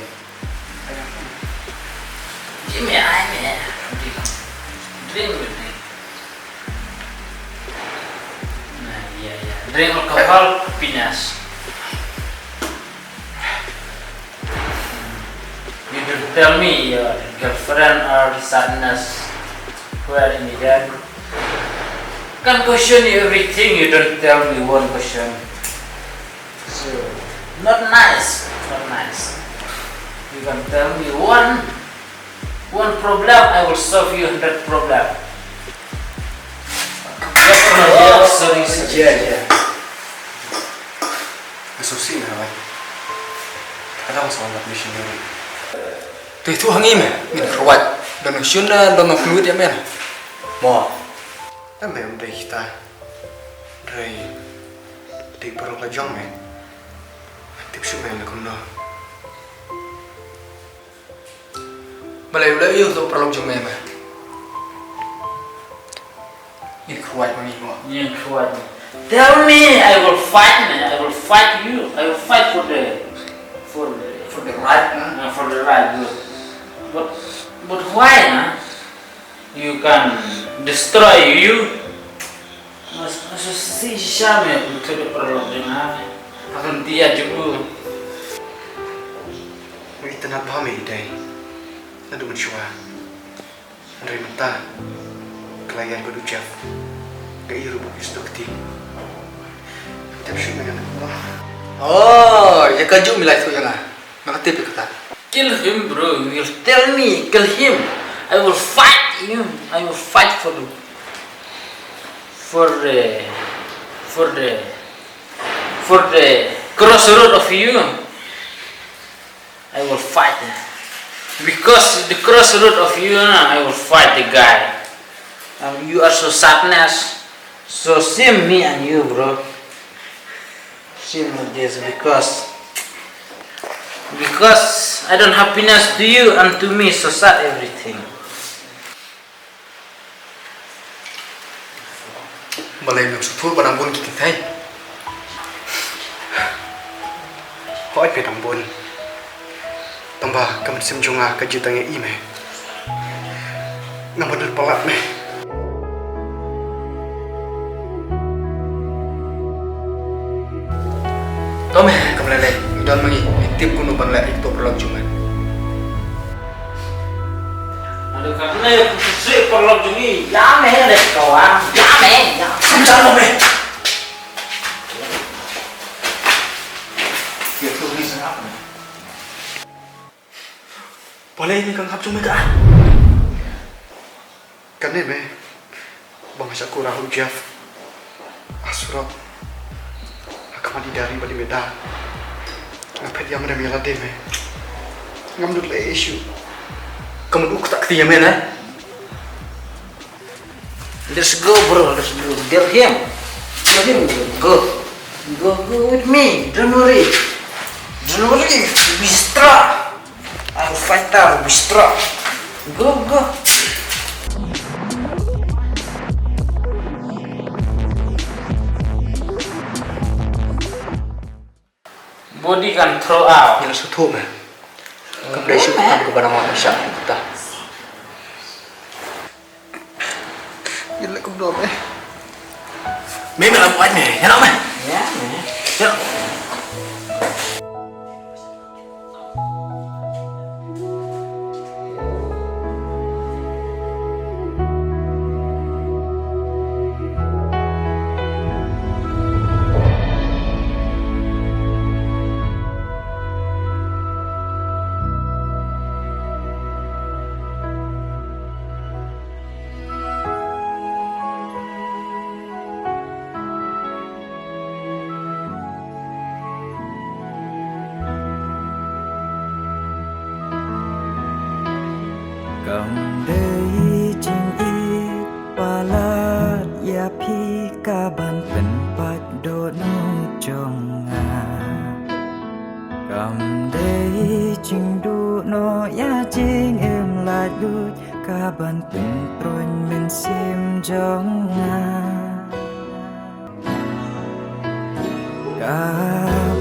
S3: Give me I man. Drink with me. Nah, iya. Drink alcohol pinas. You don't tell me your girlfriend or sadness where in the Can question everything, you don't tell me one question. So, not nice. You can tell me one problem, I will solve you 100 problem. Sorry.
S2: iya. Kesusi nggak lah. Kadang soal missionary.
S6: Tuh itu hangim ya, min keruat. Dan nasional dan fluid ya men. Mau.
S2: Em udah kita. Dari di perlu lajong men. Tips men aku no.
S6: Balai udah iya untuk perlu jom men. Min keruat mami mau.
S3: You try me. Tell me, I will fight man. I will fight you. I will fight for the right, for the right. Good. But why, nah? You can destroy you. Masih si siapa yang tidak perlu dengan akan dia juga.
S2: Kita nak paham ini. Nanti mencoba. Dari mata klien berucap. Gak iru instruktif. Tips men aku.
S6: Oh, ya kaju milai tu yang ah. Mengerti kata.
S3: Kill him, bro. You will tell me, kill him. I will fight you. I will fight for the crossroad of you. I will fight because the crossroad of you. I will fight the guy. You are so sadness. So same me and you, bro. Same with this because I don't happiness to you and to me so sad everything.
S2: Balai yang sutul barang bun kita thay. Hỏi về đồng bồn. Tông bà cầm xem chung à cái chữ tăng ý mẹ. Ngắm được bao lạ mẹ.
S6: Tahu meh kamu lele. Dan mangi tip kuno ban lele itu perlu cuma.
S3: Ada karena yang khusus perlu jungi, ya meh ada kawan, ya meh.
S6: Jangan meh. Ya tu ni sangat. Boleh ni kang hap cuma ka.
S2: Kan ni mẹ. Bang aku rahu Jeff. Asurat. Akamadi dari bali medan. Ngapet yang ada mela deh mẹ. Ngam dulu issue.
S6: Kamu duk tak ketia men eh?
S3: Let's go, bro. Let's go. Get him. Go. Go with me. Don't worry. Be strong. I'm a fighter. Be strong. Go. Body can throw out.
S6: Yang sutu meh. Kamu dah isu kita kepada mak Aisyah kita.
S2: Gila aku belum mẹ.
S6: Memang aku buat meh. Ya nak meh.
S3: Ya, man.
S6: Ya.
S4: Cầm đây chinh y ba la ya phi ca ban pen pat do nu chong nga Cầm đây chinh du no ya ching em la du ca ban pen proin men sim jong nga Ca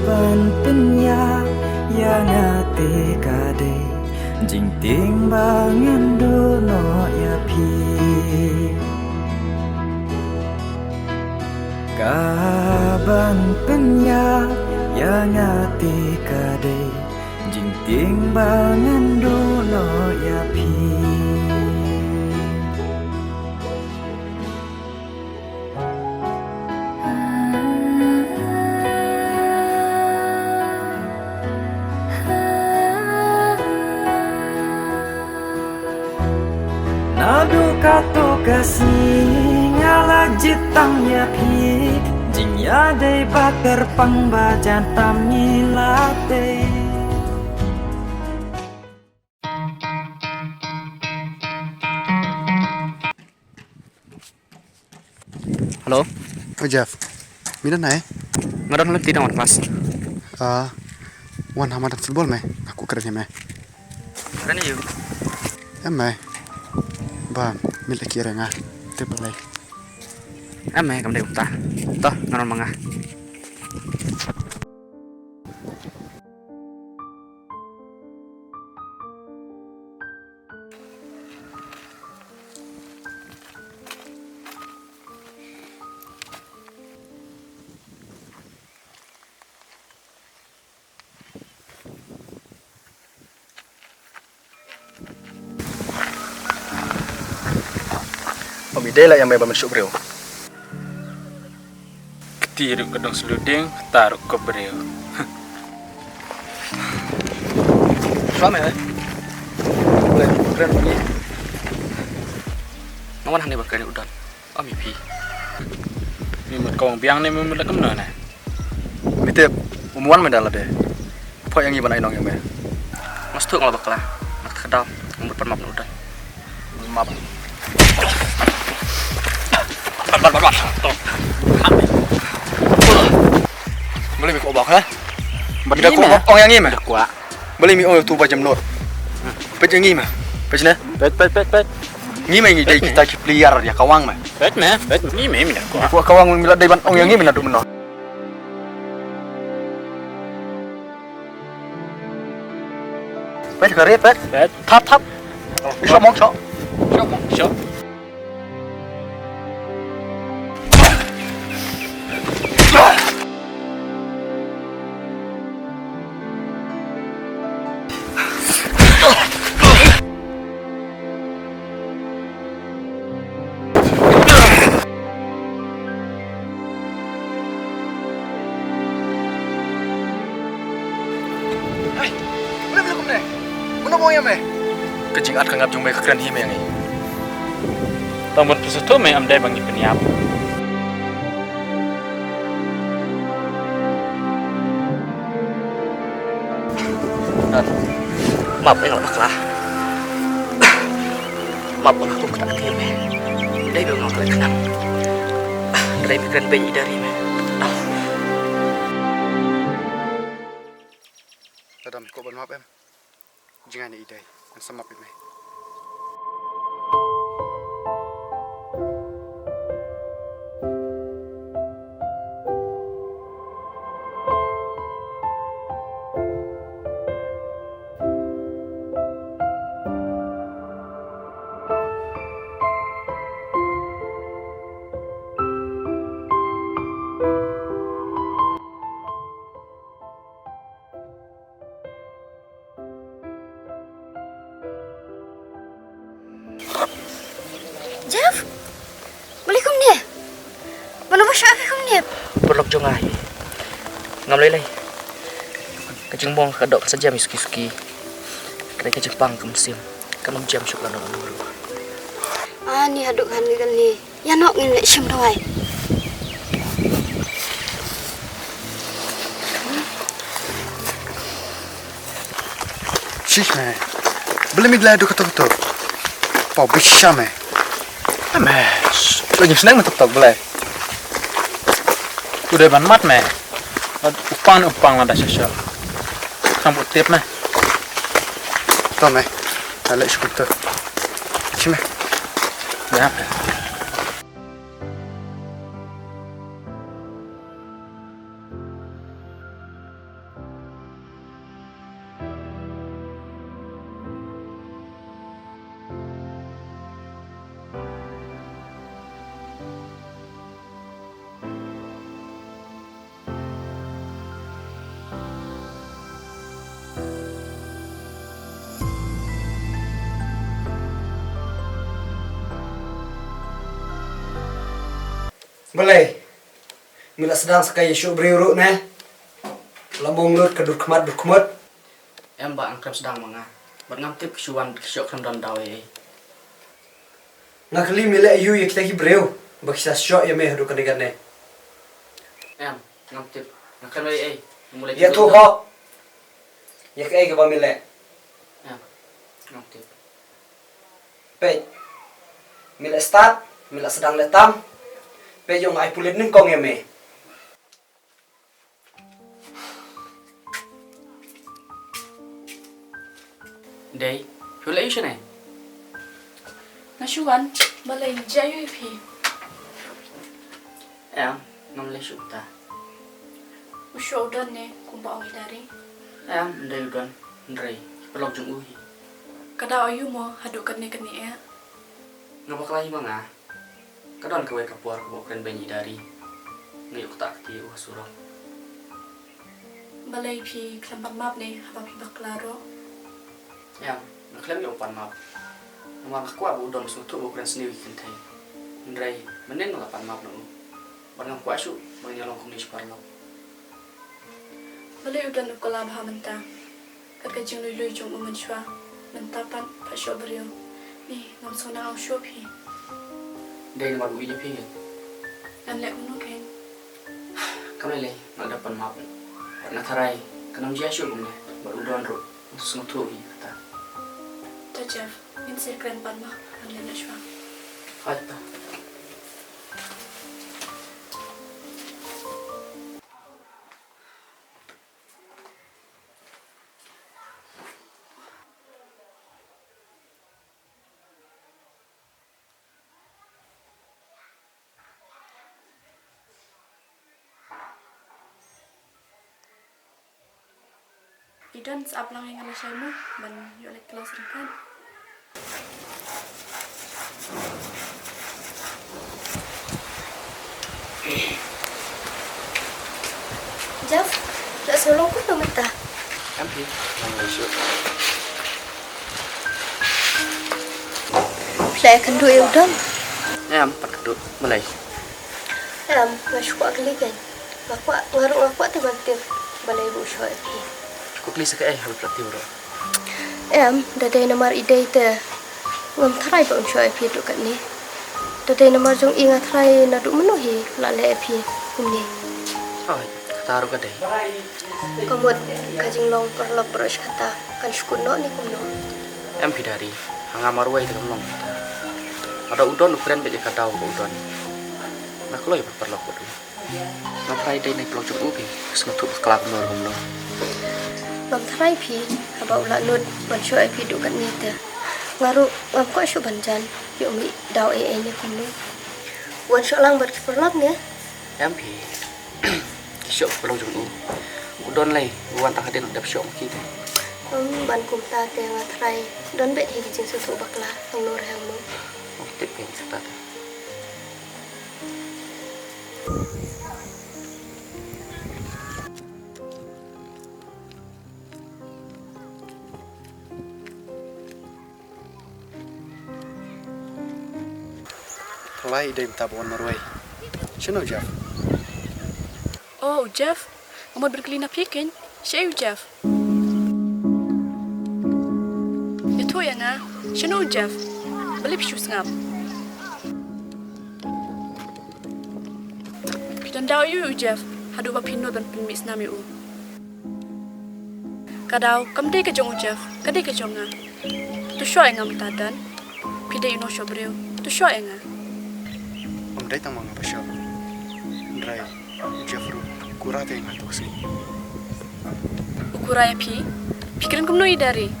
S4: ban yang ati kade jing ting bangin duno ya pi kaban penya yang ati kade jing ting bangin duno ya pi Nadu kato kasih ngala jitang ya pi jing ya dei bakar pang bajan tamilate
S3: Halo,
S2: Oh Jeff, mina nai?
S3: ngadon lagi tidak mas.
S2: Wan hamadan football me, aku keren me.
S3: Keren yuk.
S2: Me, ba milik kira nga, triple lay.
S3: Ame kam dei ta. Toh ngadon mangah.
S2: Om ide lah yang may baman brio.
S6: Ketiruk kedong seluding, taruh ke beriu.
S2: Sama ya? Boleh, keren lagi.
S3: Ngawan hande bakal ni udon. Om ipi.
S6: Mimut kawang biang ni mimut lekam na.
S2: Mite, umuan me dalam deh. Apa yang iban ainong yang me?
S3: Mas tu ngalabak lah. Mat kedal, ngumur permap na udon.
S2: Map. Boleh mi kau bakal? Benda kau orang yang ini mah?
S3: Kuat.
S2: Boleh mi orang tu bajam not. Pet yang ini mah? Pet na?
S6: Pet.
S2: Ini mah ini dari kita pelihara ya kawang mah.
S6: Pet ni me mina kuat.
S2: Aku kawang milat dari orang yang ini mina dulu noh. Pet kare pet.
S6: Pet.
S2: Tap. Bisa mong sok.
S6: Syok.
S2: Boleh belum deh? Mana mau yang me? Kejingat kangap jumpai kekeren hime yang ini.
S6: Tamun pesutu me am dai bangi peniap.
S3: Dan maaf ya ngalabak lah. Maaf aku tak hati me. Dai bilang ngalabak kenang. Dai pikiran bayi dari me.
S2: Adam, kau bermaaf em. Jangan ni idai, yang sama me.
S7: Jeff, boleh kum dia? Mana masuk apa kum dia?
S3: Berlok jongai. Ngam lelai. Kajeng bong kadok saja misuki-suki. Kedai ke Jepang ke museum. Kan jam syuk lan dulu.
S7: Ni aduk kan ni. Ya nok ngin lek syum dawai.
S2: Shih me. Boleh mi gladu ketuk-ketuk. Pau bisa me. Mas, lagi senang mentok boleh.
S6: Udah ban mat me. Upang lah dah sosial. Sambut tip me.
S2: Tahu me. Alek syukur tu. Shih me.
S6: Ya.
S8: Boleh. Mila sedang sekaya syuk beriuruk ne. Lambung lut kedur kemat berkumut.
S3: Em ba ang krem sedang manga. Bat ngam tip kesuan kesyok krem don dawe.
S8: Nakali mila ayu ya kita ki beriu. Bakisa syuk ya meh hadu kedegan ne.
S3: Em ngam tip. Ngam ai mulai.
S8: Ya tu ho. Ya ke ke ba mila.
S3: Em ngam tip.
S8: Pe. Mila start, mila sedang letam. Pe yung ai pulit ning kong ya meh.
S3: Day, hula isu ne.
S1: Nasuan, balay jayu pi.
S3: Em ngam le syuk ta.
S1: Usyo udon ne kumpa ong idari.
S3: Em ndai udon ndrai pelok jung uhi.
S1: Kada ayu mo haduk kani ya.
S3: Ngabak lahi manga. Kadon kewe kapuar ko kren benyi dari. Ngayuk tak ti usurok.
S1: Balay pi klampak map ne haba pi baklaro.
S3: Em naklem yung pan map. Namang kakwa bu udon sutu bu kren sendiri kintai. Ndrai menen mga pan map no. Barang kwa su manyalong kong nis parlok.
S1: Balay udon ukala baha menta. Kat kajing lui jong umanshwa. Mentapan pasyo beriyo. Ni ngam sona au shopi.
S3: Day naman bu ija pingin.
S1: Ngam lek uno ken.
S3: Kami le nagdapan map. Nataray kanam jia syuk ne. Bar udon ro. Sutu hi kata.
S1: Tajaf, min sir kren pan ma ang lena shwa.
S3: Hatta.
S1: Idon saap lang yang alasay mo, ban yung ulit kelas ringkan.
S7: Jeff, nak sulung ko naman ta.
S3: Em pi ngam le syuk.
S7: Play kan do yung dom.
S3: Em pat kedut mulai.
S7: Masuk kali kan. Ngaruh aku tu bantir balai busuk api.
S3: Kukli saka hal platiu ro.
S7: Dadai nomor ide te. Ngam tharai ba unsho api tu kat ni. Dadai nomor jong ingat tharai na du menuhi lale api kumni.
S3: Oh, kata ro kadai.
S7: Kamut kajing long perlok berush kata kan syukuno ni kumno.
S3: Em pi dari hanga marwai te long. Ada udon ukren be kadau ko udon. Nak loy perlok ko. Nak Friday naik pelok jung ubi. Sengetuk kelak nor kumno.
S7: Ngam tharai pi haba ula nut ban sho api du kat ni te. Ngaru ngam ko shu banjan yo mi daw ni kumno. Wan sho lang ber perlok ni.
S3: Em pi. Syok pelok jung u. Udon lai wan tak haden dap syok kita.
S7: Ban kum ta te nga tharai don bet hi jing su tu bakla ang nor hang mo.
S3: Tip pen kata.
S2: Kelai ide minta bawa marwai. Sino Jeff?
S1: Oh, Jeff, umad berkelina pikin. Siya Jeff. Ito ya nga. Sino Jeff? Balip shoes ngap. Pitan daw yu Jeff. Hadu ba pinod ban pinmis nami u. Kadaw, kamde ka jong Jeff. Kade ka jong nga. Tu shoy ngam tadan. Pide ino shobreu. Tu shoy nga.
S2: Om dai tamang apa syo. Ndrai Jeff ru kurate ngatuk si.
S1: Ukuraya pi. Pikiran kumno idari.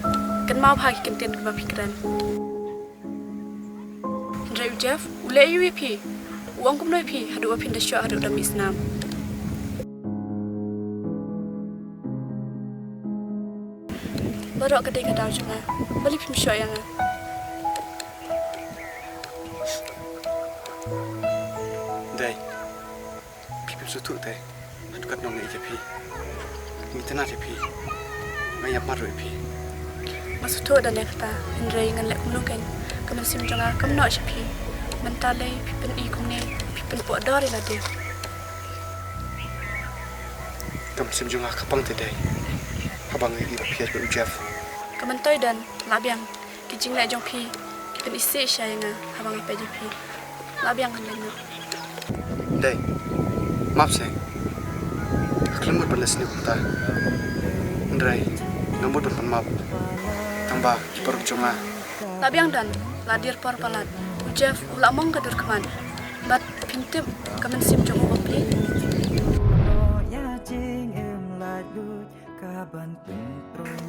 S1: Kan mau pagi kenten kuma pikiran. Ndrai Jeff, ule yu pi. Uang kumno pi. Hadu ba pinda shoy hadu da misnam. Barok kade kadaw juga. Balik pim shoy nga.
S2: Dai. Pipim sutu te. Adukat nong ike pi. Mitena te pi. Maya maru pi.
S1: Maksud tu dan nekta. Ndrai ngan lek kumno kan. Kaman sim jonga kamno sipi. Mentale pipin i kumne. penpuak dari lah dia.
S2: Kam sim junga kapang today. Habang lagi berpiat berujaf.
S1: Kementoy dan labiang kijing na jong pi kipen isi siya yang habang PJP. Labiang kan leno.
S2: Day. Maaf saya. Kelemut berles ni kita. Andrai, ngambut berpenmap. Tambah kiper junga.
S1: Labiang dan ladir por palat. Ujaf ulamong kadur keman. Bat pintip kemen sim jong ubapli.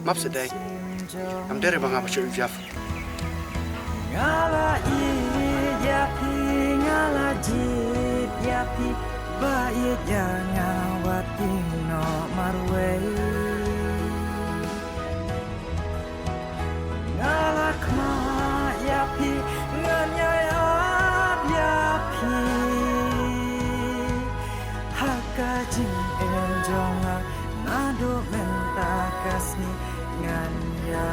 S2: Maaf sedai. Am dari bang apa cuy ujaf.
S4: Ngala i yapi ngala jit yapi baik jangan wati no marwe ngala kma yapi nganyayat yapi haka jing enjonga nado mentakasni nganya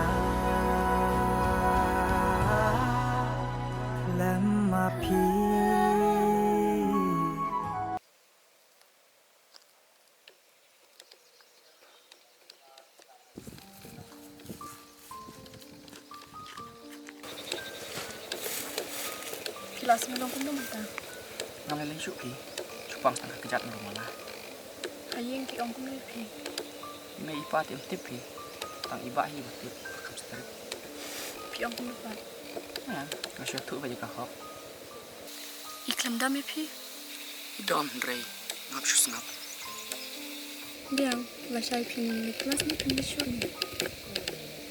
S4: lemapi
S1: Kilas melong pun mata.
S3: Ngaleleng syuki. Cupang tengah kejat normal.
S1: Ayeng ki ong kumli pi.
S3: May ipat im tipi. Tang ibahi betul. Kam setrik.
S1: Pi ong kumli pat.
S3: Nah, ngasih tu baju kahok.
S1: Iklam dami pi.
S3: Idom Andrei. Ngap syus ngap.
S1: Biang lasai pi kelas ni kan syur ni.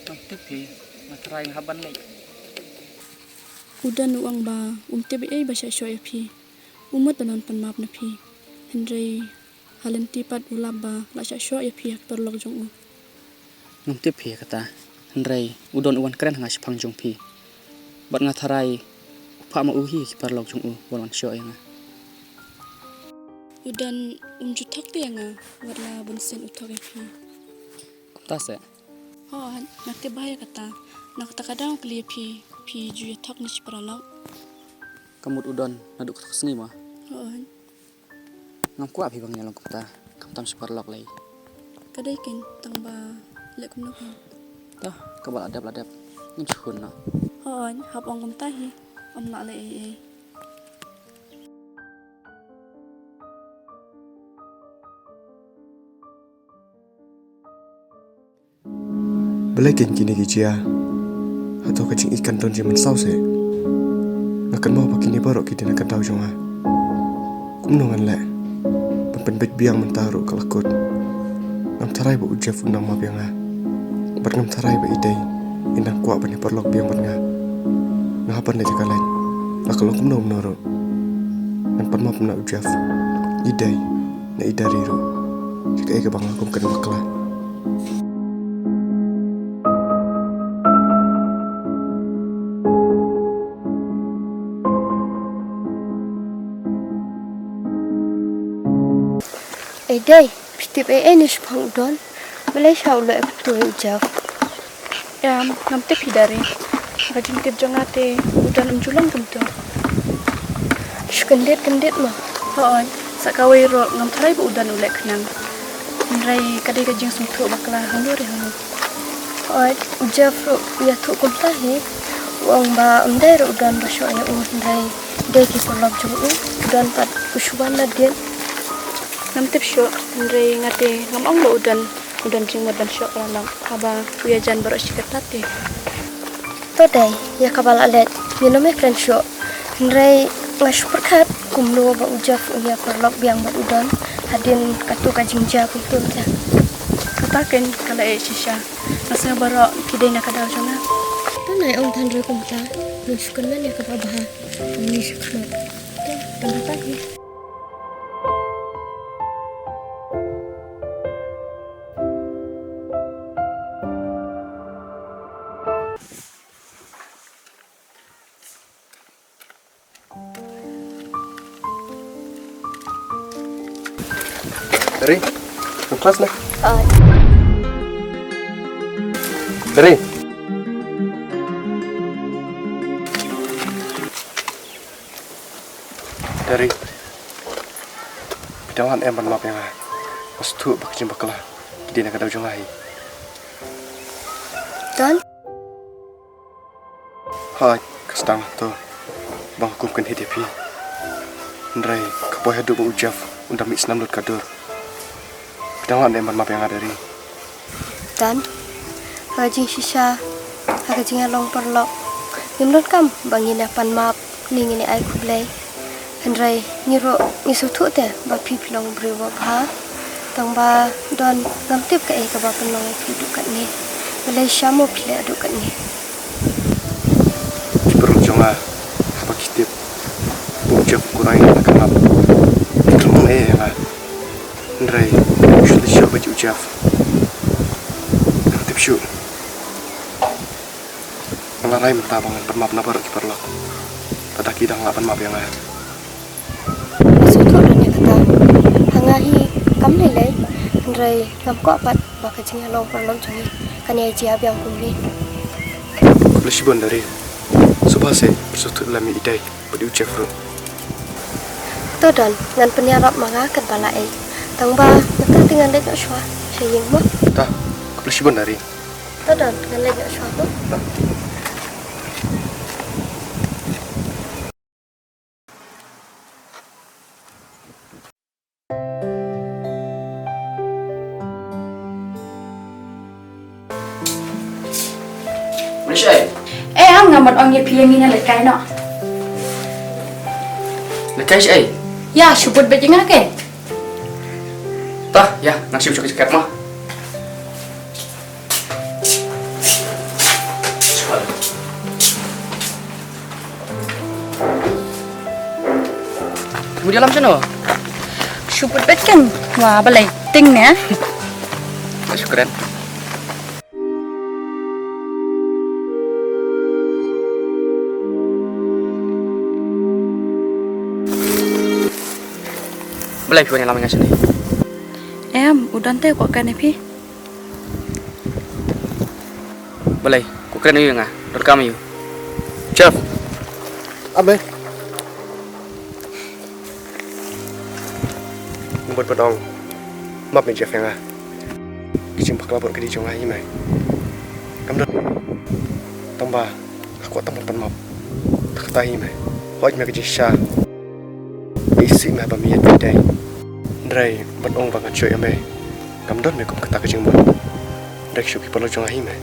S3: Tang tipi. Matrai ngaban lagi.
S1: Udan uang ba TBA ba siya shoy pi. Umut banon panmap na pi. Henry halen tipat ulab ba la siya shoy pi perlog jong u.
S3: Ngam tipi kata. Andrei udon uwan keren ngas pang jong pi. Bat ngatharai upa ma uhi ki perlog jong u bolon shoy nga.
S1: Udan jutak te nga warla bunsen utok pi.
S3: Tase.
S1: Oh, nakte bahaya kata. Nakta kadang kli pi ju tok ni perlog.
S3: Kamut udon naduk kesngi mah.
S1: Oh,
S3: Ngam kuat pi bang nyalong kita. Kam tam superlok lagi.
S1: kadai ken tang ba lek kum nok.
S3: Tah, kabal adap. Ngim chun na.
S1: Oh, hap ong kum tahi. Om na le e.
S2: Belakin kini kijia. Atau kacing ikan don jaman saus se. Nakan mau pakai ni baru kita nak tahu jonga. Kumnongan le. Pempenbet biang mentaruh kelakut. Ngam tarai ba ujaf undang ma biang Bat ngam tarai ba idai. Inang kuat bani perlok biang bernga. Ngapan le jakalan. Lakalong kumnong menoro. Ngan pan ma pemna ujaf. Idai na idariru. Jika ega bang akum kena maklah.
S7: Day, pistip ni sepang udon. Malaysia ulah betul ujaf.
S1: Ya, namte pidari. Rajin kerja ngate udan menjulang tentu.
S7: Kendet mah.
S1: Oh, sakawai ro ngam tarai bu udan ulek kenang. Menrai kadai kajing sumtu bakla handur ya hanu.
S7: Oh, ujaf ya tu kumtahi. Wang ba umdai ro udan basyo ya umdai. Day ki kolab jung udan pat usuban na dia.
S1: Nam tip syok, menrai ngate ngam ong lo udan jing madan syok lang. Haba uyajan baru syikatate.
S7: Todai ya kabal alet. Minumnya friend syok. Menrai ngas perkat kumlo ba ujaf ya perlok biang ba udan. Hadin katu kajing ja kuntul ya.
S1: Kataken kala e sisha. Nasa baru kidai nak kadaw jonga.
S7: Tanai ong tandre kumta. Nusukan man ya kababaha. Ini syukma. Tandatahi.
S2: Dari, ke kelas lah. Dari. Dari, Pidalan em ban map yang mas tu bak jim bakla kidi nak daw jongai.
S7: Don,
S2: Hai kastang tu bang hukum kan hidup pi. Ndrai kapoy hadu bu ujaf undam Islam lut kadur. Pidalan em ban map yang ada ri.
S7: Don, hajing shisha, hajing long perlok. Nimrod kam bangin pan map ning ini ai kublai. Hendrai nyiro ngisutu te ba pi pilong brewa bha. Tang ba don ngam tip ka e ka ba penong pi du kat ni. Malaysia mo pile adu kat ni.
S2: Perlu jonga apa kitip bu ujaf kurai nak map. Kelong yang Ndrai sudah siap baju ujaf. Tip syu. Ngelarai mentah bangan permap nabar ki perlok. Tadak kidang lapan map yang
S7: Sutu dan kata hangahi kam lele Hendrai ngam ko apat ba ka jing long perlok jongi kan ye jiab yang kumli.
S2: Bersibun dari subhase bersutut lami idai badi ujaf ru.
S7: To don ngan penyarap manga kat balai. Tang ba nata dengan lek shwa saying mo.
S2: Tah bersibun dari
S7: To don ngan lek shwa tu.
S3: Malaysia.
S1: Am ngamot ong ye pi yang ni le kai no.
S3: Lekai si.
S1: Ya, syubut bejinga ke?
S3: Tah, ya, nasi ucap cekat mah. Kamu di dalam sana?
S1: Syubut bet kan? Wah, balai ting ne.
S3: Syukuran. Balai piwan yang lama ngasih ni.
S1: Udan teh kok kan pi?
S3: Balai, kau keren ni ngah. Dor kami.
S2: Chef. Abe. Ngumpet pedong. Map ni Chef yang Kicim bakla buat kedi jongai mai. Kamdon. Tambah aku tambah pen map. Tak tahi mai. Hoj mai kecil sha. Isi mai bamiat bidai. Ndrai benong bangat cuy mai. Kamdon mai kum kata kecing mo. Ndrai syuki perlu jongai mai.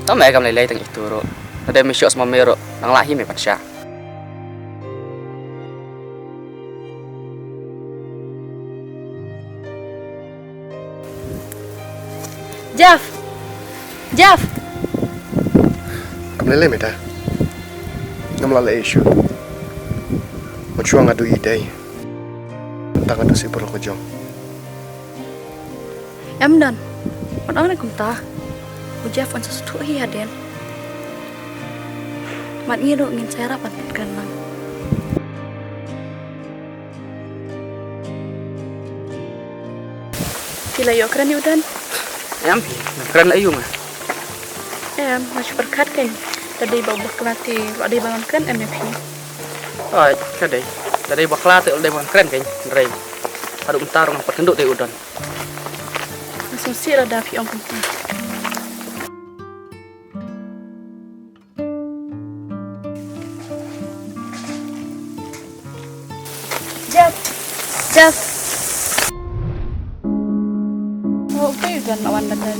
S3: Tahu mai kamu lelai tang itu ro. Ada misyok sama mero nang lahi mai patsya.
S1: Jeff.
S2: Kamu lele mai dah. Ngam lale isu. Macam ngadu idai. Tentang adu si perlu kejong.
S1: Dan, orang ni kumta. Jeff on sesuatu hi haden. Mat ngiru ngin saya rapat kan lang. Kila yo keren udan.
S3: Keren lah iu mah.
S1: Masih berkat kan. Tadi bawa kelati, ada bangun kan MFP.
S3: Oh, kadai. Tadi bakla tu udah bukan keren kan. Ndrai. Ada untar orang petenduk teh udan.
S1: Langsung sih ada fi om penting. Jeff. Oh, okay, udah lawan badan.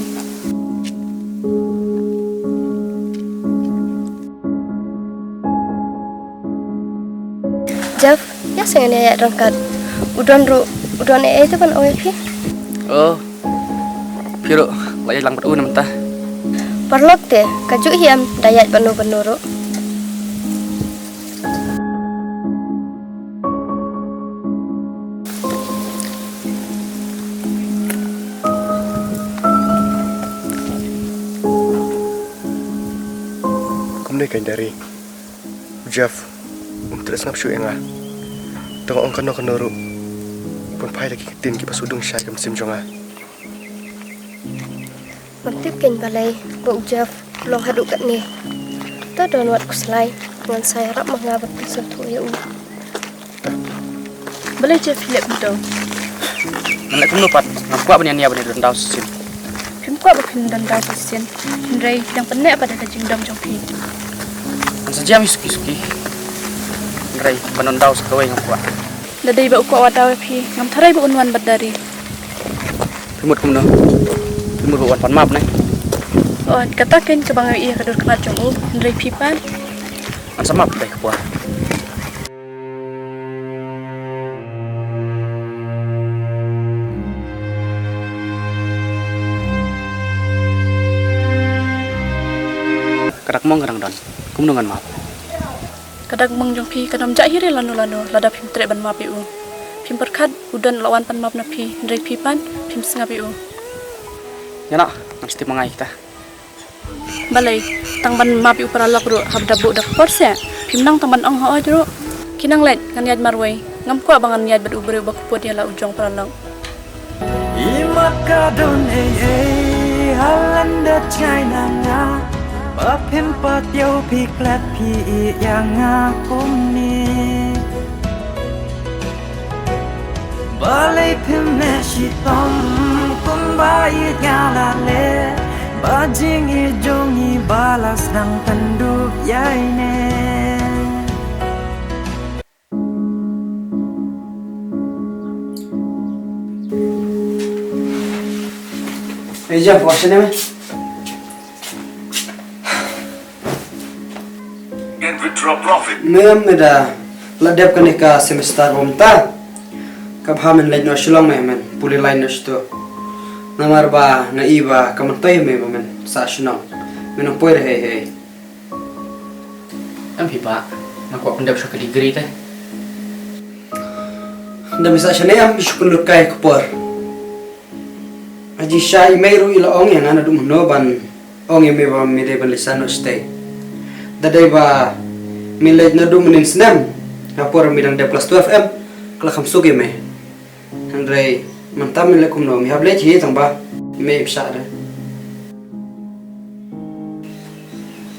S7: Jeff, ya saya lihat rangkat. Udon itu kan OFP.
S3: Oh. Piro, lagi lang berun mentah.
S7: Perlok teh, kajuk hiam dayat benu-benu ro.
S2: Kain dari Jeff terus ngapsu yang tengok orang kena ru pun pai lagi ketin kipas udung syai ke mesin jonga
S7: Mantip kain balai bau Jeff long haduk kat ni ta don wat kuslai dengan saya rap mengabat sentuh ya
S1: Boleh je Philip dong.
S3: Nalek kum nupat ngapua bani ania bani dendau sin.
S1: Phim kuat berpin dan dah sisian. Henry yang penek pada daging dom jongpi.
S3: Kan saja mi suki. Nrai banondau sekawai ngapua.
S1: Dadai ba ukwa wadaw pi. Ngam tarai ba unwan badari.
S3: Timut kum no. Timut buat pan map nih.
S1: Oh, katakan ke bang iya kadur kena jong Henry pipan.
S3: Kan sama dai kapua. Kadak mong kadang don. Kum nungan map.
S1: Kadag mong jongpi kadam jahiri lanu lada phim trek ban mapi u. Phim perkat udan lawan pan map na pi Henry pipan phim sengapi u.
S3: Ya nak, mesti mangai kita.
S1: Balai tang ban mapi u para lok ru habda bu dak porse. Phim nang tang ban ong ho ru. Kinang let kan yad marwai. Ngam kwa bangan yad bad ubre bak pot ya la ujong para lok.
S4: Imakadon halanda China nga Bapim pat yo piklat pi yang akum ni Balai pim ne shitom kumbayit ngalale Bajing ijongi balas nang tanduk yai ne
S8: Jeff, what's your name? Mem da ladep kani ka semester bomta kabhamen lej no shilong me men puli line sto namar ba na iba kamantoy me men sa shino menong poir he
S3: Em pipa. Nakuha pendap sa degree teh.
S8: da misa shane am ishukun lukai kupor aji shai meiru ila ong yang ana dum no ban ong me ba me de ban lisan no stay da dai ba milej na dum nin snam kapor midang de plus 12 m kala kham sugi me andrei mantam mile kum no mi hable hi tang ba me ibsa da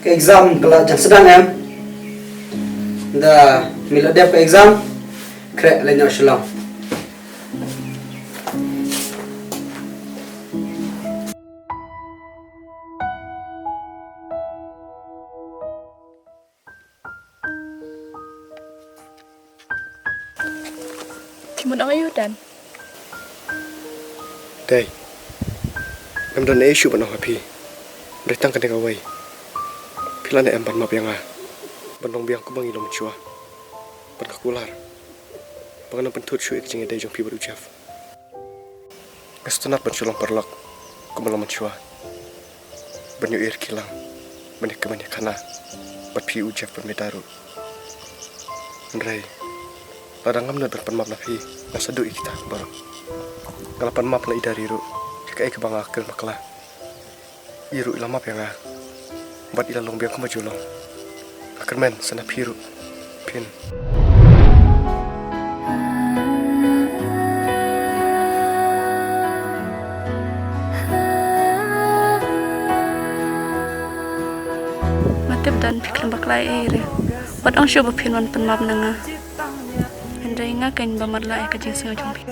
S8: ke exam kala jan sedang em da mila de exam krek le nyo shalom
S1: Timun ang ayudan.
S2: Day. Em don issue ban happy. Retang kan away. Pilan em ban map yang a. Bandong biang ko bang ilom chua. Ban kakular. Bangan pentut shu ek jinge day jong pi baru Jeff. Gastonat ban chulong perlok. Ko malom chua. Banyu ir kilang. Banik ke kana. Bat pi u Jeff ban medaru. Andrei. Ladang ngam ban map na pi. Nasadu kita baru. Kalapan map na idari ru. Jika ik bang akil makla. Iru ila map yang a. Bat ila long biang ko majulong. Akan men sana piru. Pin.
S1: Matib dan pikir baklai air. Wat ang siya bapin man panmab na nga. Henry nga kain bamarla ay kajing singa jumpi.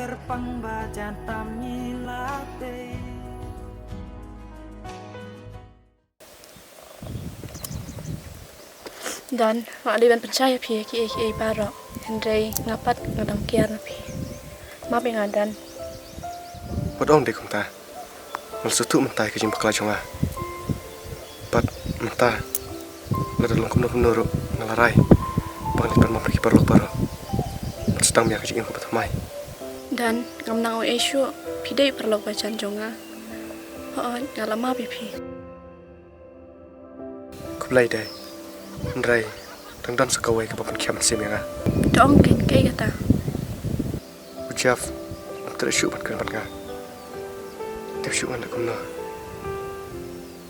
S1: Dan maaliban percaya pi ki baro. Henry ngapat ngadang kiar na pi. Mapi nga dan.
S2: Wadong de kumta. Mal sutu mentai ke jim bakla jonga. Pat menta. Lada long kumno kumno ngalarai. Bang lipan map pergi parlok baro. Sedang miak ke jing ko patamai.
S1: Dan ngamnang o esyo pidai perlok bacan jonga. Ngalama pi.
S2: Kublai dai. Andrai, tangdan sekawai ke papan kiamat sim yang a.
S1: Dong ken kay kata.
S2: Ujaf, tersyu ban keren ban nga. Tersyu ngan kumno.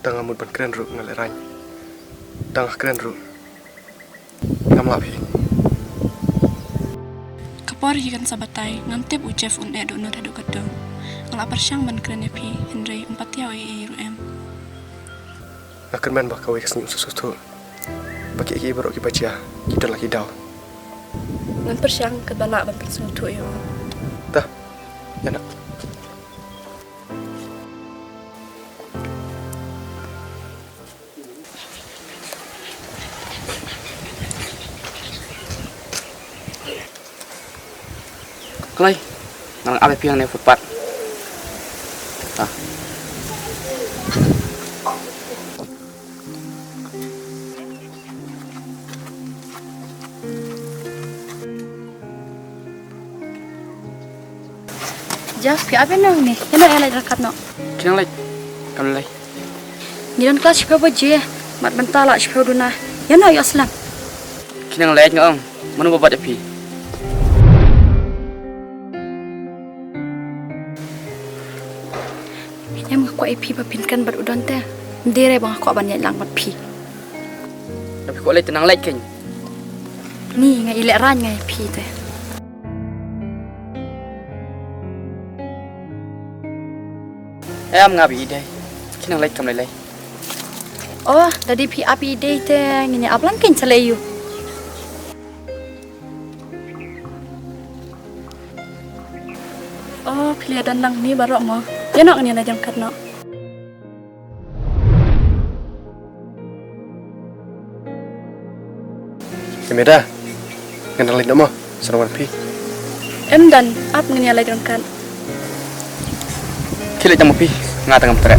S2: Dang amud ban keren ru ngalerany. Dang keren ru. Ngam lapi.
S1: Kapor hikan sabatay ngantip ujaf un edo no tadu kadong. Ngalapar siyang ban keren ya pi Henry 4 yaw ru em.
S2: Akan men bakawai kesini susu tu. Bagi iki baru ki baca, kita lagi daw.
S1: ngan persiang kat bana ban persutu yo.
S2: Dah. Ya nak.
S3: Kelai, nang apa piang ne footpath. Ah.
S1: Jeff, pi apa nang ni? Yana ala rakat no.
S3: Kinang lai, kam lai.
S1: Ni dan kelas siapa je? Mat bentala siapa duna. Yana yo aslam.
S3: Kinang lai ngong, manu babat api.
S1: Yang aku IP papinkan ber udon teh. Ndere bang aku banyak lang mat pi.
S3: Tapi kok lai tenang lai keng.
S1: Ni ngai ilek ran ngai pi teh.
S3: Am ngabi ide. Kinang lai kam lai lai.
S1: Oh, tadi pi api day teh ngini ablang ken calayu. Oh, pilih dan lang ni barok mo. Yana ngini na jam kat no.
S2: Kemeda. Kenal lagi mo. Sarawan pi.
S1: Em dan ap ngini ala jam kat.
S3: Kilai tamu pi, ngatang am tere.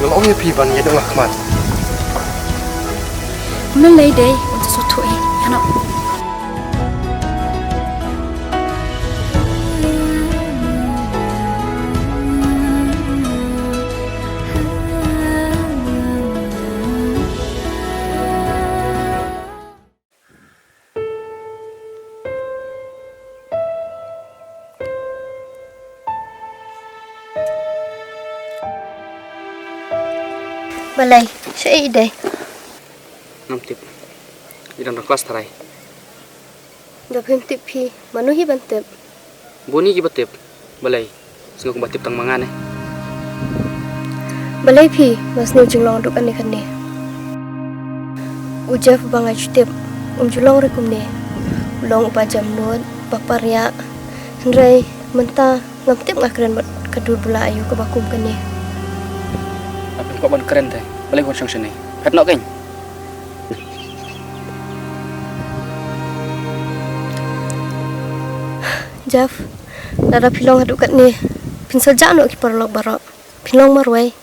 S2: Kalau orang pi ban ya dong kemat.
S1: Mana lay day untuk suatu yana.
S7: Balai, saya ide.
S3: Nam tip. Idan kelas tarai.
S7: Gapim tip pi, manuhi bantep.
S3: Boni ki batip. Balai. Singok batip tang mangan eh.
S7: Balai pi, mas ni junglong duk ane kane. Ujaf bangai cutip, julong rekum ne. Ulong upa jam nuat, paparya. Hendrai, mentah ngamtip ngakren bat kedul bula ayu ke bakum kane.
S3: Apa kok ban keren teh. Balai kon sing sini. Het nok keng.
S7: Jaf, nada pilong haduk kat ni. Pinsal jak nok ki perlok barok. Pilong marwai.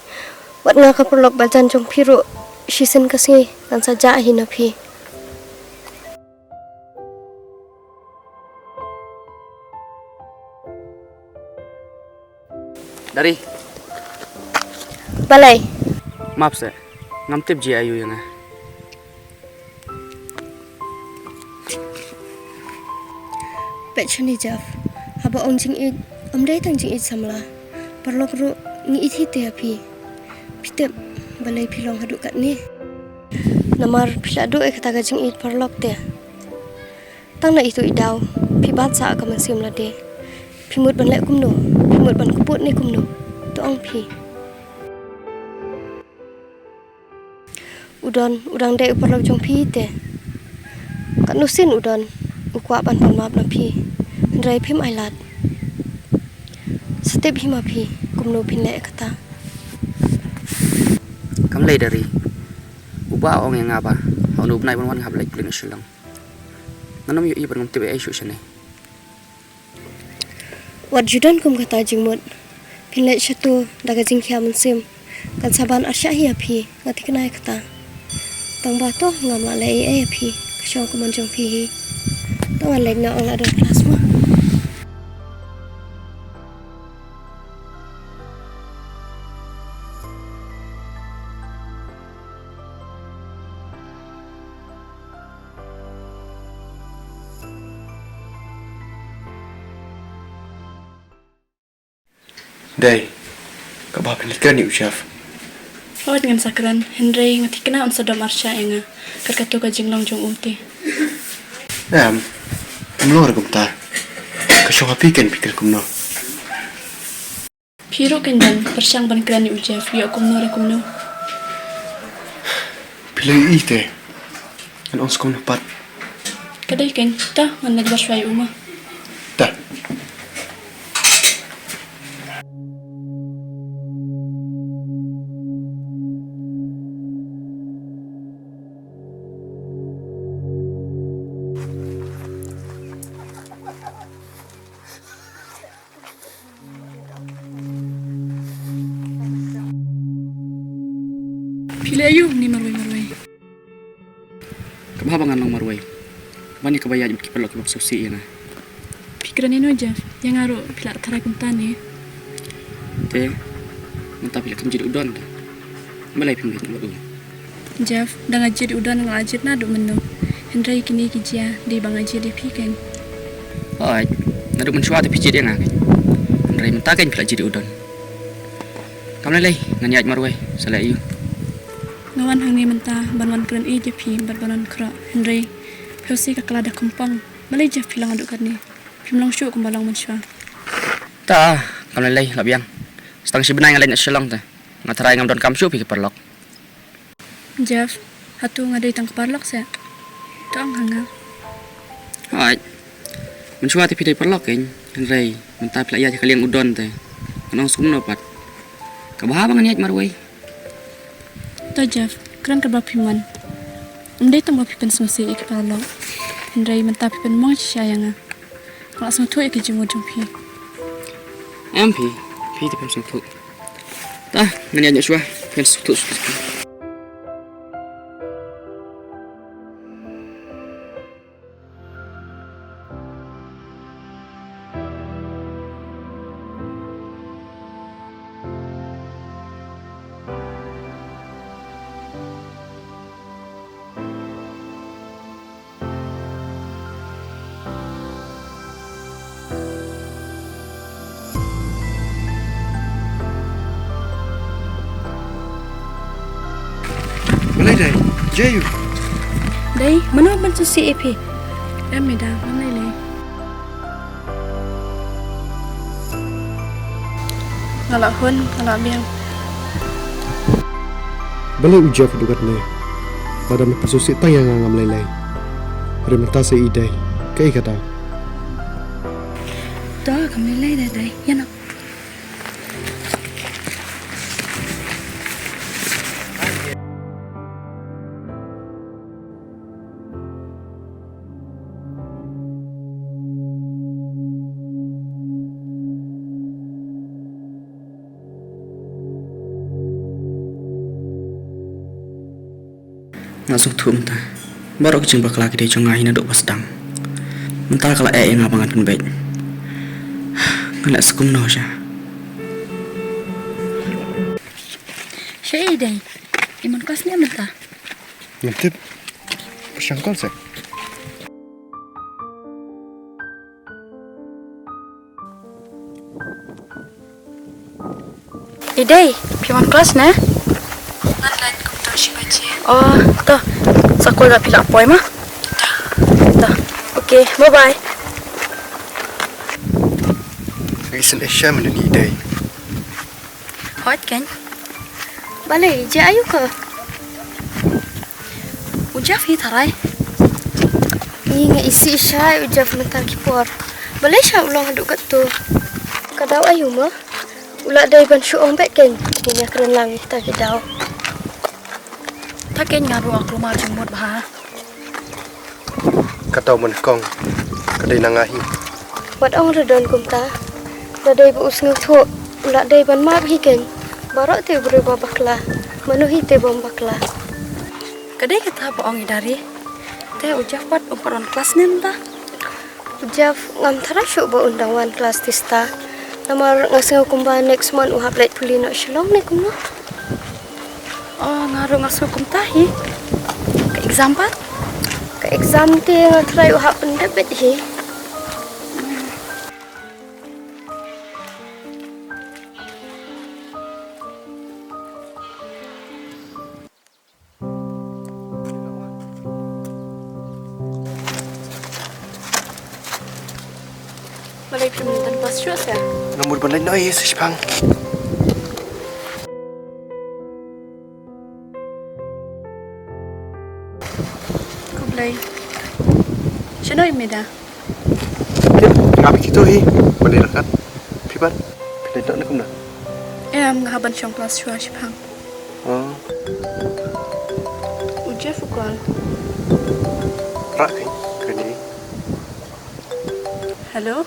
S7: Wat nga ka perlok bajan jong piru. Shisen kasi dan saja hina pi.
S3: Dari,
S7: Balai,
S3: maaf saya. Ngam tip ji ayu yang ah.
S7: pet chani Jaf. Haba ong jing it, dai tang jing it samla. Perlok ru ngi it hite api. Pitep balai pilong haduk kat ni. Namar piladu kata ka jing it perlok te. Tang na itu idau. Pi bat sa ka mansim la de. Pimut ban lek kumno. Pimut ban kuput ni kumno. Tu ong pi. Udang dek perlok jong pi te. Kat nusin udon. Ukwa ban pan map na pi. Ndrai pim ailat. Setep hima pi. Kumno pin lek kata.
S3: Kam lai dari. Uba ong yang apa? Hau nub nai ban wan ngap lai kuling silang. Nanam yu i ban ngam tip ai shu sene.
S7: Wat judan kum kata jingmut. Pin lek shatu daga jing khia mansim. Kan saban arsya hi api. Ngati kenai kata. Tang bato ngam la lai ai api. Kasyong kuman jong pi hi. Tangan lain na ong ada kelas mah.
S2: Day, kabah pelikan ni Ujaf.
S1: Hawat dengan sakran Henry ngati kena on sadam arsya enga karkato ka jinglong jong uti.
S2: Mlor kumta. Kasyo pikan pikir kumno.
S1: Piro kendan persyang ban krani ujaf yo kumno re kumno.
S2: Pilih ite. An ons kumno pat.
S1: Kadai ken ta man nagwasway uma.
S2: Ta.
S1: Pilih ayu ni marway.
S3: Kabah bangan long marway. Bani kabaya jib kipalok kibak susi ina.
S1: Pikiran ini ujaf yang ngaruh pila tarai kuntani.
S3: Te mantap pilih kan jadi udon ta. Malay pimbit na bago.
S1: Jeff, dah ngajir udan ngajir na duk menu. Henry kini kijia di bang ngajir di piken.
S3: Oi, naduk mencuat tapi jadi nga. Ray mentakan pila jadi udon. Kamu lay nganyat marway salay iyo.
S1: Ngawan hang ni mentah banwan keren i je pi banwan kra Henry. Piosi ka kelada kumpang. Malay Jeff pilang aduk kan ni. Pimlang syuk kumbalang mensua.
S3: Ta, kamu lay labiang. Setang si benay ngalain asyalong ta. Ngataray ngam don kamsyu pi kiparlok.
S1: Jeff, hatu ngadai tang keparlok sa. Tong hanga.
S3: Oi. Mencuat tapi day parlok kan. Ray mentah pila iya kaliang udon ta. Kanong sumno pat. Kabah bangan niat marway.
S1: Ta Jeff, keren ka bapiman. Umday tang bapipan sumasi ikiparlok. Henry mentah pipan mo siya nga. Kalau sang tu iki jimu jumpi.
S3: MP, pi di pem sangtu. Ta, nganyat nyuswa. Pen sangtu.
S2: Malay day. Jayu.
S1: Day, mana ban susi EP? Meda, mana le? Ngalak hun, ngalak biang.
S2: Balay Ujaf dugat ne. Madam persusi tang yang ngam lay. Rementa se idai. Kai kata.
S1: Dah kami le day, ya nak.
S3: Ngasuk tu mentah. Baru kecing bakal lagi dia cengah hina duk pasdang. Mentah kalau yang ngabangan pun baik. Ngalak sekum no sya.
S1: Syai day. Iman kelas ni mentah.
S2: Ngintip. Persangkol sek.
S1: Idai, piman kelas na? Online komputer si baca. Oh, toh. Sekolah pila apoy mah? Toh. Okay, bye-bye.
S2: Isin Asia mana ni idai.
S1: Hot kan?
S7: Balai, je ayu ke?
S1: Ujaf hi tarai.
S7: Ni nga isi syai ujaf mentang kipor. Balai syai ulang aduk kat tu. Kadau ayu mah? Ulak dari ban syuk ombek kan? Ini keren langit tak kadau.
S1: Tak kan ngaruh aku mah jemut bah.
S2: Kata menkong. Kadai nangahi.
S7: Buat orang redon kumta. Dadai bu usngu tu. Ulak dari ban map hi kan? Barak te berubah bakla. Manuhi te bom bakla.
S1: Kadai kata bohong dari. Teh ujaf buat umpan kelas ni entah.
S7: Ujaf ngam thara syuk ba undangan kelas tista. Namar ngasih kumba next month uhap late puli nak shalom ni kumno.
S1: Oh, ngaruh ngasuh kumtahi. Ke exam pat?
S7: Ke exam te ngatrai uhap pendebet hi.
S1: balai film dan pas shoot ya.
S2: Nomor balai noy sipang.
S1: Kau balai. Siapa yang meda?
S2: Ngapi gitu hi. Balai rakat. Piban. Balai nak nakum na.
S1: Ngahaban siang kelas shoot sipang.
S2: Oh,
S1: Ujian fukal.
S2: rak kai. Kani.
S1: Halo.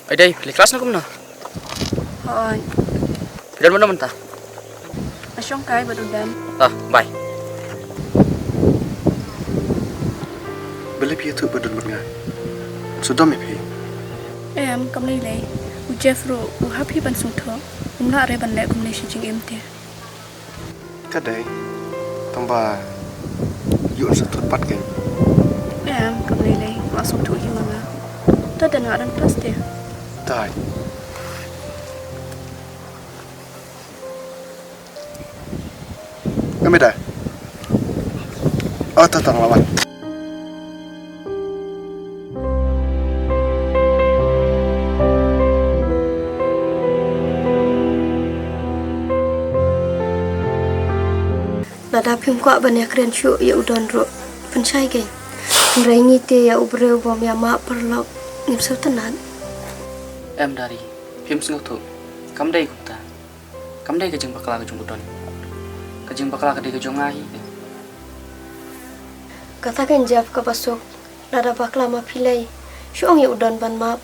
S3: Idai, balik kelas na kumna.
S1: Hoy.
S3: Pidan mo naman ta.
S1: Asyong kai badudan.
S3: Bye.
S2: Balai pi tu badun bernga. Sudah mi pi.
S1: Kamlay lay. Ujian fru. Happy ban sung tho. Umla re ban lek kumlay si jing emte.
S2: Kadai. Tambah. Yun sa tutpat kai.
S1: Kamlay lay. Masuk tu himanga. Tada na aran kelas dia.
S2: Tai. Kami dah. Oh, tatang lawan.
S7: Nada phim kwa ban ya kren chu ya udon ro penchai ge rai ni te ya ubreu bom ya ma perlok nim sau tenan
S3: Dari film sengau tu. Kam dai kumta. Kam dai kejeng bakala kejeng udon. Kejeng bakala kedai kejeng ngahi.
S7: katakan jaf ka basuk nada bakla ma pilai syong ya udon ban ma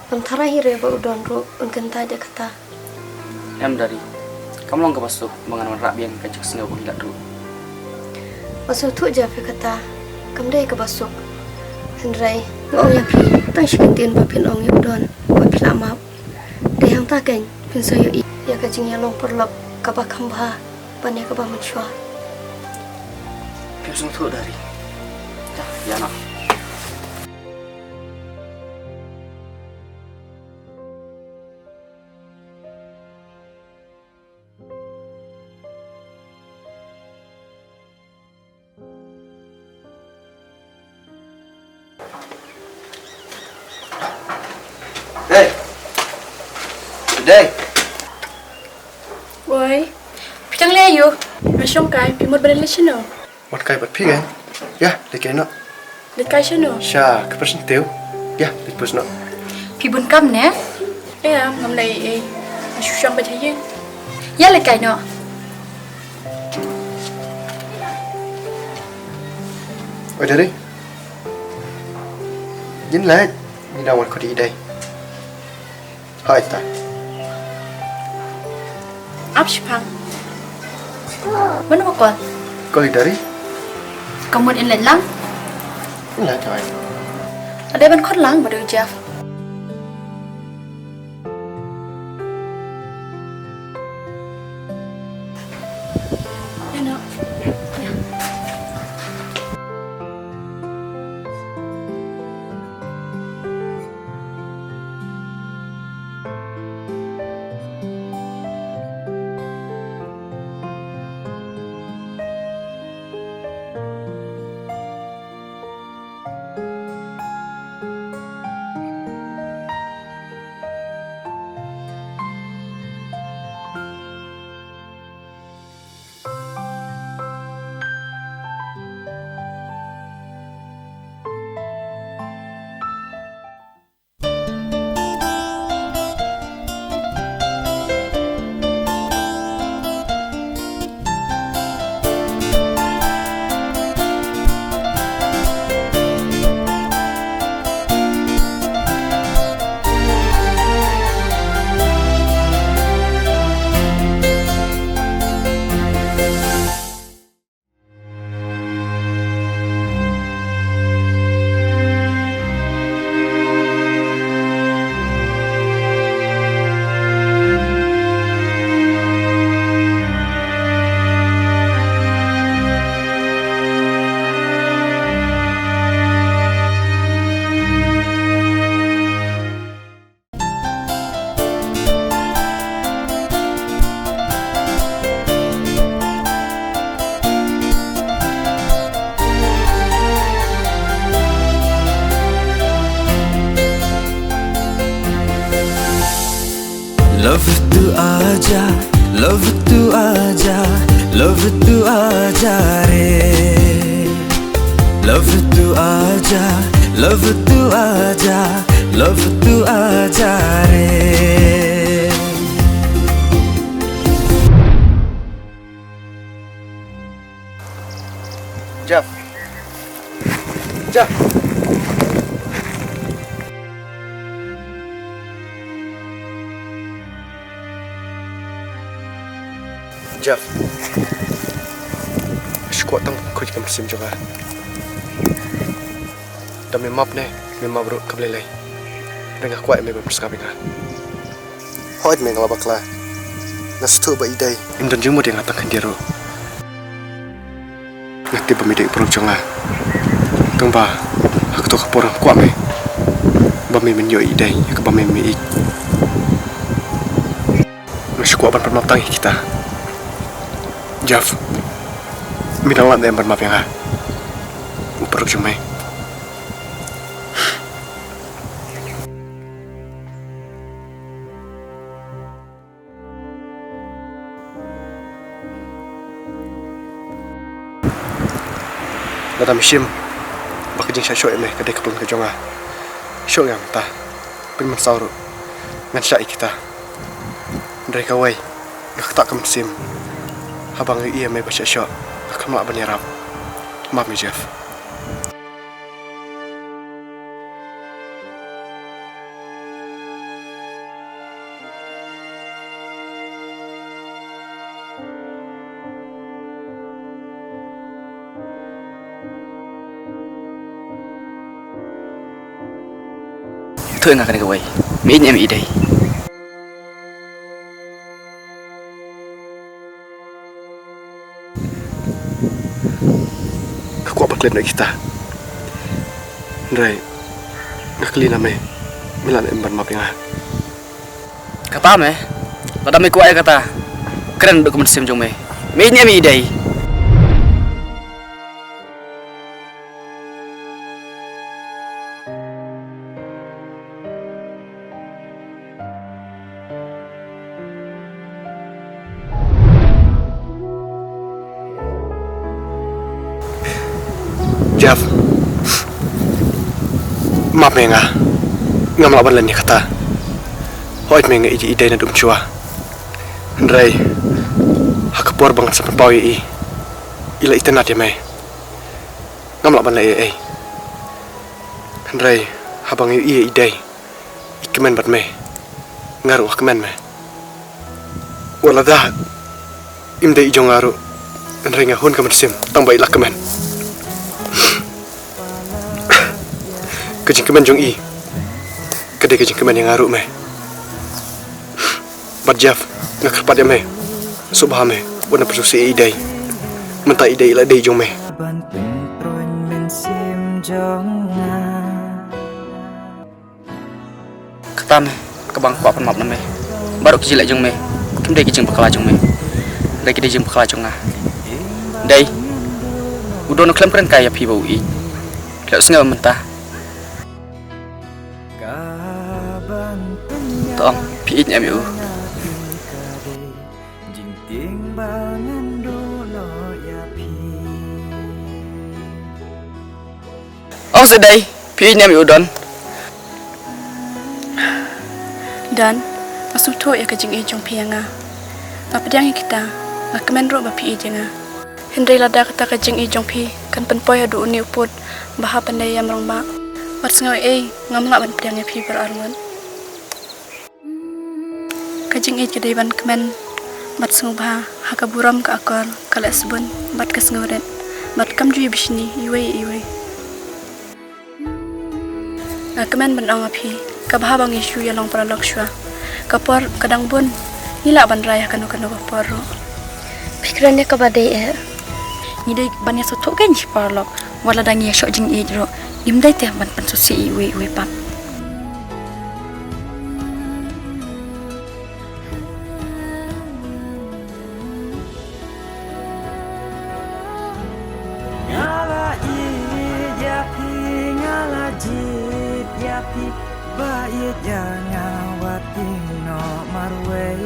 S7: ban tharahi re ba udon ro ungkan ta de kata
S3: Dari. Kamu long ke basuh mengenai rabian kejeng sengau hilat dulu.
S7: basuk tu jaf ya kata kam dai ka basuk hendrai ong ya pi tang shikin ba pin ong ya udon ba pila ma de hang ta ken pin so ya ka jing ya long perlok ka ba khamba ban ya ka ba menchwa
S3: Film sengau tu dari. Ya nak.
S2: Hey. Today.
S1: Woi. Pitang le ayo. Asyong kai pimot ban le sino.
S2: Wat kai bat pi kan? Ya, lekai no.
S1: Dekai sino.
S2: Sha, kepersen teu. Ya, lipus no.
S1: Pibun kam ne? Ngamlay asyong ba chayin. Ya le kai no.
S2: Oi dari. Yin lai. Ni dah wat ko di dai. Hai ta.
S1: Ap sipang. Mana bakal?
S2: Ko dari.
S1: Kamu in len lang.
S2: Yin lai tai.
S1: Ada ban khot lang badu jaf. Ya no.
S4: aja, love itu aja, love itu aja re. Love itu aja, love itu aja, love itu aja re.
S2: Jeff. Jeff. Jeff. Squat tang kau jika bersim juga. Dan memap ne, memap bro kabelai. Dengan kuat memang bersekaping kan. Hoi mengal bakla. Nastu ba idai. Imdan jumut yang ngatakan dia ro. Ngati pemidik perang jonga. Tungba, aku tu kaporang kuat me. Bami menyo idai, ke bami me ik. Masih kuat ban permap tangi kita. Jeff, minang lan dem permap yang ha. Perang jomai. Nada mishim, baka jing syok eme kadai kapun ke jonga. Syok yang ta, pin sauru, ngan syai kita. Dari kawai, nak tak kamu sim. Habang iya me baca syok, nak melak banyarap. Maaf me Jeff.
S3: Thôi ngạc cái quay, mỹ nhà mỹ đây.
S2: Aku apa kalian kita? Ndrai, nak kalian ame, milan emban mapinga.
S3: Kata me, kata me kuat kata, keren dokumen sim jong me, mỹ nhà mỹ đây.
S2: Jeff, maaf menga, ngam laban lani kata. Hoit menga iji idai na dum chua. Ndrai, hakapor banget sa pampawi i. Ila itanat ya me. Ngam laban la ai. Ndrai, habang i idai. Ikemen bat me. Ngaru kemen me. Wala dah. Imdai ijong ngaru. Ndrai ngahun kamen sim, tang bai lak kemen. Kejing kemen jong i. Kedai kejing kemen yang ngaru me. Bat Jeff, ngakerpat ya me. Subha me, wana persusi idai. Mentah idai ila dai jong me.
S4: Ban pentroin men sim jonga.
S3: Kata me, kebang kuat permap na me. Baru kijilak jong me, kim dai kijing bakala jong me. Dai kidai jing bakala jong nga. Dai, udah nuklam keren kaya pi bau i. Lek sengaja mentah. Tong, pi nya mi u. Oh sedai, pi nya mi udon.
S1: Dan masuk tu ya kejing jong pianga. Apa yang kita nak kemen ro ba pi jenga. Hendai lada kata kejing jong pi kan penpoy adu uni uput bahap pandai yang merong ba. Mat sengaja ngam ngak ban pedangnya pi berarun. Kajing kedai ban kemen bat sengubha hakaburam ka akor kala sebun bat kesngoret bat kam jui bisni iwe kemen ban ang api ka bha bang isu ya long para lokshwa kapor kadang bun nila ban raya kanu kapor
S7: Pikirannya kabadai
S1: ni dei ban ya sotok kan ji parlok wala dang ya sok jing ro imdai teh ban pensusi iwe pat.
S4: Baik jangan watin no marway.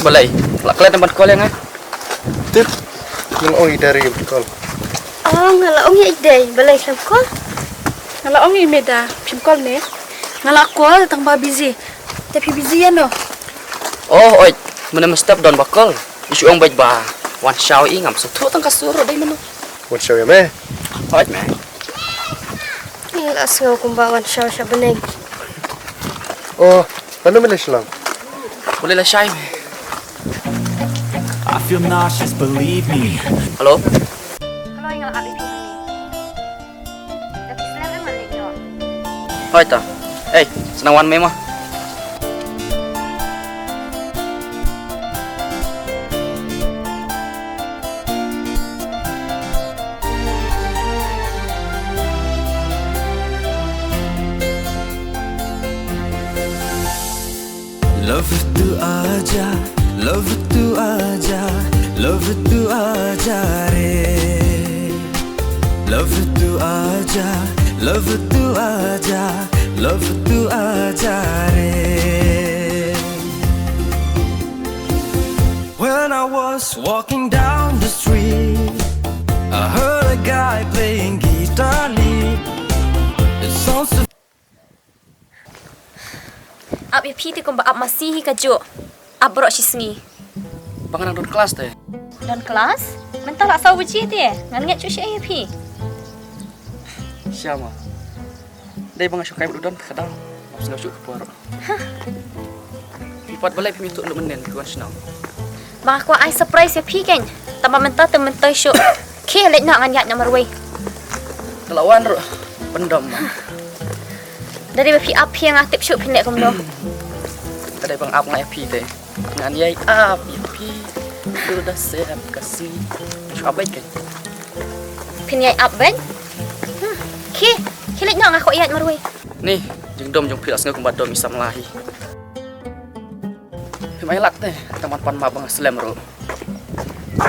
S3: Balai, lak kalian tempat kol yang
S2: Tip. Yang ong dari kol.
S7: Oh, ngala ong ya ide, balai sam ko.
S1: Ngala ong imeda, pimkol ne. Ngala ko tang ba busy. Tapi busy ya no.
S3: Oh, oi, mana mestap don bakal. Isu ong baik ba. Wan shao ingam so tu tang kasuro dai mana.
S2: Wan show ya me.
S3: Oi, me.
S7: Ngala asngaw kumbawan siya siya beneng.
S2: Oh, ano man Islam?
S3: Boleh lah Syai, me.
S9: I feel nauseous, believe me.
S3: Halo?
S7: Kalau yang ngala abi ni. Tapi Islam memang lekno.
S3: Oi ta. Hey, senang wan me mah.
S4: Love itu aja, love itu aja, love itu aja re. Love itu aja, love itu aja, love itu aja re. When I was walking down the street, I heard a guy playing guitar lead. It sounds so
S5: Ab ya pi te kom ba ab masih ka jo. Ab bro sisngi.
S3: Pangan don kelas teh.
S5: Dan kelas? Mental tak saw uji te. Ngan ngat cu ya pi.
S3: Siapa? Dai bang syukai udon kadang. Maps ngau syuk kepor. Pipat balai pimitu untuk menen kuan senang.
S5: Bang aku ai surprise ya pi kan. Tambah mental te mental syuk. Ke lek nak ngan yak nomor wei.
S3: Kelawan ro. Pendam.
S5: Dari pi ab yang aktif syuk pendek kom do.
S3: Dai bang ap ngai pi teh. Ngan yai ap pi. Sudah siap kasih. Syuk apa kan?
S5: Pinyai ab ben. Ke lek nak aku yak nomor wei.
S3: Nih, jeng dom jeng pilas ngau kumbat dom bisa melahi. Pimai lak teh, teman pan ma bang Islam ro.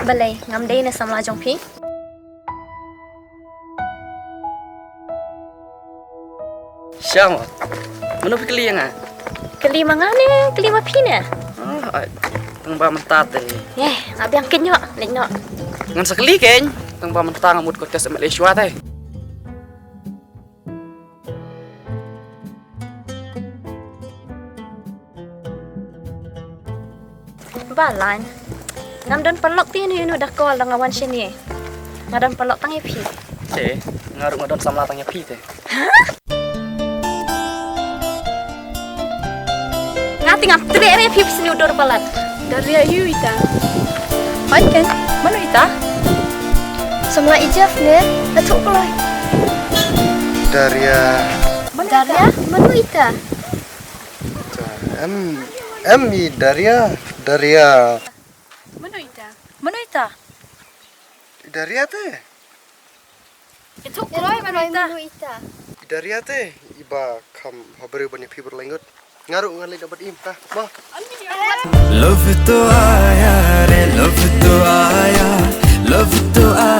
S5: Balai ngam dei na samla jong pi.
S3: Siapa? Mana pikir yang ah?
S5: Kelima ngane, kelima pi ne.
S3: Tang ba mentat teh.
S5: Yeh, ab yang kenyok lek nak.
S3: Ngan sekali ken, tang ba mentang ngamut podcast Malaysia teh.
S5: Balan. Ngam don pelok ti ni dah kol dengan wan sini. Ngadon pelok tang pi.
S3: Ceh, ngaruh ngadon sama latangnya pi teh.
S5: Ngati ngam tre re pi sini udor palat.
S1: Dari ayu ita. Hai kan? Mana ita?
S7: Semula ijaf ne, datuk pelai.
S2: Daria.
S7: Daria, mana ita?
S2: Mi Daria. Daria.
S1: Mana ita? Mana ita?
S2: Daria teh.
S1: Itu kuroi mana ita?
S7: ita?
S2: Daria teh. Iba kam habari banyak fiber lengut. Ngaruh ngalih dapat imtah. Mah.
S4: love itu aya re, love itu aya, love itu aya.